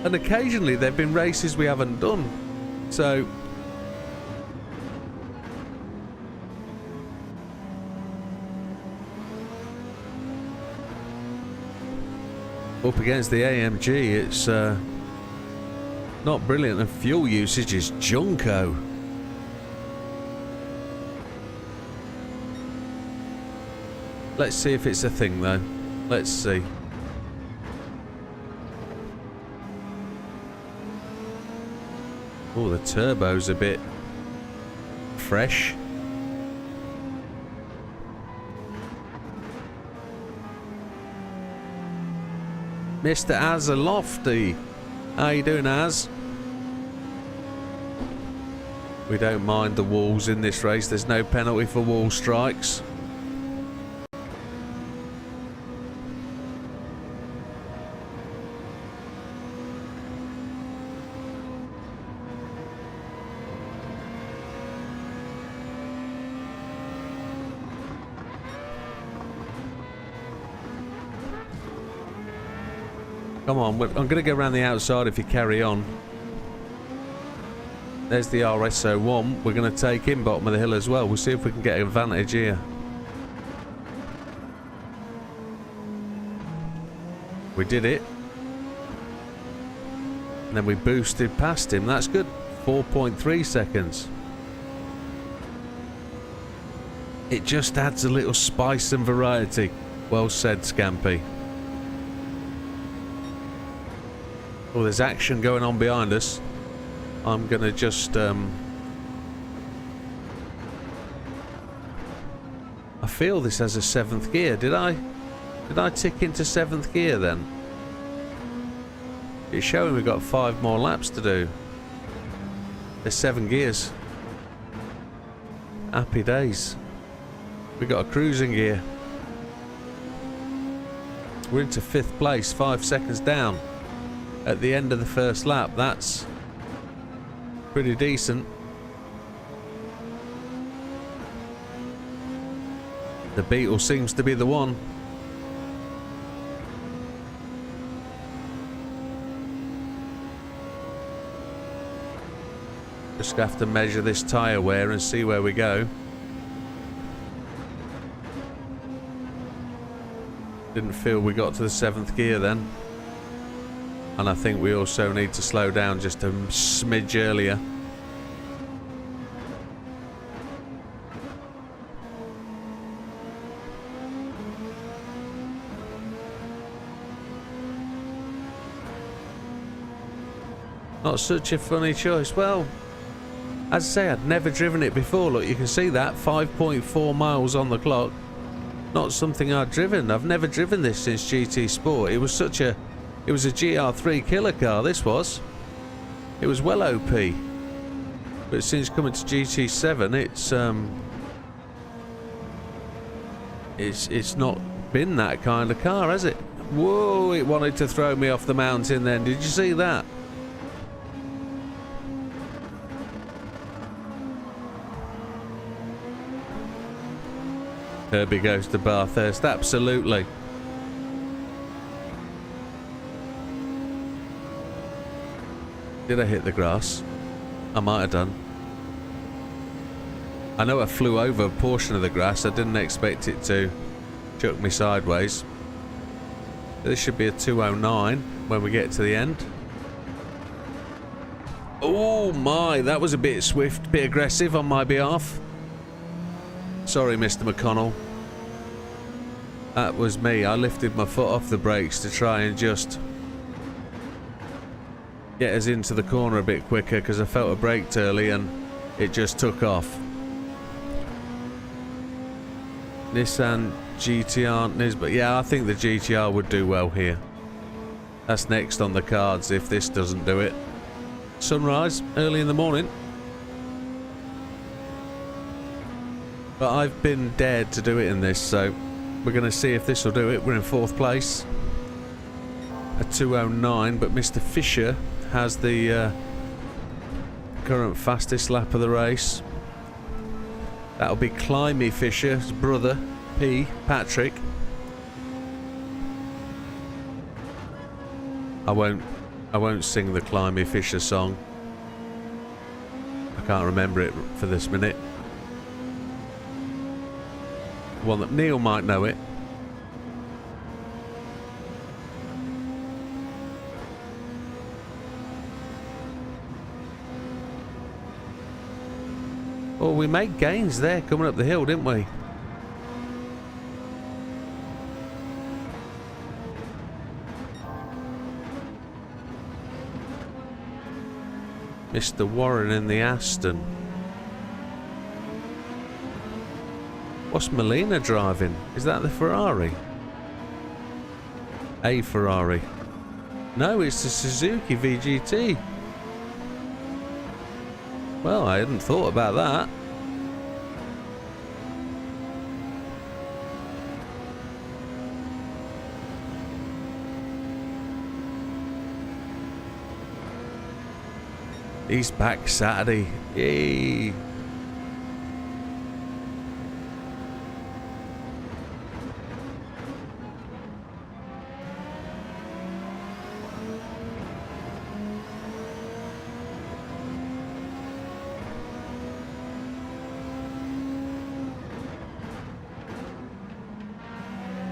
S1: And occasionally there have been races we haven't done. So... up against the AMG, it's not brilliant, and fuel usage is junko. Let's see if it's a thing though. Let's see. Oh, the turbo's a bit fresh. Mr. Azalofty. How you doing, Az? We don't mind the walls in this race. There's no penalty for wall strikes. Come on, I'm going to go around the outside if you carry on. There's the RS01. We're going to take him bottom of the hill as well. We'll see if we can get an advantage here. We did it. And then we boosted past him. That's good. 4.3 seconds. It just adds a little spice and variety. Well said, Scampy. Oh, there's action going on behind us. I'm gonna just I feel this has a 7th gear. Did I tick into 7th gear then? It's showing we've got 5 more laps to do. There's 7 gears. Happy days. We got a cruising gear. We're into 5th place, 5 seconds down. At the end of the first lap, that's pretty decent. The Beetle seems to be the one. Just have to measure this tyre wear and see where we go. Didn't feel we got to the 7th gear then. And I think we also need to slow down just a smidge earlier. Not such a funny choice. Well, as I say, I'd never driven it before. Look, you can see that 5.4 miles on the clock. Not something I'd driven. I've never driven this since GT Sport. It was a GR3 killer car, this was. It was well OP. But since coming to GT7, it's not been that kind of car, has it? Whoa, it wanted to throw me off the mountain then. Did you see that? Herbie goes to Bathurst, absolutely. Did I hit the grass? I might have done. I know I flew over a portion of the grass. I didn't expect it to chuck me sideways. This should be a 209 when we get to the end. Oh my, that was a bit swift, bit aggressive on my behalf. Sorry, Mr. McConnell. That was me. I lifted my foot off the brakes to try and just get us into the corner a bit quicker because I felt I braked early and it just took off. Nissan GTR, but yeah, I think the GTR would do well here. That's next on the cards if this doesn't do it. Sunrise, early in the morning. But I've been dared to do it in this, so we're going to see if this will do it. We're in 4th place. A 209, but Mr. Fisher has the current fastest lap of the race. That'll be Climby Fisher's brother, Patrick. I won't sing the Climby Fisher song. I can't remember it for this minute. One that Neil might know it. Oh, we made gains there coming up the hill, didn't we? Mr. Warren in the Aston. What's Molina driving? Is that the Ferrari? A Ferrari. No, it's the Suzuki VGT. Well, I hadn't thought about that. He's back Saturday. Yay!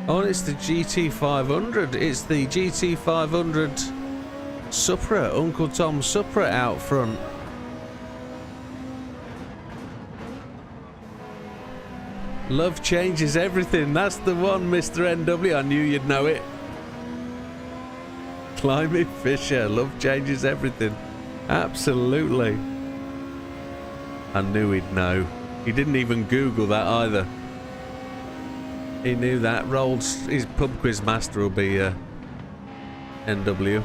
S1: Oh, it's the GT500. It's the GT500 Supra, Uncle Tom Supra out front. Love changes everything. That's the one, Mr. NW. I knew you'd know it. Climby Fisher. Love changes everything. Absolutely. I knew he'd know. He didn't even Google that either. He knew that. Rolls, his pub quiz master will be NW.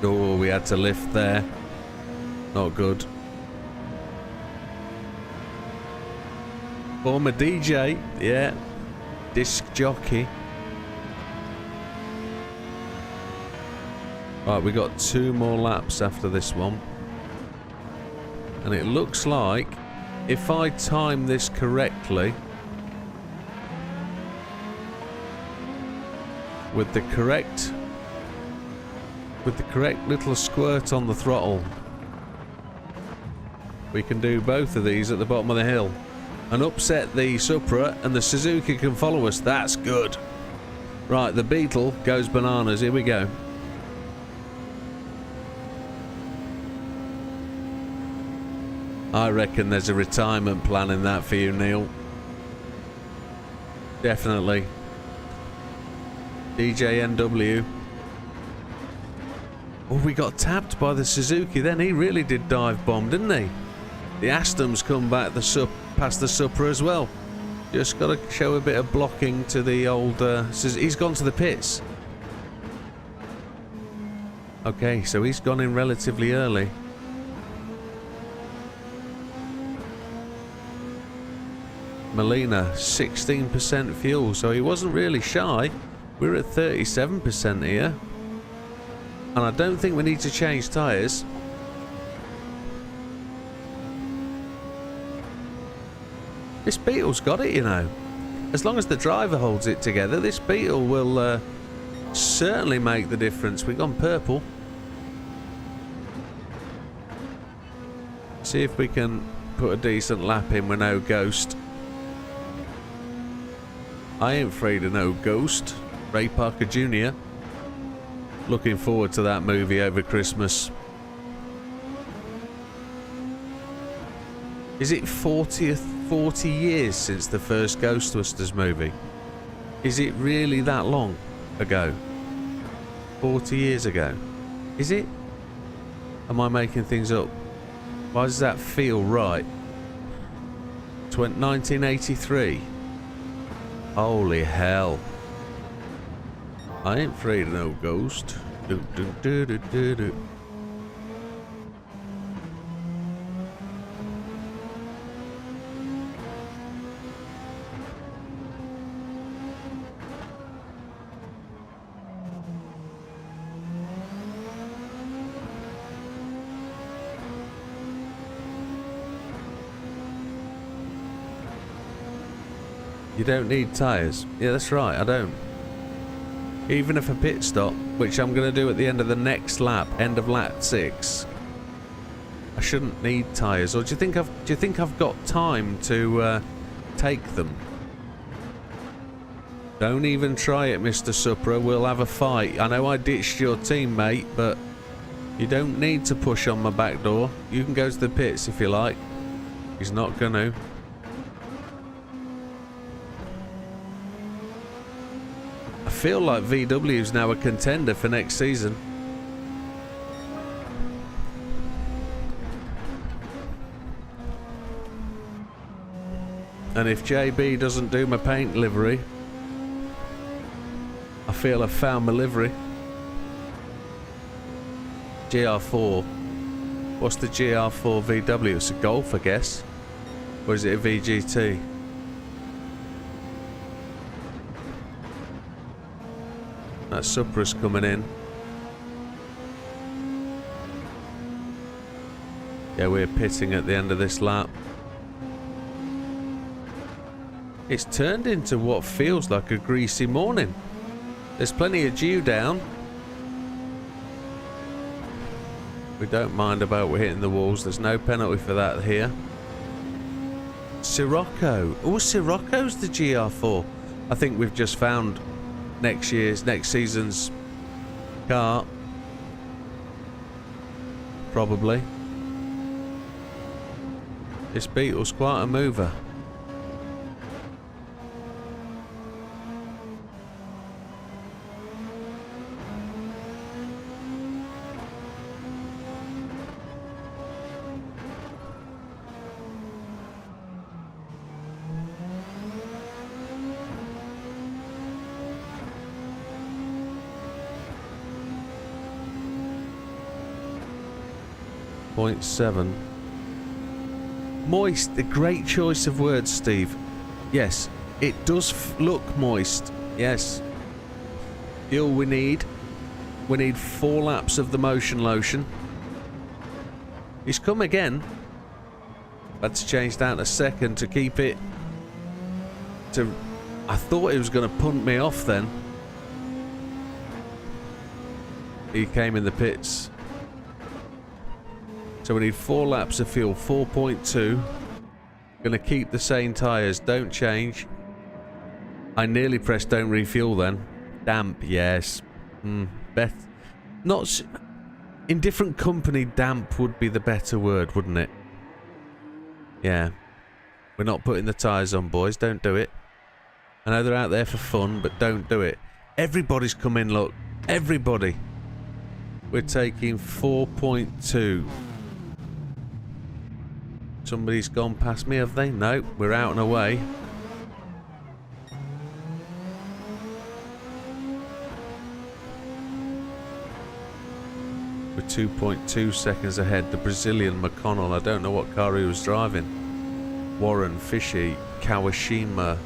S1: Oh, we had to lift there. Not good. Former DJ, yeah. Disc jockey. Right, we got 2 more laps after this one. And it looks like, if I time this correctly, with the correct little squirt on the throttle, we can do both of these at the bottom of the hill and upset the Supra, and the Suzuki can follow us. That's good. Right, the Beetle goes bananas. Here we go. I reckon there's a retirement plan in that for you, Neil. Definitely. DJ NW. Oh, we got tapped by the Suzuki then. He really did dive bomb, didn't he? The Aston's come back past the Supra as well. Just got to show a bit of blocking to the old... he's gone to the pits. Okay, so he's gone in relatively early. Molina, 16% fuel, so he wasn't really shy. We're at 37% here. And I don't think we need to change tyres. This Beetle's got it, you know. As long as the driver holds it together, this Beetle will certainly make the difference. We've gone purple. See if we can put a decent lap in with no ghost. I ain't afraid of no ghost. Ray Parker Jr. Looking forward to that movie over Christmas. Is it 40 years since the first Ghostbusters movie? Is it really that long ago? 40 years ago? Is it? Am I making things up? Why does that feel right? 1983? Holy hell. I ain't afraid of no ghost. Do, do, do, do, do, do. You don't need tyres. Yeah, that's right, I don't. Even if a pit stop, which I'm going to do at the end of the next lap, end of lap 6, I shouldn't need tyres. Or do you think I've got time to take them? Don't even try it, Mr. Supra. We'll have a fight. I know I ditched your teammate, but you don't need to push on my back door. You can go to the pits if you like. He's not going to. I feel like VW is now a contender for next season. And if JB doesn't do my paint livery, I feel I've found my livery. GR4. What's the GR4 VW? It's a Golf, I guess. Or is it a VGT? That Supra's coming in. Yeah, we're pitting at the end of this lap. It's turned into what feels like a greasy morning. There's plenty of dew down. We don't mind about we're hitting the walls. There's no penalty for that here. Sirocco. Oh, Sirocco's the GR4. I think we've just found next season's car. Probably. This Beetle's quite a mover. .7. Moist, a great choice of words, Steve. Yes, it does look moist. Yes. Fuel we need 4 laps of the motion lotion. He's come again. Had to change that in a second to keep it to... I thought he was going to punt me off then. He came in the pits. So we need 4 laps of fuel, 4.2. Gonna keep the same tyres, don't change. I nearly pressed don't refuel then. Damp, yes. Not in different company, damp would be the better word, wouldn't it? Yeah. We're not putting the tyres on, boys, don't do it. I know they're out there for fun, but don't do it. Everybody's come in, look. Everybody. We're taking 4.2. Somebody's gone past me, have they? No, we're out and away. We're 2.2 seconds ahead. The Brazilian McConnell, I don't know what car he was driving. Warren, Fishy, Kawashima,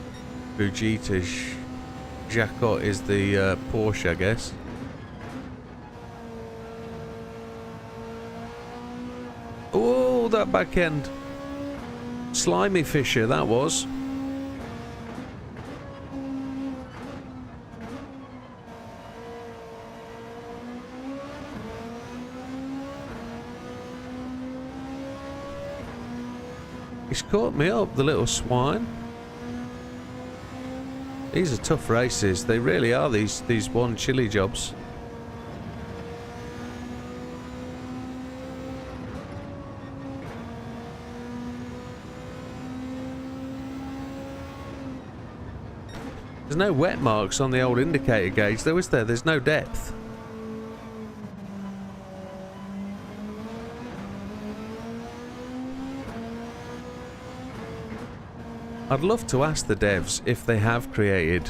S1: Fujita, Jacot is the Porsche, I guess. Oh, that back end. Slimy Fisher, that was. He's caught me up, the little swine. These are tough races. They really are, these one chili jobs. There's no wet marks on the old indicator gauge though, is there? There's no depth. I'd love to ask the devs if they have created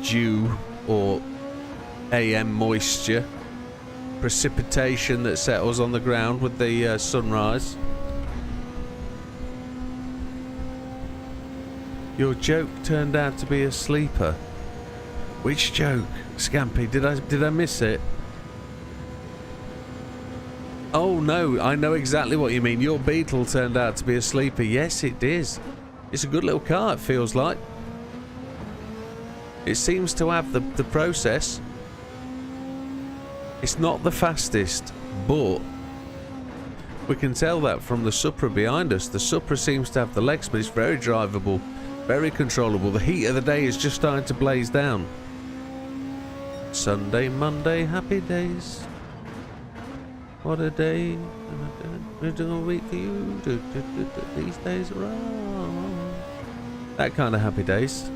S1: dew or AM moisture, precipitation that settles on the ground with the sunrise. Your joke turned out to be a sleeper. Which joke, Scampy? Did I miss it? Oh no, I know exactly what you mean. Your Beetle turned out to be a sleeper. Yes, it is. It's a good little car, it feels like. It seems to have the process. It's not the fastest, but we can tell that from the Supra behind us. The Supra seems to have the legs, but it's very drivable, very controllable. The heat of the day is just starting to blaze down. Sunday, Monday, happy days. What a day, a week for you. These days are on. That kind of happy days.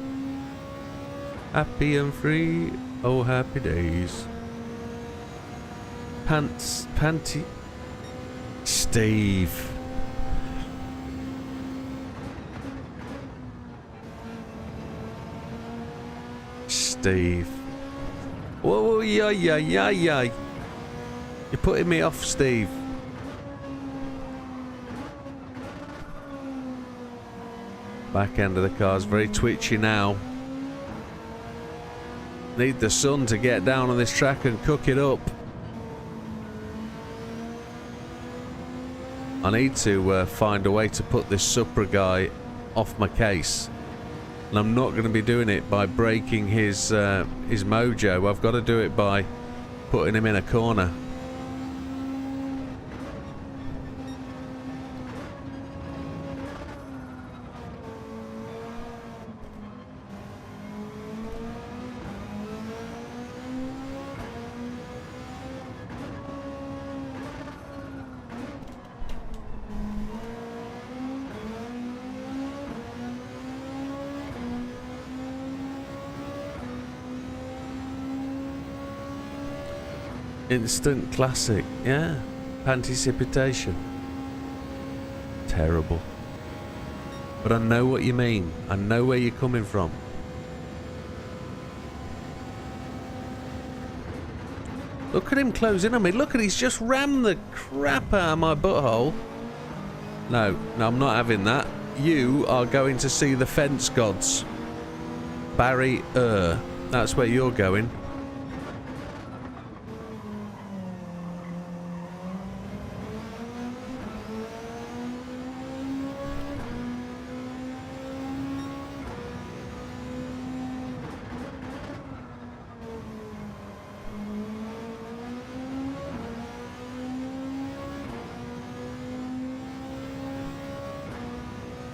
S1: Happy and free, oh happy days. Panty. Steve. Steve. Whoa, yeah. You're putting me off, Steve. Back end of the car's very twitchy now. Need the sun to get down on this track and cook it up. I need to find a way to put this Supra guy off my case. And I'm not going to be doing it by breaking his mojo. I've got to do it by putting him in a corner. Instant classic, yeah. Pantycipitation. Terrible. But I know what you mean. I know where you're coming from. Look at him closing on me. Look at he's just rammed the crap out of my butthole. No, I'm not having that. You are going to see the fence gods. Barrier. That's where you're going.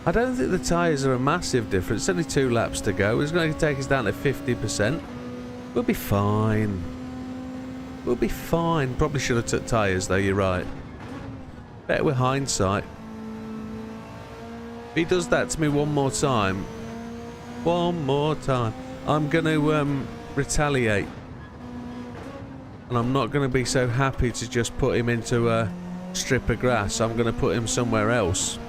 S1: I don't think the tyres are a massive difference. It's only 2 laps to go. It's going to take us down to 50%. We'll be fine. We'll be fine. Probably should have took tyres though, you're right. Better with hindsight. If he does that to me one more time, I'm going to retaliate. And I'm not going to be so happy to just put him into a strip of grass, I'm going to put him somewhere else.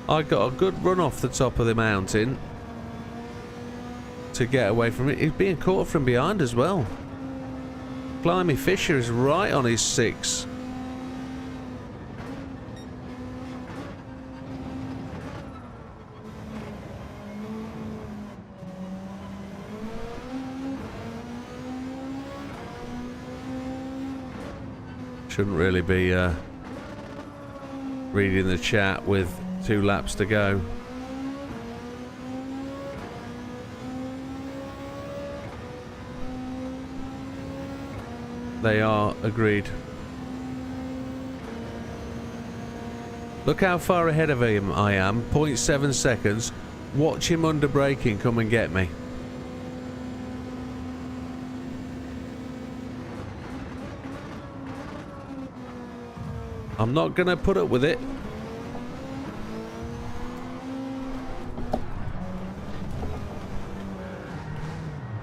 S1: I got a good run off the top of the mountain to get away from it. He's being caught from behind as well. Blimey, Fisher is right on his 6. Shouldn't really be reading the chat with 2 laps to go. They are, agreed. Look how far ahead of him I am, 0.7 seconds. Watch him under braking come and get me. I'm not gonna put up with it.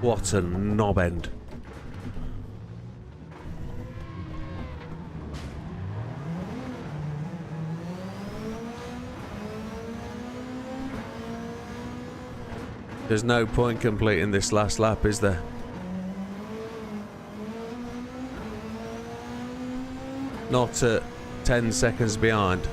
S1: What a knob end. There's no point completing this last lap, is there? Not at 10 seconds behind.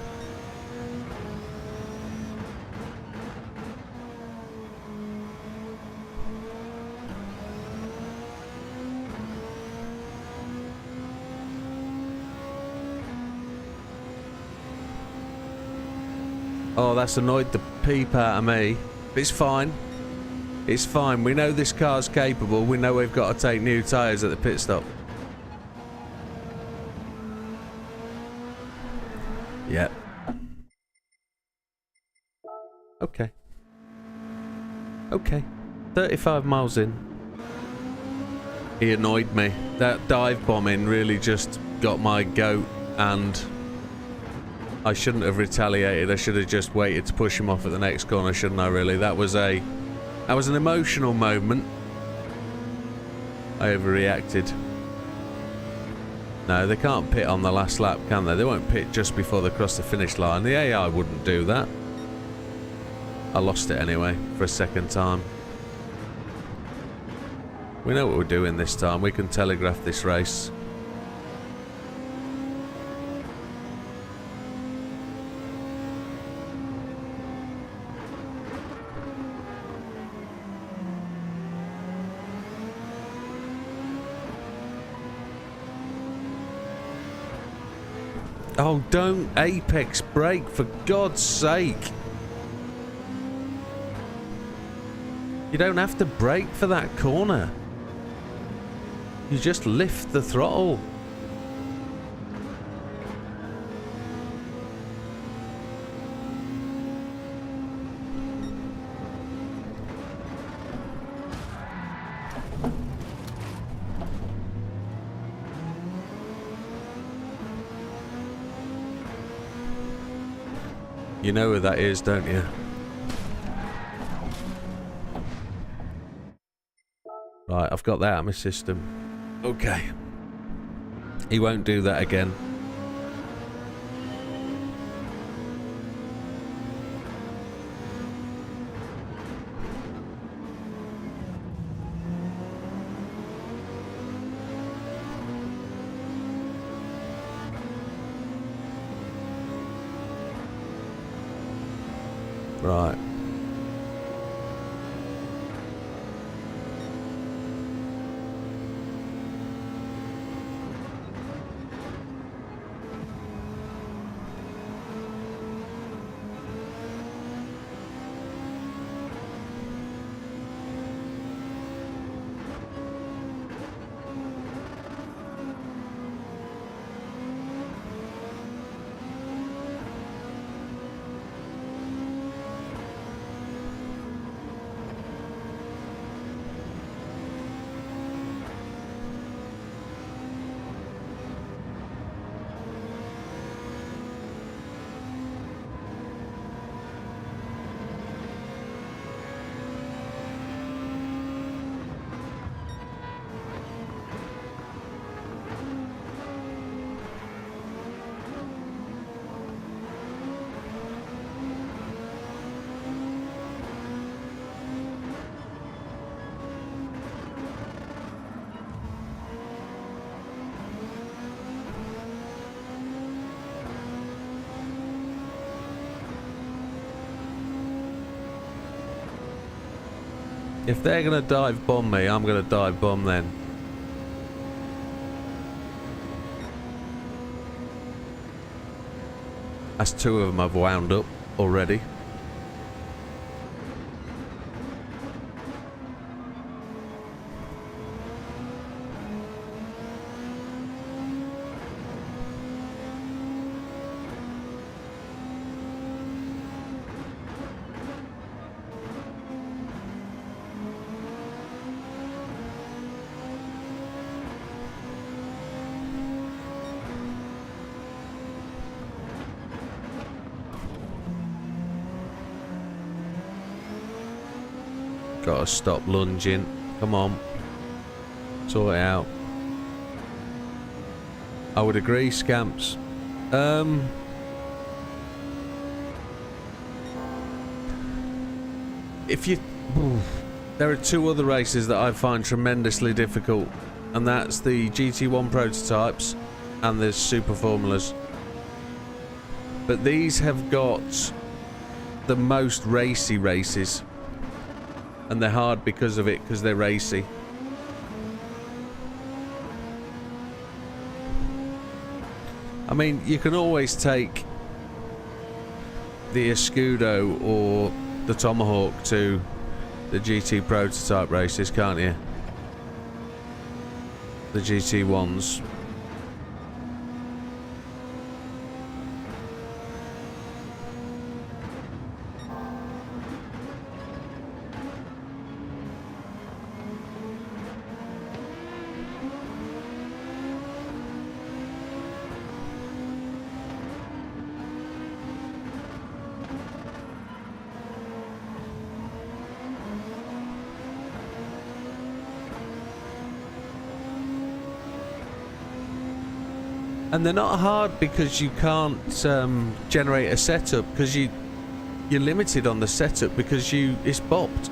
S1: Oh, that's annoyed the peep out of me. It's fine. It's fine. We know this car's capable. We know we've got to take new tyres at the pit stop. Yep. Okay. Okay. 35 miles in. He annoyed me. That dive bombing really just got my goat, and I shouldn't have retaliated. I should have just waited to push him off at the next corner, shouldn't I, really? That was an emotional moment. I overreacted. No, they can't pit on the last lap, can they? They won't pit just before they cross the finish line. The AI wouldn't do that. I lost it anyway, for a second time. We know what we're doing this time. We can telegraph this race. Oh, don't apex brake, for God's sake. You don't have to brake for that corner. You just lift the throttle. You know who that is, don't you? Right, I've got that out of my system. Okay. He won't do that again. Right. If they're going to dive bomb me, I'm going to dive bomb then. That's 2 of them I've wound up already. Gotta stop lunging. Come on. Sort it out. I would agree, Scamps. If you... There are 2 other races that I find tremendously difficult, and that's the GT1 prototypes and the Super Formulas. But these have got the most racy races. And they're hard because of it, because they're racy. I mean, you can always take the Escudo or the Tomahawk to the GT prototype races, can't you? The GT1s. And they're not hard because you can't generate a setup, because you're limited on the setup because it's bopped.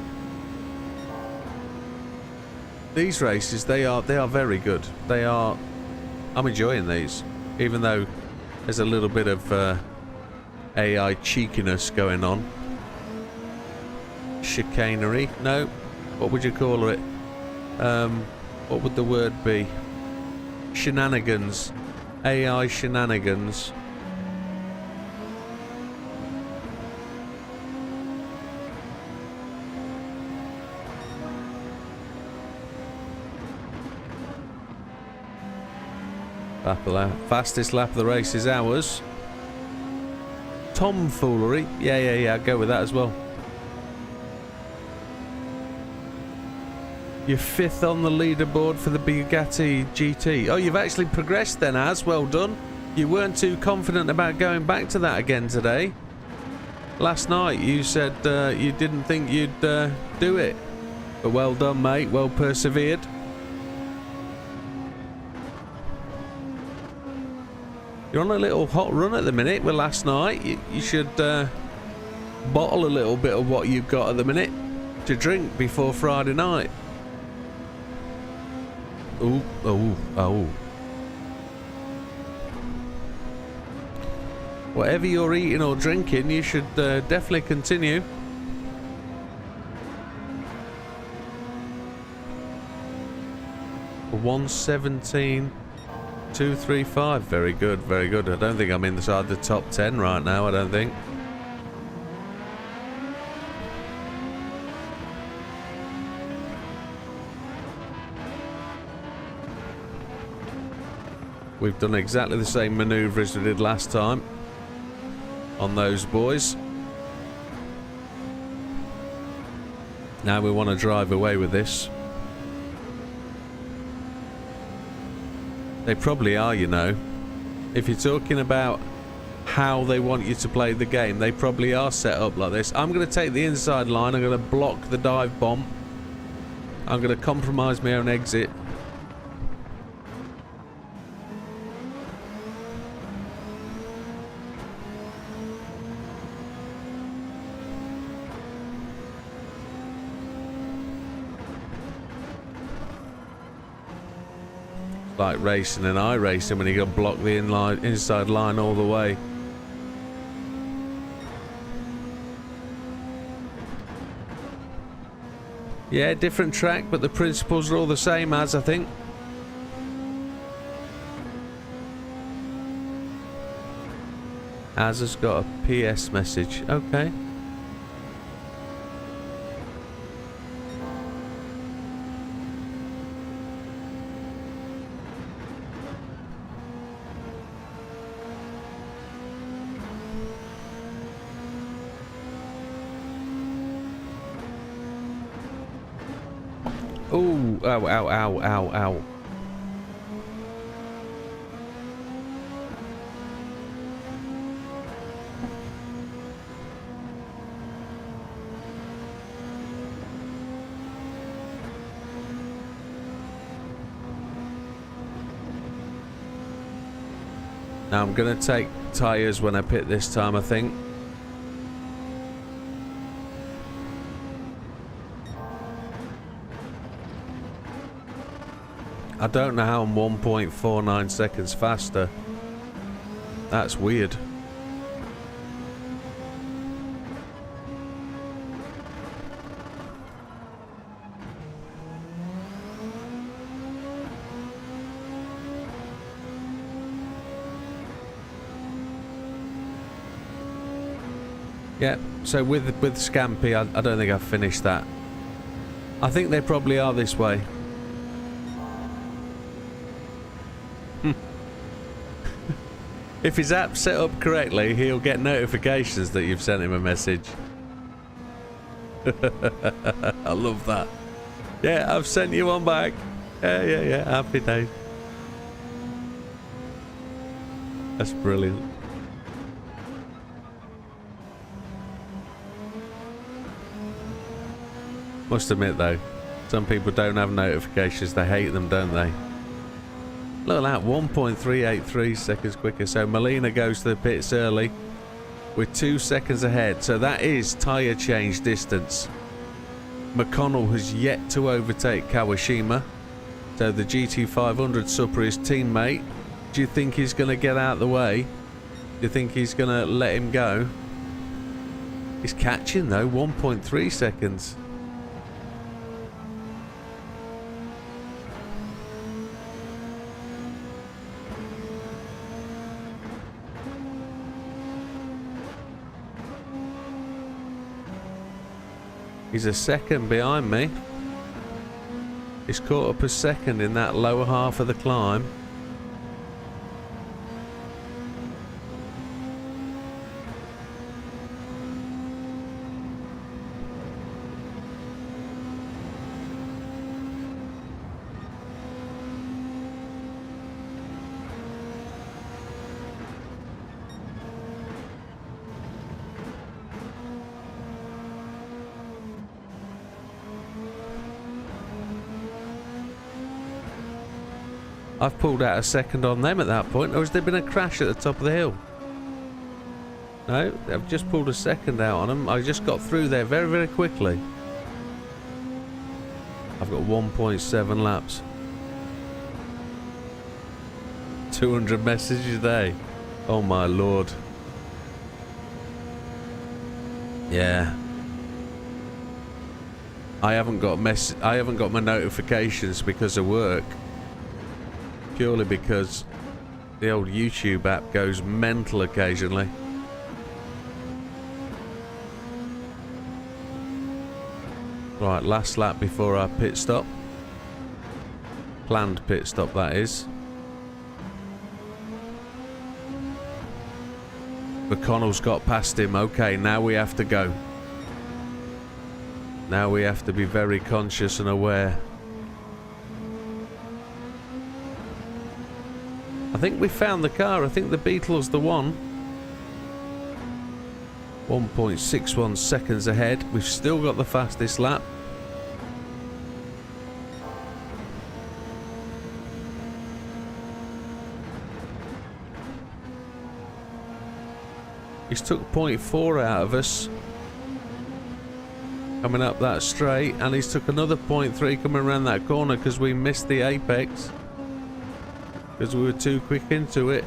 S1: These races, they are very good. I'm enjoying these, even though there's a little bit of AI cheekiness going on. Chicanery? No. What would you call it? What would the word be? Shenanigans. AI shenanigans. Fastest lap of the race is ours. Tomfoolery. Yeah, I'll go with that as well. You're 5th on the leaderboard for the Bugatti GT. Oh, you've actually progressed then, Az. Well done. You weren't too confident about going back to that again today. Last night you said you didn't think you'd do it. But well done, mate. Well persevered. You're on a little hot run at the minute with last night. You should bottle a little bit of what you've got at the minute to drink before Friday night. Oh. Whatever you're eating or drinking, you should definitely continue. For 1:17.235. Very good, very good. I don't think I'm inside the top 10 right now, I don't think. We've done exactly the same manoeuvre as we did last time on those boys. Now we want to drive away with this. They probably are, you know. If you're talking about how they want you to play the game, they probably are set up like this. I'm going to take the inside line. I'm going to block the dive bomb. I'm going to compromise my own exit. Like racing and iRacing when you can block the inside line all the way. Yeah, different track, but the principles are all the same as, I think. Az has got a PS message. Okay. Ooh, ow, ow, ow, ow, ow. Now I'm going to take tyres when I pit this time, I think. I don't know how I'm 1.49 seconds faster. That's weird. Yeah, so with Scampy, I don't think I've finished that. I think they probably are this way. If his app's set up correctly, he'll get notifications that you've sent him a message. I love that. Yeah, I've sent you one back. Yeah, happy days. That's brilliant. Must admit though, some people don't have notifications, they hate them, don't they? Look at that, 1.383 seconds quicker. So Molina goes to the pits early. We're 2 seconds ahead. So that is tyre change distance. McConnell has yet to overtake Kawashima. So the GT500 Supra, his teammate. Do you think he's going to get out of the way? Do you think he's going to let him go? He's catching though, 1.3 seconds. He's a second behind me. He's caught up a second in that lower half of the climb. I've pulled out a second on them at that point, or has there been a crash at the top of the hill? No, I've just pulled a second out on them. I just got through there very, very quickly. I've got 1.7 laps. 200 messages a day. Oh my lord. Yeah. I haven't got my notifications because of work. Purely because the old YouTube app goes mental occasionally. Right, last lap before our pit stop. Planned pit stop, that is. McConnell's got past him. Okay, now we have to go. Now we have to be very conscious and aware. I think we found the car. I think the Beetle's the one. 1.61 seconds ahead. We've still got the fastest lap. He's took 0.4 out of us coming up that straight, and he's took another 0.3 coming around that corner because we missed the apex. Because we were too quick into it.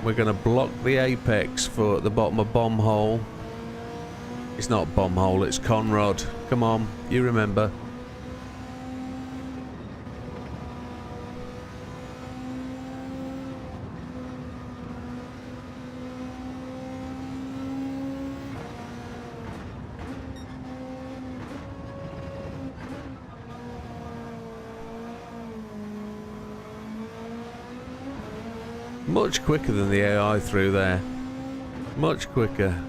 S1: We're going to block the apex for at the bottom of bomb hole. It's not bomb hole, it's Conrod. Come on, you remember. Much quicker than the AI through there. Much quicker.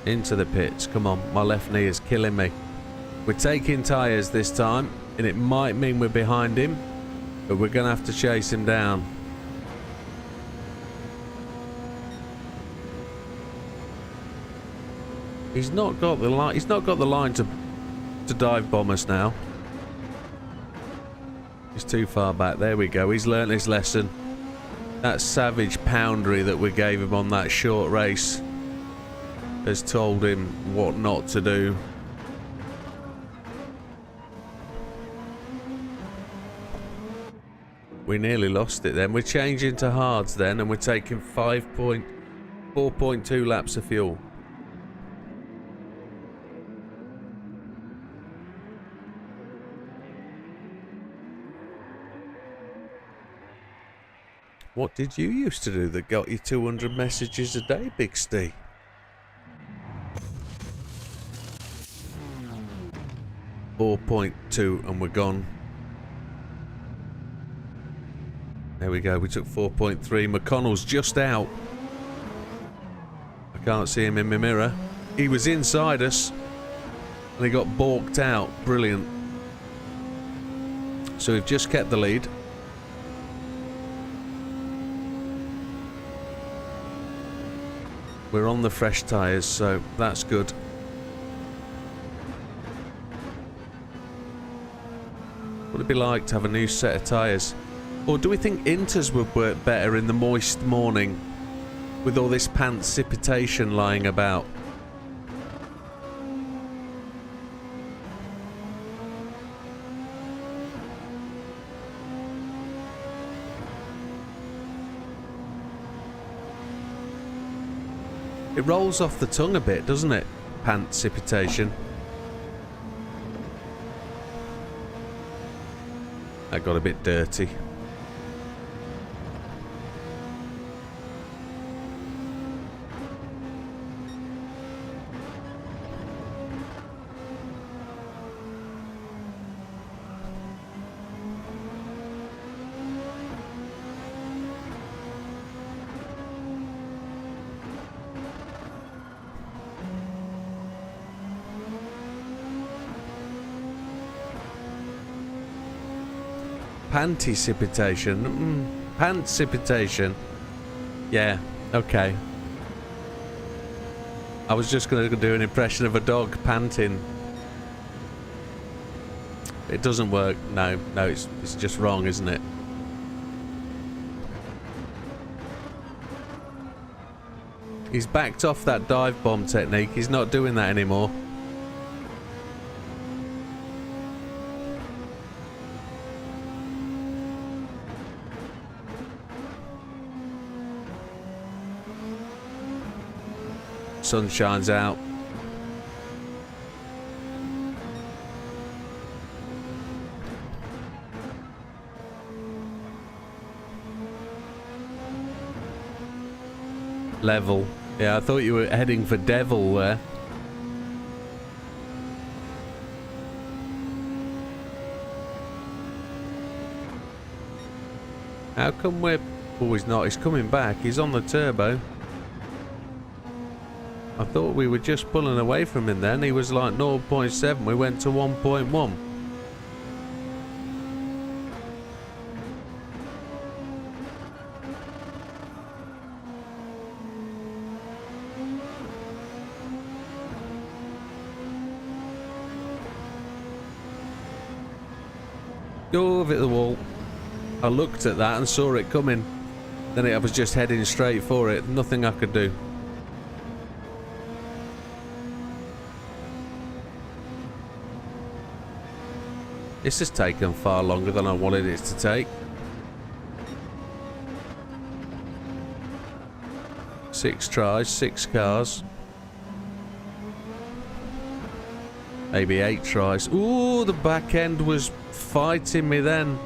S1: Into the pits. Come on, my left knee is killing me. We're taking tyres this time, and it might mean we're behind him, but we're going to have to chase him down. He's not got the line. He's not got the line to dive bomb us now. He's too far back. There we go. He's learnt his lesson. That savage poundery that we gave him on that short race has told him what not to do. We nearly lost it then. We're changing to hards then, and we're taking 4.2 laps of fuel. What did you used to do that got you 200 messages a day, Big Steve? .2 and we're gone. There we go, we took 4.3. McConnell's just out. I can't see him in my mirror. He was inside us and he got balked out. Brilliant. So we've just kept the lead. We're on the fresh tyres, so that's good. What would it be like to have a new set of tyres? Or do we think Inters would work better in the moist morning with all this pantsipitation lying about? It rolls off the tongue a bit, doesn't it? Pantsipitation. That got a bit dirty. Pantsipitation. Pantsipitation. Yeah, okay. I was just going to do an impression of a dog panting. It doesn't work. No, it's just wrong, isn't it? He's backed off that dive bomb technique. He's not doing that anymore. Sun shines out. Level. Yeah, I thought you were heading for devil there. How come we're... Oh, he's not. He's coming back. He's on the turbo. I thought we were just pulling away from him then. He was like 0.7. We went to 1.1. Go over the wall. I looked at that and saw it coming. Then I was just heading straight for it. Nothing I could do. This has taken far longer than I wanted it to take. 6 tries, 6 cars. Maybe 8 tries. Ooh, the back end was fighting me then.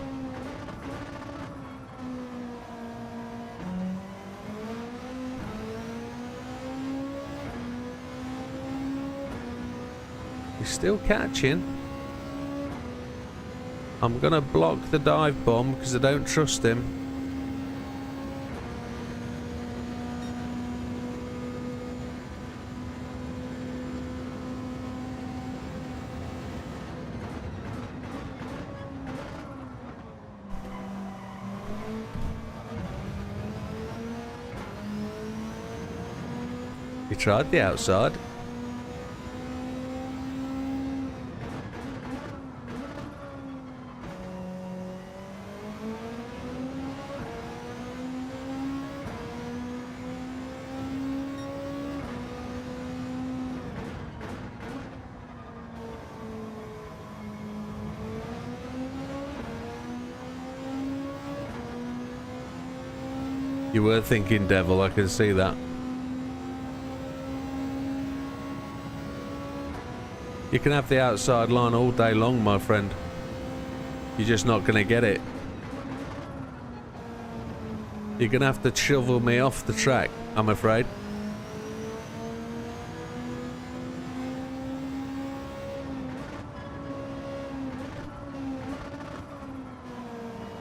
S1: He's still catching. I'm gonna block the dive bomb because I don't trust him. He tried the outside. You were thinking devil, I can see that. You can have the outside line all day long, my friend. You're just not going to get it. You're going to have to shovel me off the track, I'm afraid.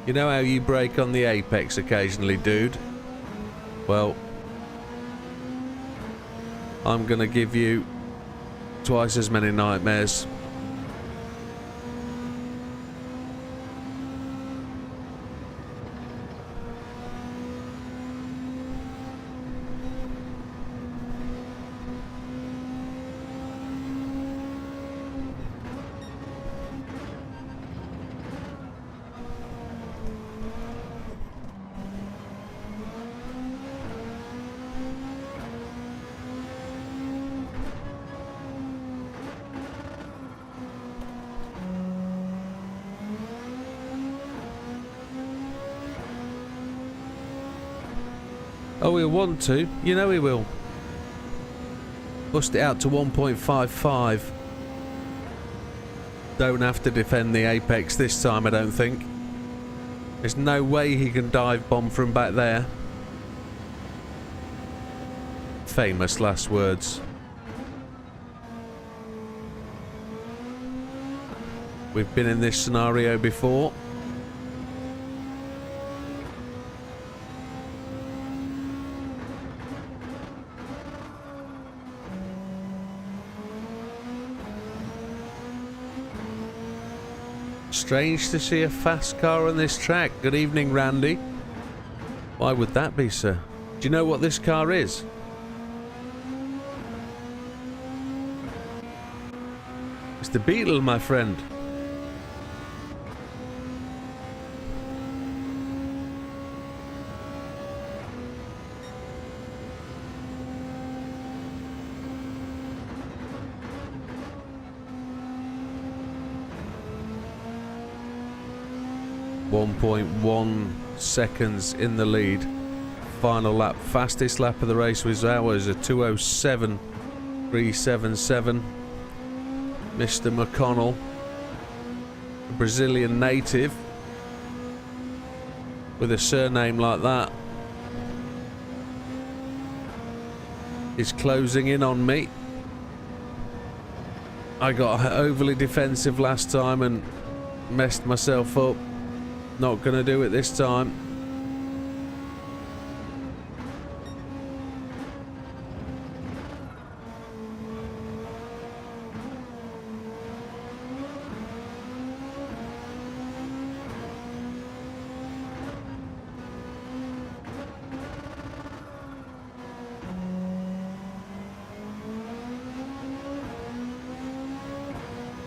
S1: You know how you brake on the apex occasionally, dude? Well, I'm gonna give you twice as many nightmares. Oh, he'll want to. You know he will. Bust it out to 1.55. Don't have to defend the apex this time, I don't think. There's no way he can dive bomb from back there. Famous last words. We've been in this scenario before. Strange to see a fast car on this track. Good evening, Randy. Why would that be, sir? Do you know what this car is? It's the Beetle, my friend. .1 seconds in the lead. Final lap, fastest lap of the race was ours, a 2:07.377. Mr. McConnell, a Brazilian native with a surname like that, is closing in on me. I got overly defensive last time and messed myself up. Not gonna do it this time.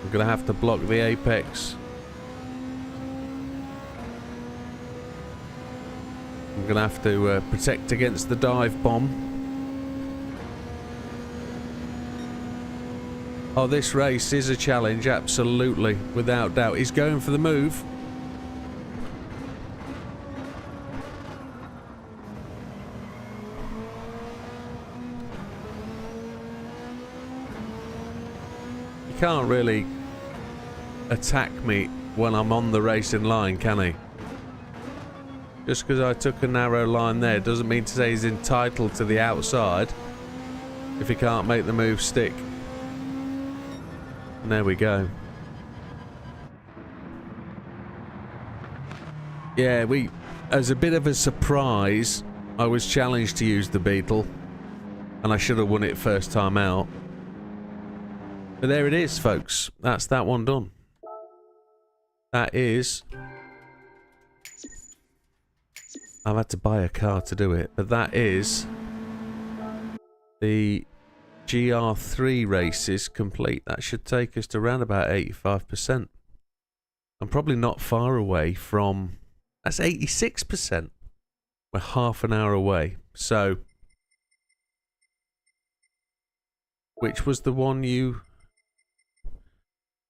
S1: I'm gonna have to block the apex. I'm gonna have to protect against the dive bomb. Oh, this race is a challenge, absolutely, without doubt. He's going for the move. He can't really attack me when I'm on the racing line, can he? Just because I took a narrow line there doesn't mean to say he's entitled to the outside if he can't make the move stick. And there we go. Yeah, as a bit of a surprise, I was challenged to use the Beetle, and I should have won it first time out. But there it is, folks. That's that one done. That is... I've had to buy a car to do it, but that is the GR3 races complete. That should take us to around about 85%. I'm probably not far away from... That's 86%. We're half an hour away. So, which was the one you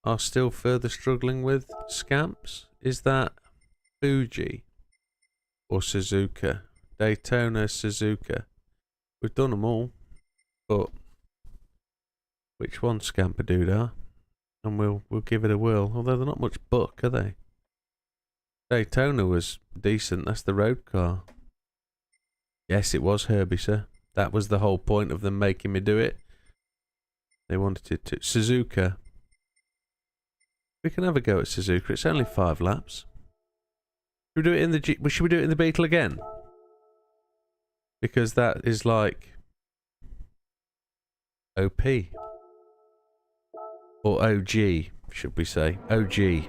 S1: are still further struggling with, Scamps? Is that Fuji or Suzuka? Daytona, Suzuka. We've done them all, but which one, Scampadoodah? And we'll give it a whirl. Although they're not much buck, are they? Daytona was decent. That's the road car. Yes, it was Herbie, sir. That was the whole point of them making me do it. They wanted it to. Suzuka. We can have a go at Suzuka. It's only 5 laps. Should we do it in the should we do it in the Beetle again? Because that is like OP. Or OG, should we say. OG.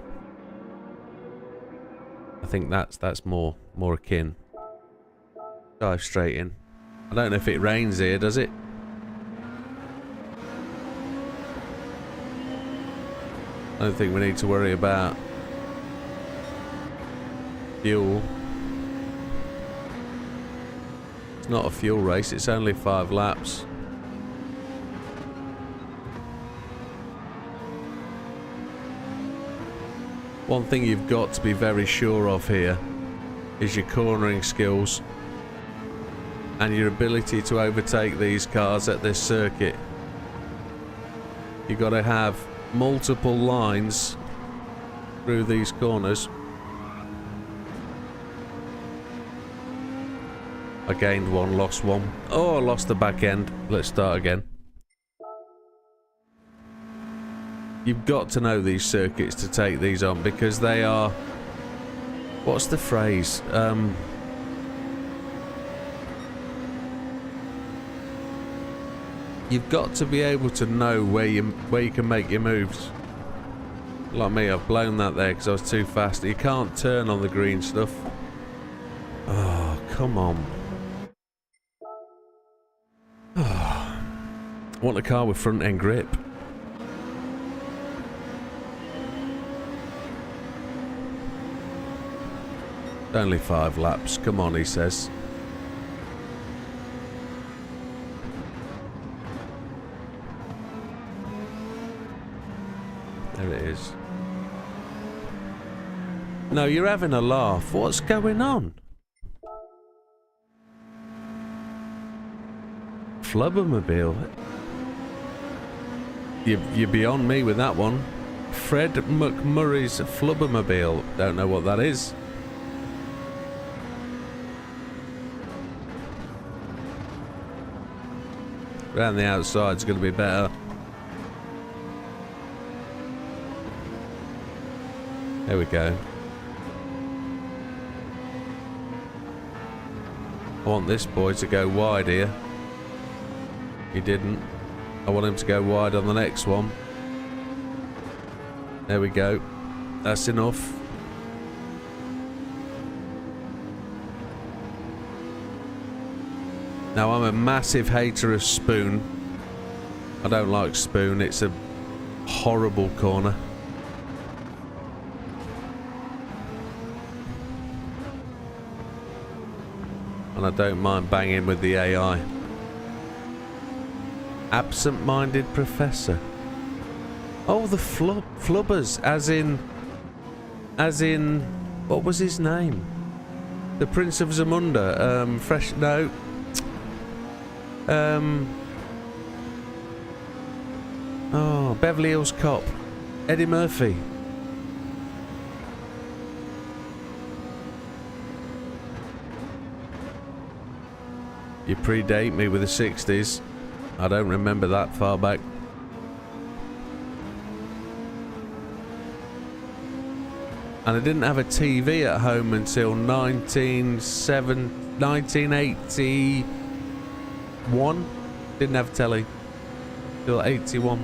S1: I think that's more akin. Dive straight in. I don't know if it rains here, does it? I don't think we need to worry about fuel. It's not a fuel race, it's only 5 laps. One thing you've got to be very sure of here is your cornering skills and your ability to overtake these cars at this circuit. You've got to have multiple lines through these corners. I gained one, lost one. Oh, I lost the back end. Let's start again. You've got to know these circuits to take these on because they are... What's the phrase? You've got to be able to know where you can make your moves. Like me, I've blown that there because I was too fast. You can't turn on the green stuff. Oh, come on. Oh, I want a car with front end grip. Only 5 laps. Come on, he says. There it is. No, you're having a laugh. What's going on? Flubbermobile. You're beyond me with that one. Fred McMurray's Flubbermobile. Don't know what that is. Around the outside's going to be better. There we go. I want this boy to go wide here. He didn't. I want him to go wide on the next one. There we go. That's enough. Now, I'm a massive hater of Spoon. I don't like Spoon. It's a horrible corner. And I don't mind banging with the AI. Absent-minded professor. Oh, the flubbers, as in, what was his name? The Prince of Zamunda. No. Oh, Beverly Hills Cop. Eddie Murphy. You predate me with the 60s. I don't remember that far back. And I didn't have a TV at home until 1981. Didn't have telly till 81.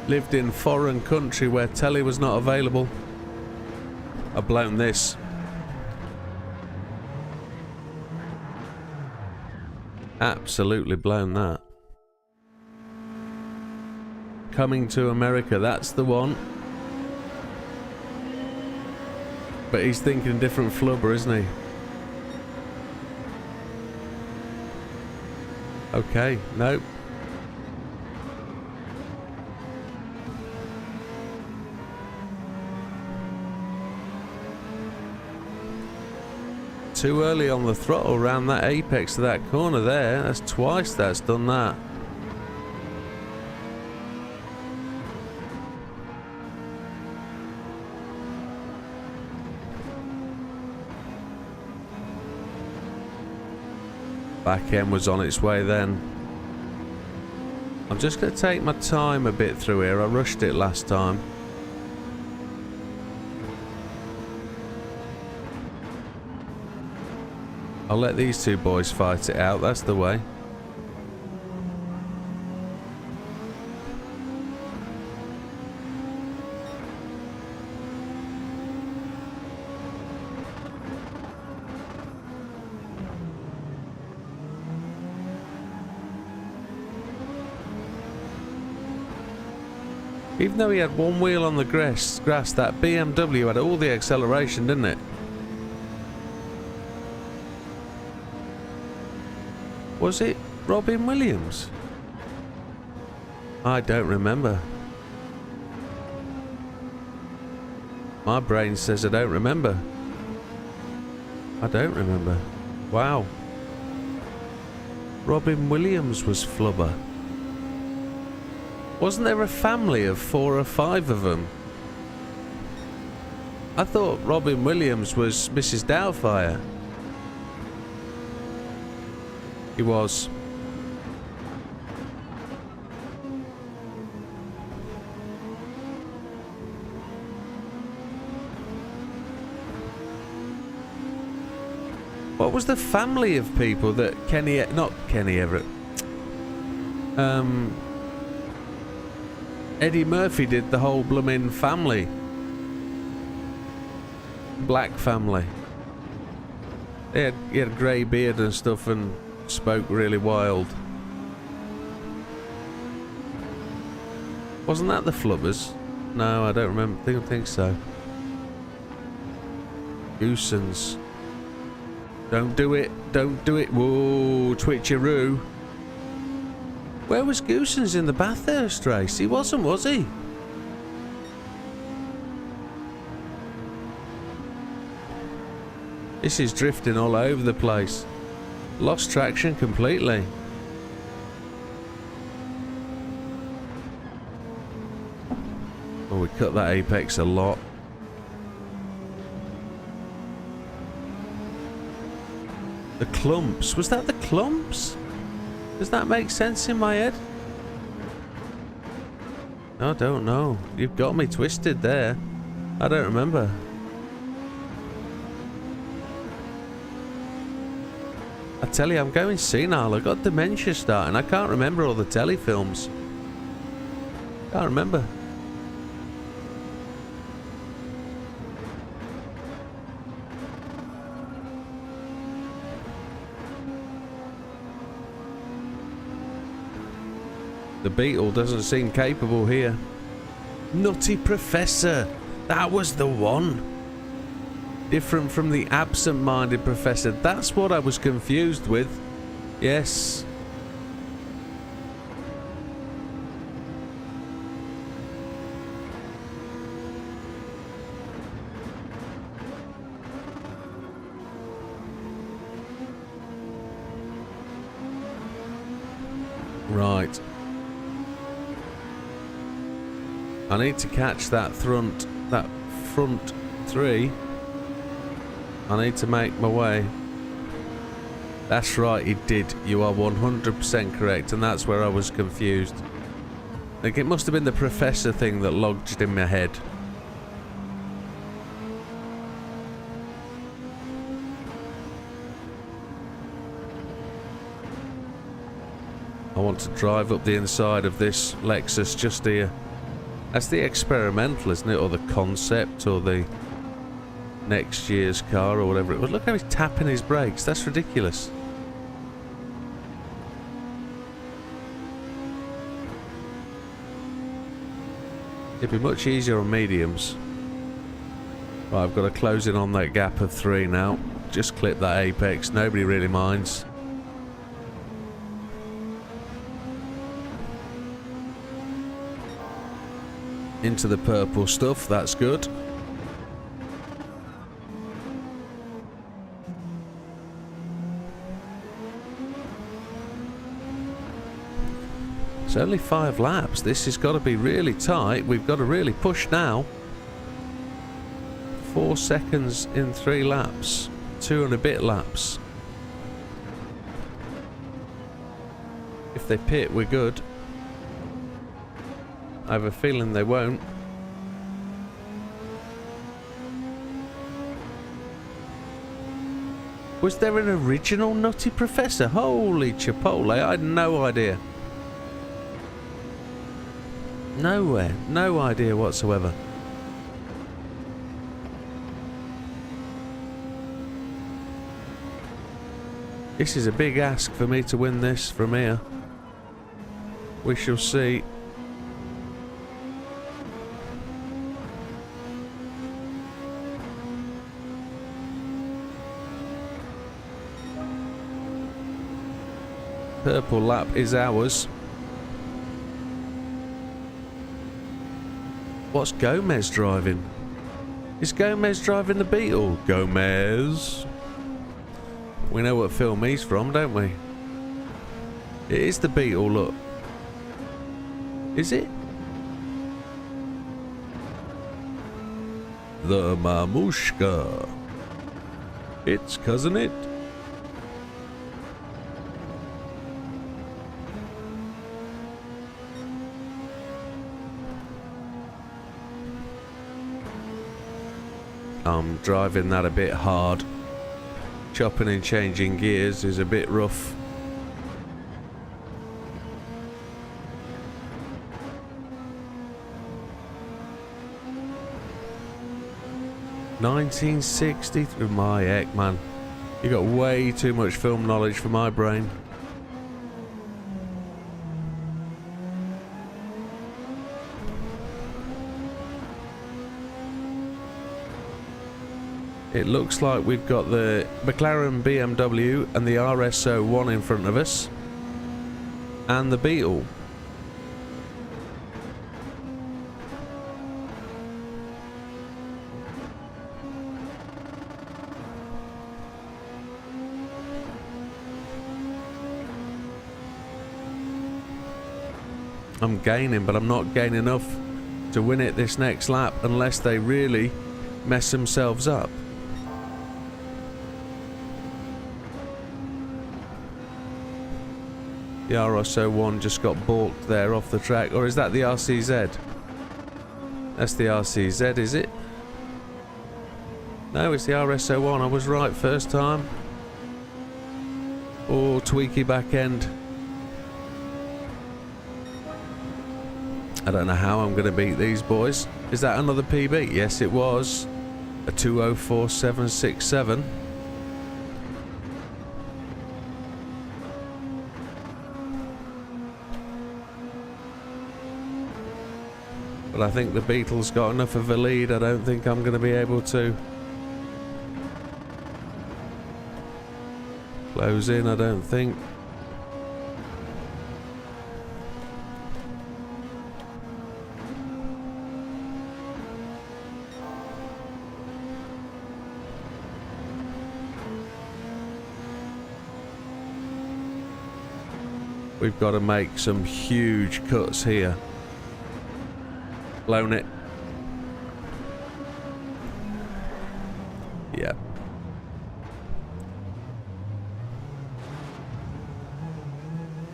S1: Lived in foreign country where telly was not available. I've blown this. Absolutely blown that. Coming to America, that's the one. But he's thinking different flubber, isn't he? Okay, nope. Too early on the throttle around that apex of that corner there. That's twice that's done that. Back end was on its way then. I'm just going to take my time a bit through here. I rushed it last time. I'll let these two boys fight it out. That's the way. Even though he had one wheel on the grass, that BMW had all the acceleration, didn't it? Was it Robin Williams? I don't remember. My brain says I don't remember. I don't remember. Wow. Robin Williams was flubber. Wasn't there a family of 4 or 5 of them? I thought Robin Williams was Mrs. Doubtfire. He was. What was the family of people that not Kenny Everett, Eddie Murphy did the whole blooming family. Black family. He had a grey beard and stuff and spoke really wild. Wasn't that the Flubbers? No, I don't remember. I don't think so. Goosens. Don't do it. Don't do it. Whoa, twitcheroo. Where was Goosens in the Bathurst race? He wasn't, was he? This is drifting all over the place. Lost traction completely. Oh, we cut that apex a lot. The clumps. Was that the clumps? Does that make sense in my head? I don't know. You've got me twisted there. I don't remember. I tell you, I'm going senile. I've got dementia starting. I can't remember all the telefilms. Can't remember. The Beetle doesn't seem capable here. Nutty Professor! That was the one! Different from the absent-minded Professor. That's what I was confused with. Yes. Right. I need to catch that front three. I need to make my way. That's right, he did. You are 100% correct, and that's where I was confused. Like, it must have been the professor thing that lodged in my head. I want to drive up the inside of this Lexus just here. That's the experimental, isn't it? Or the concept, or the next year's car, or whatever it was. Look how he's tapping his brakes. That's ridiculous. It'd be much easier on mediums. Right, I've got to close in on that gap of 3 now. Just clip that apex. Nobody really minds. Into the purple stuff. That's good. It's only 5 laps. This has got to be really tight. We've got to really push now. 4 seconds in 3 laps. 2 and a bit laps. If they pit, we're good. I have a feeling they won't. Was there an original Nutty Professor? Holy Chipotle, I had no idea. Nowhere. No idea whatsoever. This is a big ask for me to win this from here. We shall see. Purple lap is ours. What's Gomez driving? Is Gomez driving the Beetle? Gomez. We know what film he's from, don't we? It is the Beetle, look. Is it? The Mamushka. It's Cousin It. I'm driving that a bit hard. Chopping and changing gears is a bit rough. (1963) My heck, man. You got way too much film knowledge for my brain. It looks like we've got the McLaren BMW and the RS01 in front of us. And the Beetle. I'm gaining, but I'm not gaining enough to win it this next lap unless they really mess themselves up. The RS01 just got balked there off the track. Or is that the RCZ? That's the RCZ, is it? No, it's the RS01. I was right first time. Oh, tweaky back end. I don't know how I'm going to beat these boys. Is that another PB? Yes, it was. A 204767. But I think the Beetle's got enough of a lead. I don't think I'm going to be able to close in, I don't think. We've got to make some huge cuts here. Blown it. Yeah.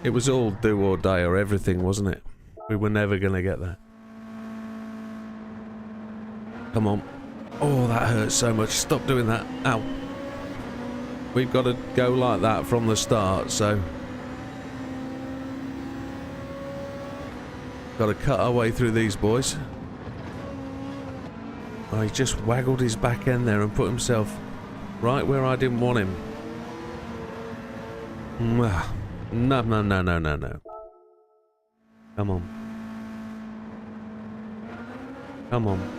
S1: It was all do or die or everything, wasn't it? We were never going to get that. Come on. Oh, that hurts so much. Stop doing that. Ow. We've got to go like that from the start, so... got to cut our way through these boys. Oh, he just waggled his back end there and put himself right where I didn't want him. No, no, no, no, no, no. Come on. Come on.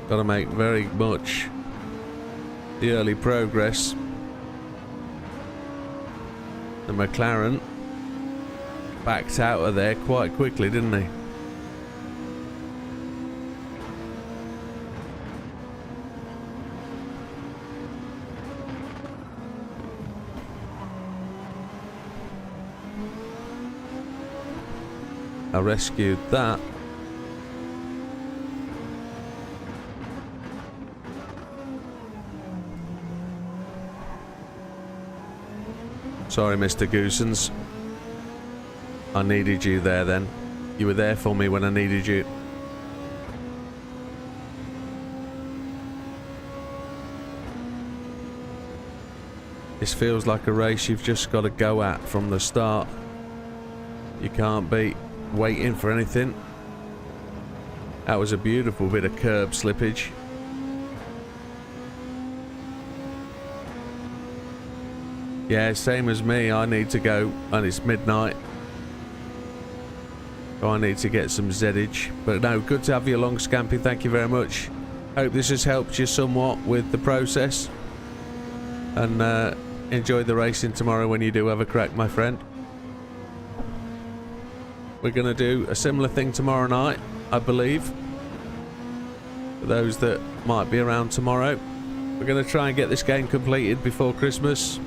S1: Got to make very much the early progress. The McLaren backed out of there quite quickly, didn't he? I rescued that. Sorry, Mr. Goosens. I needed you there then. You were there for me when I needed you. This feels like a race you've just got to go at from the start. You can't be waiting for anything. That was a beautiful bit of curb slippage. Yeah, same as me. I need to go, and it's midnight. So I need to get some Zedage. But no, good to have you along, Scampy. Thank you very much. Hope this has helped you somewhat with the process. And enjoy the racing tomorrow when you do have a crack, my friend. We're going to do a similar thing tomorrow night, I believe. For those that might be around tomorrow. We're going to try and get this game completed before Christmas.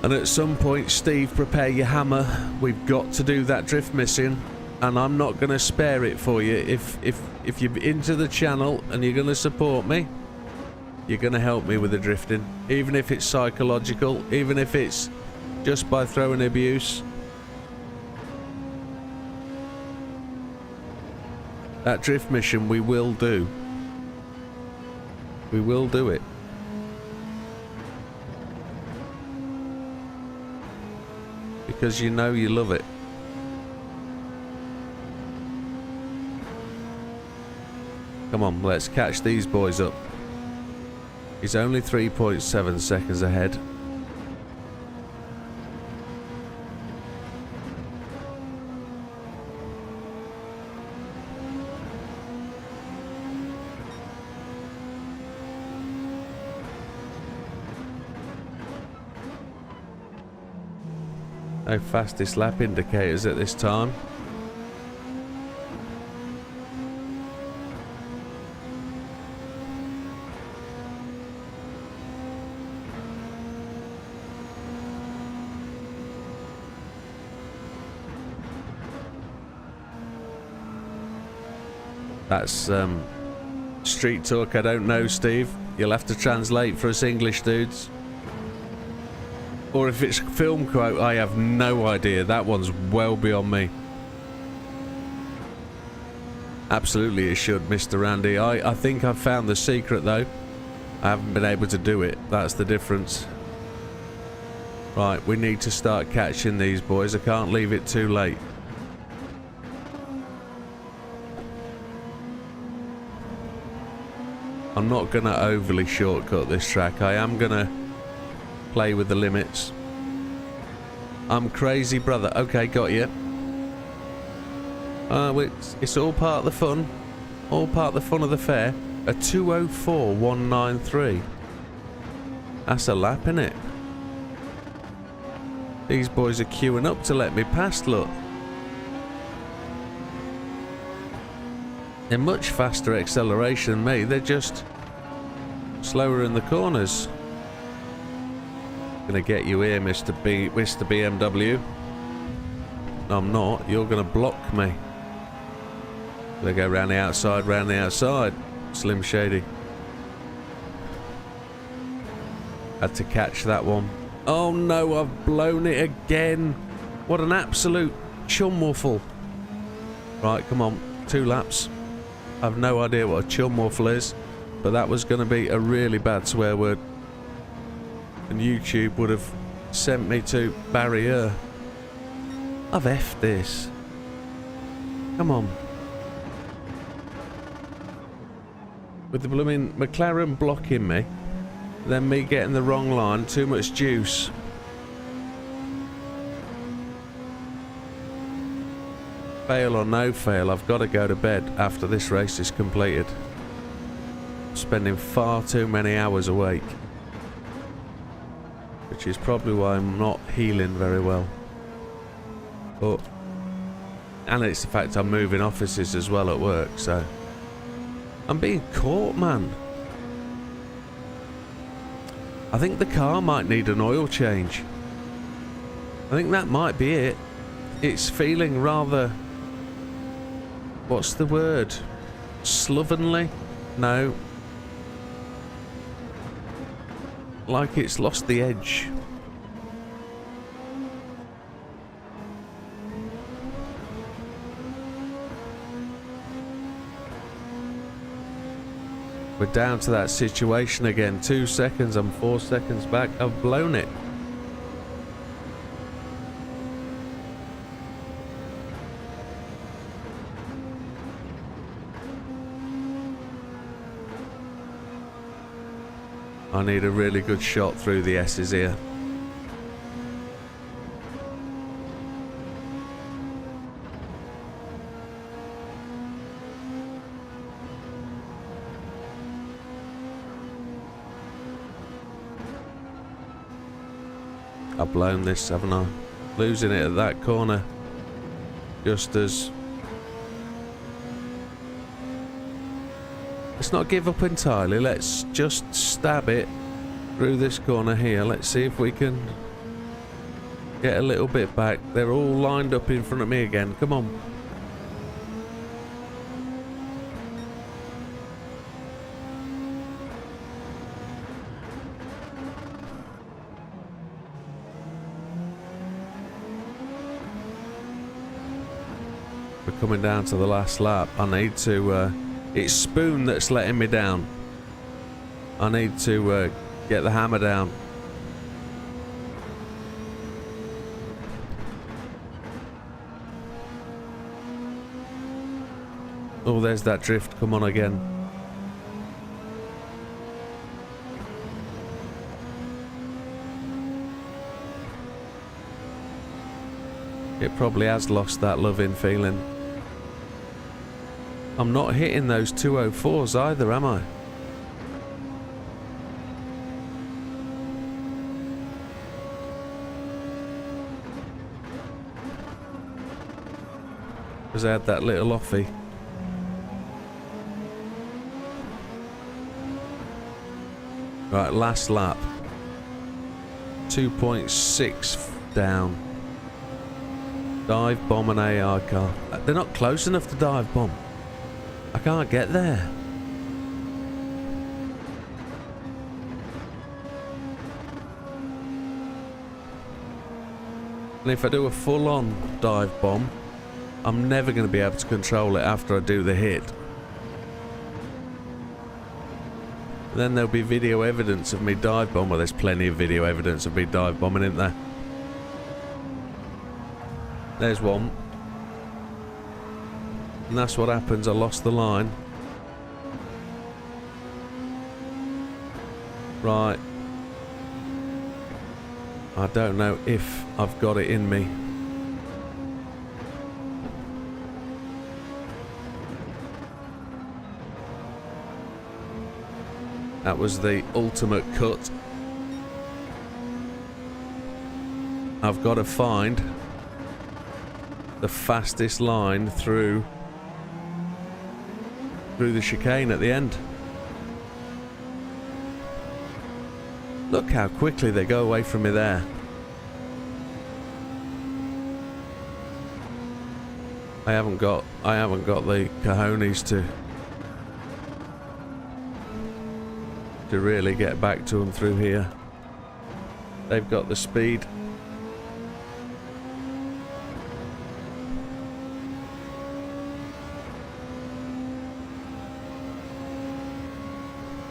S1: And at some point, Steve, prepare your hammer. We've got to do that drift missing, and I'm not going to spare it for you. If you're into the channel and you're going to support me, you're going to help me with the drifting, even if it's psychological, even if it's just by throwing abuse. That drift mission we will do. We will do it. Because you know you love it. Come on, let's catch these boys up. He's only 3.7 seconds ahead. No fastest lap indicators at this time. That's street talk, I don't know, Steve. You'll have to translate for us English dudes. Or if it's film quote, I have no idea. That one's well beyond me. Absolutely it should, Mr. Randy. I think I've found the secret though. I haven't been able to do it. That's the difference. Right, we need to start catching these boys. I can't leave it too late. I'm not going to overly shortcut this track. I am going to play with the limits. I'm crazy, brother. Okay, got you. It's all part of the fun. All part of the fun of the fair. A 2:04.193. That's a lap, innit? These boys are queuing up to let me past, look. They're much faster acceleration than me. They're just slower in the corners. Gonna get you here, Mr. BMW. No, I'm not. You're gonna block me. Gonna go round the outside, Slim Shady. Had to catch that one. Oh no, I've blown it again. What an absolute chumwaffle. Right, come on, 2 laps. I've no idea what a chumwaffle is, but that was going to be a really bad swear word. And YouTube would have sent me to barrier. I've effed this. Come on. With the blooming McLaren blocking me, then me getting the wrong line, too much juice. Fail or no fail, I've got to go to bed after this race is completed. Spending far too many hours awake. Which is probably why I'm not healing very well. But, and it's the fact I'm moving offices as well at work, so I'm being caught, man. I think the car might need an oil change. I think that might be it. It's feeling rather, what's the word? Slovenly? No. Like it's lost the edge. We're down to that situation again. 2 seconds, I'm 4 seconds back. I've blown it. I need a really good shot through the S's here. I've blown this, haven't I? Losing it at that corner. Just as... Let's not give up entirely. Let's just stab it through this corner here. Let's see if we can get a little bit back. They're all lined up in front of me again. Come on. We're coming down to the last lap. I need to... it's Spoon that's letting me down. I need to get the hammer down. Oh, there's that drift. Come on again. It probably has lost that loving feeling. I'm not hitting those 204s either, am I? Because I had that little offie. Right, last lap. 2.6 down. Dive bomb and AR car. They're not close enough to dive bomb. I can't get there. And if I do a full-on dive bomb, I'm never going to be able to control it after I do the hit. Then there'll be video evidence of me dive bomb. Well, there's plenty of video evidence of me dive bombing, isn't there? There's one. And that's what happens. I lost the line. Right. I don't know if I've got it in me. That was the ultimate cut. I've got to find the fastest line through the chicane at the end. Look how quickly they go away from me there. I haven't got the cojones to really get back to them through here. They've got the speed.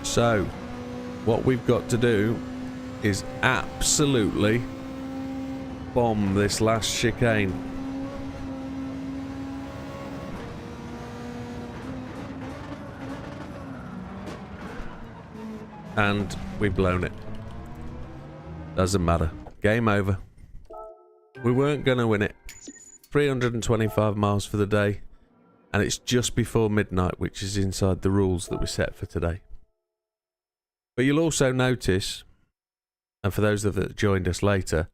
S1: So, what we've got to do is absolutely bomb this last chicane. And we've blown it. Doesn't matter. Game over. We weren't going to win it. 325 miles for the day. And it's just before midnight, which is inside the rules that we set for today. But you'll also notice, and for those that joined us later,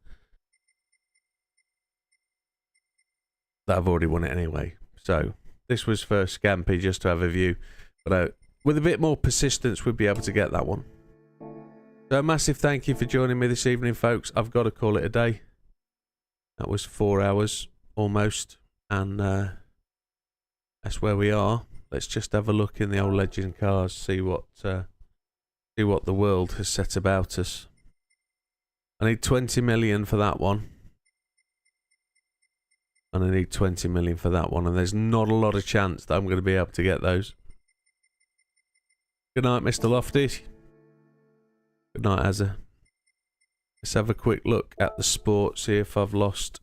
S1: that I've already won it anyway. So this was for Scampy, just to have a view. But with a bit more persistence, we'd be able to get that one. So a massive thank you for joining me this evening, folks. I've got to call it a day. That was 4 hours, almost. And that's where we are. Let's just have a look in the old legend cars, see what the world has set about us. I need 20 million for that one. And I need 20 million for that one. And there's not a lot of chance that I'm going to be able to get those. Good night, Mr. Lofty. Good night, Azza. Let's have a quick look at the sport, see if I've lost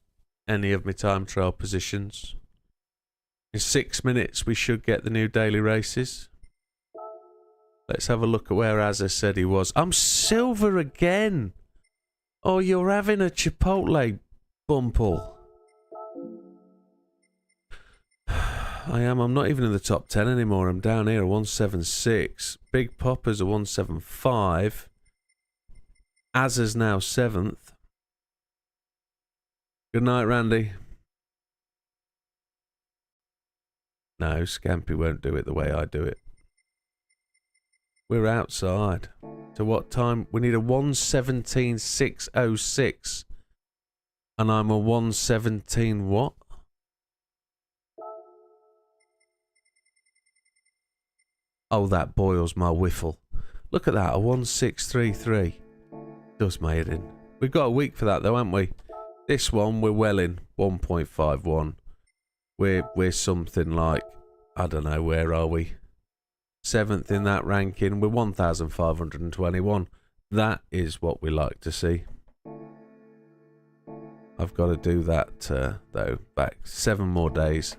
S1: any of my time trial positions. In 6 minutes, we should get the new daily races. Let's have a look at where Azza said he was. I'm silver again. Oh, you're having a Chipotle, Bumple. I am. I'm not even in the top 10 anymore. I'm down here at 176. Big Popper's a 175. Azza's now 7th. Good night, Randy. No, Scampy won't do it the way I do it. We're outside. To what time? We need a 117.606. And I'm a 117 what? Oh, that boils my whiffle. Look at that, a 1633. Does my head in. We've got a week for that though, haven't we? This one, we're well in. 1.51. We're something like, I don't know, where are we? 7th in that ranking. We're 1,521. That is what we like to see. I've got to do that, though, back 7 more days.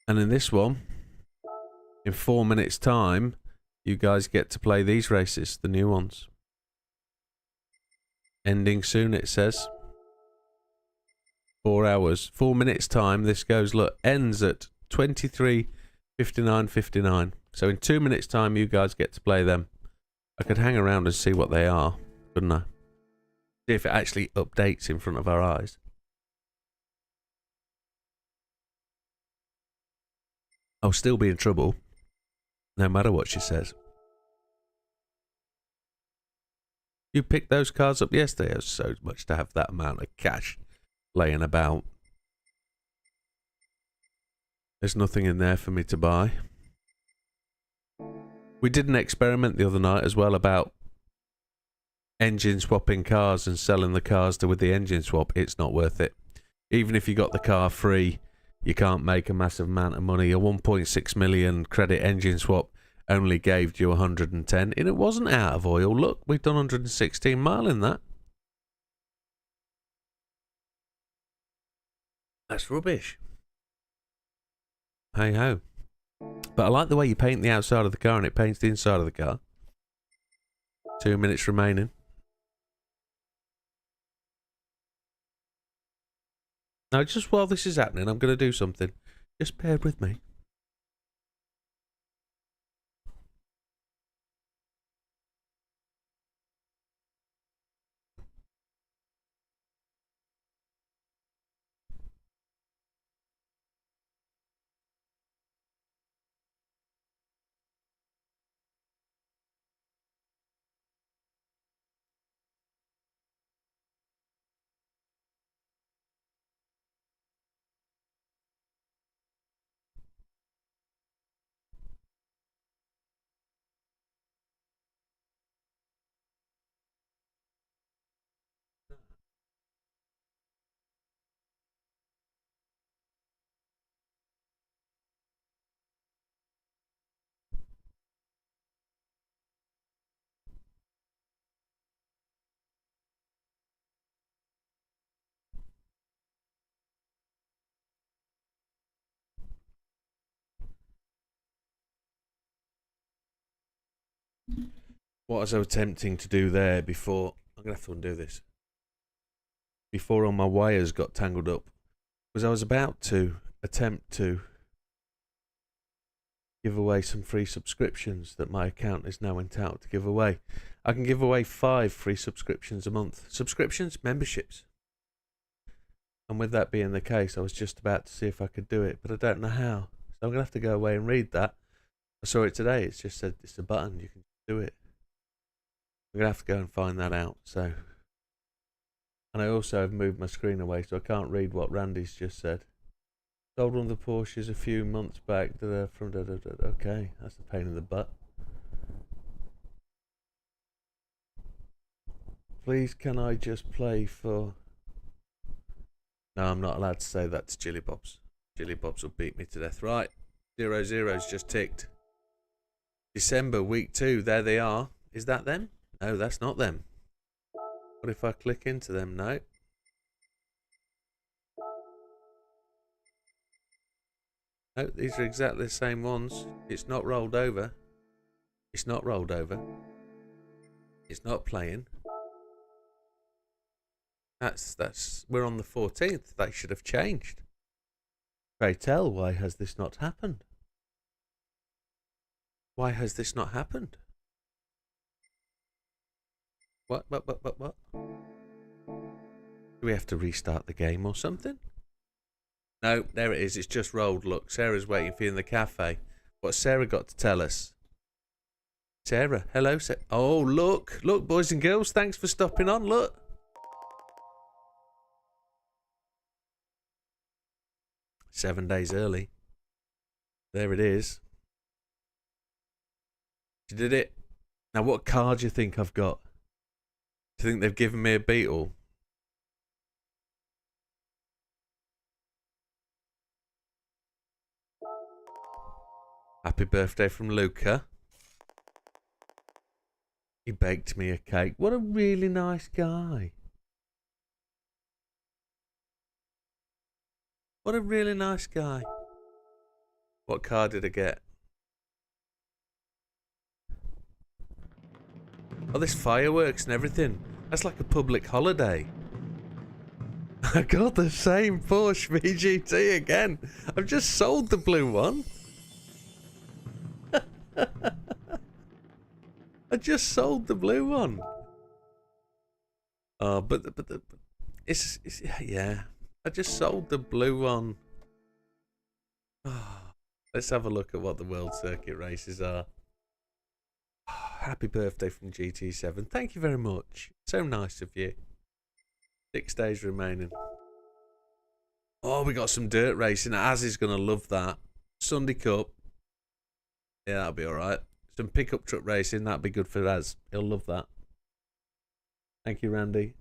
S1: And in this one, in 4 minutes' time, you guys get to play these races, the new ones. Ending soon, it says. 4 hours. 4 minutes' time, this goes, look, ends at 23:59:59. So in 2 minutes' time, you guys get to play them. I could hang around and see what they are, couldn't I? See if it actually updates in front of our eyes. I'll still be in trouble, no matter what she says. You picked those cars up yesterday. It was so much to have that amount of cash laying about. There's nothing in there for me to buy. We did an experiment the other night as well about engine swapping cars and selling the cars with the engine swap. It's not worth it. Even if you got the car free, you can't make a massive amount of money. A 1.6 million credit engine swap only gave you 110, and it wasn't out of oil. Look, we've done 116 mile in that. That's rubbish. Hey ho. But I like the way you paint the outside of the car and it paints the inside of the car. 2 minutes remaining. Now, just while this is happening, I'm going to do something. Just bear with me. What was I attempting to do there before? I'm going to have to undo this. Before all my wires got tangled up, was I was about to attempt to give away some free subscriptions that my account is now entitled to give away. I can give away 5 free subscriptions a month. Subscriptions? Memberships. And with that being the case, I was just about to see if I could do it, but I don't know how. So I'm going to have to go away and read that. I saw it today. It's just said it's a button. You can do it. I'm going to have to go and find that out. So, and I also have moved my screen away, so I can't read what Randy's just said. Sold one of the Porsches a few months back. Okay, that's a pain in the butt. Please, can I just play for... No, I'm not allowed to say that to Chili Bobs. Chili Bobs will beat me to death. Right, 00's just ticked. December, week 2, there they are. Is that them? No, that's not them. What if I click into them? No. No, these are exactly the same ones. It's not rolled over. It's not rolled over. It's not playing. We're on the 14th. They should have changed. Pray tell, why has this not happened? Why has this not happened? What? Do we have to restart the game or something? No, there it is. It's just rolled. Look, Sarah's waiting for you in the cafe. What's Sarah got to tell us? Sarah, hello. Oh, look, boys and girls. Thanks for stopping on. Look. "7 days early." There it is. She did it. Now, what car do you think I've got? Do you think they've given me a Beetle? Happy birthday from Luca. He baked me a cake. What a really nice guy. What a really nice guy. What car did I get? Oh, there's fireworks and everything. That's like a public holiday. I got the same Porsche VGT again. I've just sold the blue one. I just sold the blue one. Oh, but it's yeah. I just sold the blue one. Oh, let's have a look at what the World Circuit races are. Oh, happy birthday from GT7. Thank you very much. So nice of you. 6 days remaining. Oh, we got some dirt racing. Az is going to love that. Sunday Cup. Yeah, that'll be alright. Some pickup truck racing. That'll be good for Az. He'll love that. Thank you, Randy.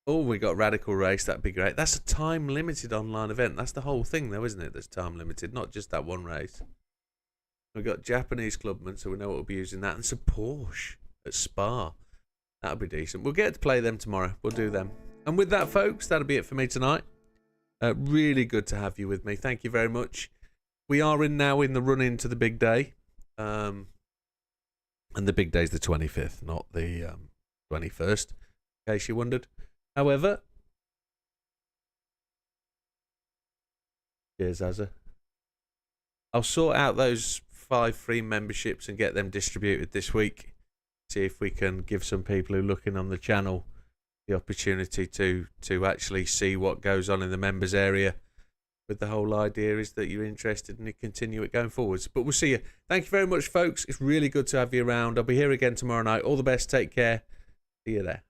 S1: Oh, we got Radical Race. That'd be great. That's a time-limited online event. That's the whole thing, though, isn't it? That's time-limited. Not just that one race. We've got Japanese Clubman, so we know what we'll be using that. And some Porsche at Spa. That'll be decent. We'll get to play them tomorrow. We'll do them. And with that, folks, that'll be it for me tonight. Really good to have you with me. Thank you very much. We are now in the run-in to the big day. And the big day's the 25th, not the 21st, in case you wondered. However, cheers, Azza. I'll sort out those 5 free memberships and get them distributed this week. See if we can give some people who are looking on the channel the opportunity to actually see what goes on in the members area. But the whole idea is that you're interested and you continue it going forwards. But we'll see you. Thank you very much, folks. It's really good to have you around. I'll be here again tomorrow night. All the best. Take care. See you there.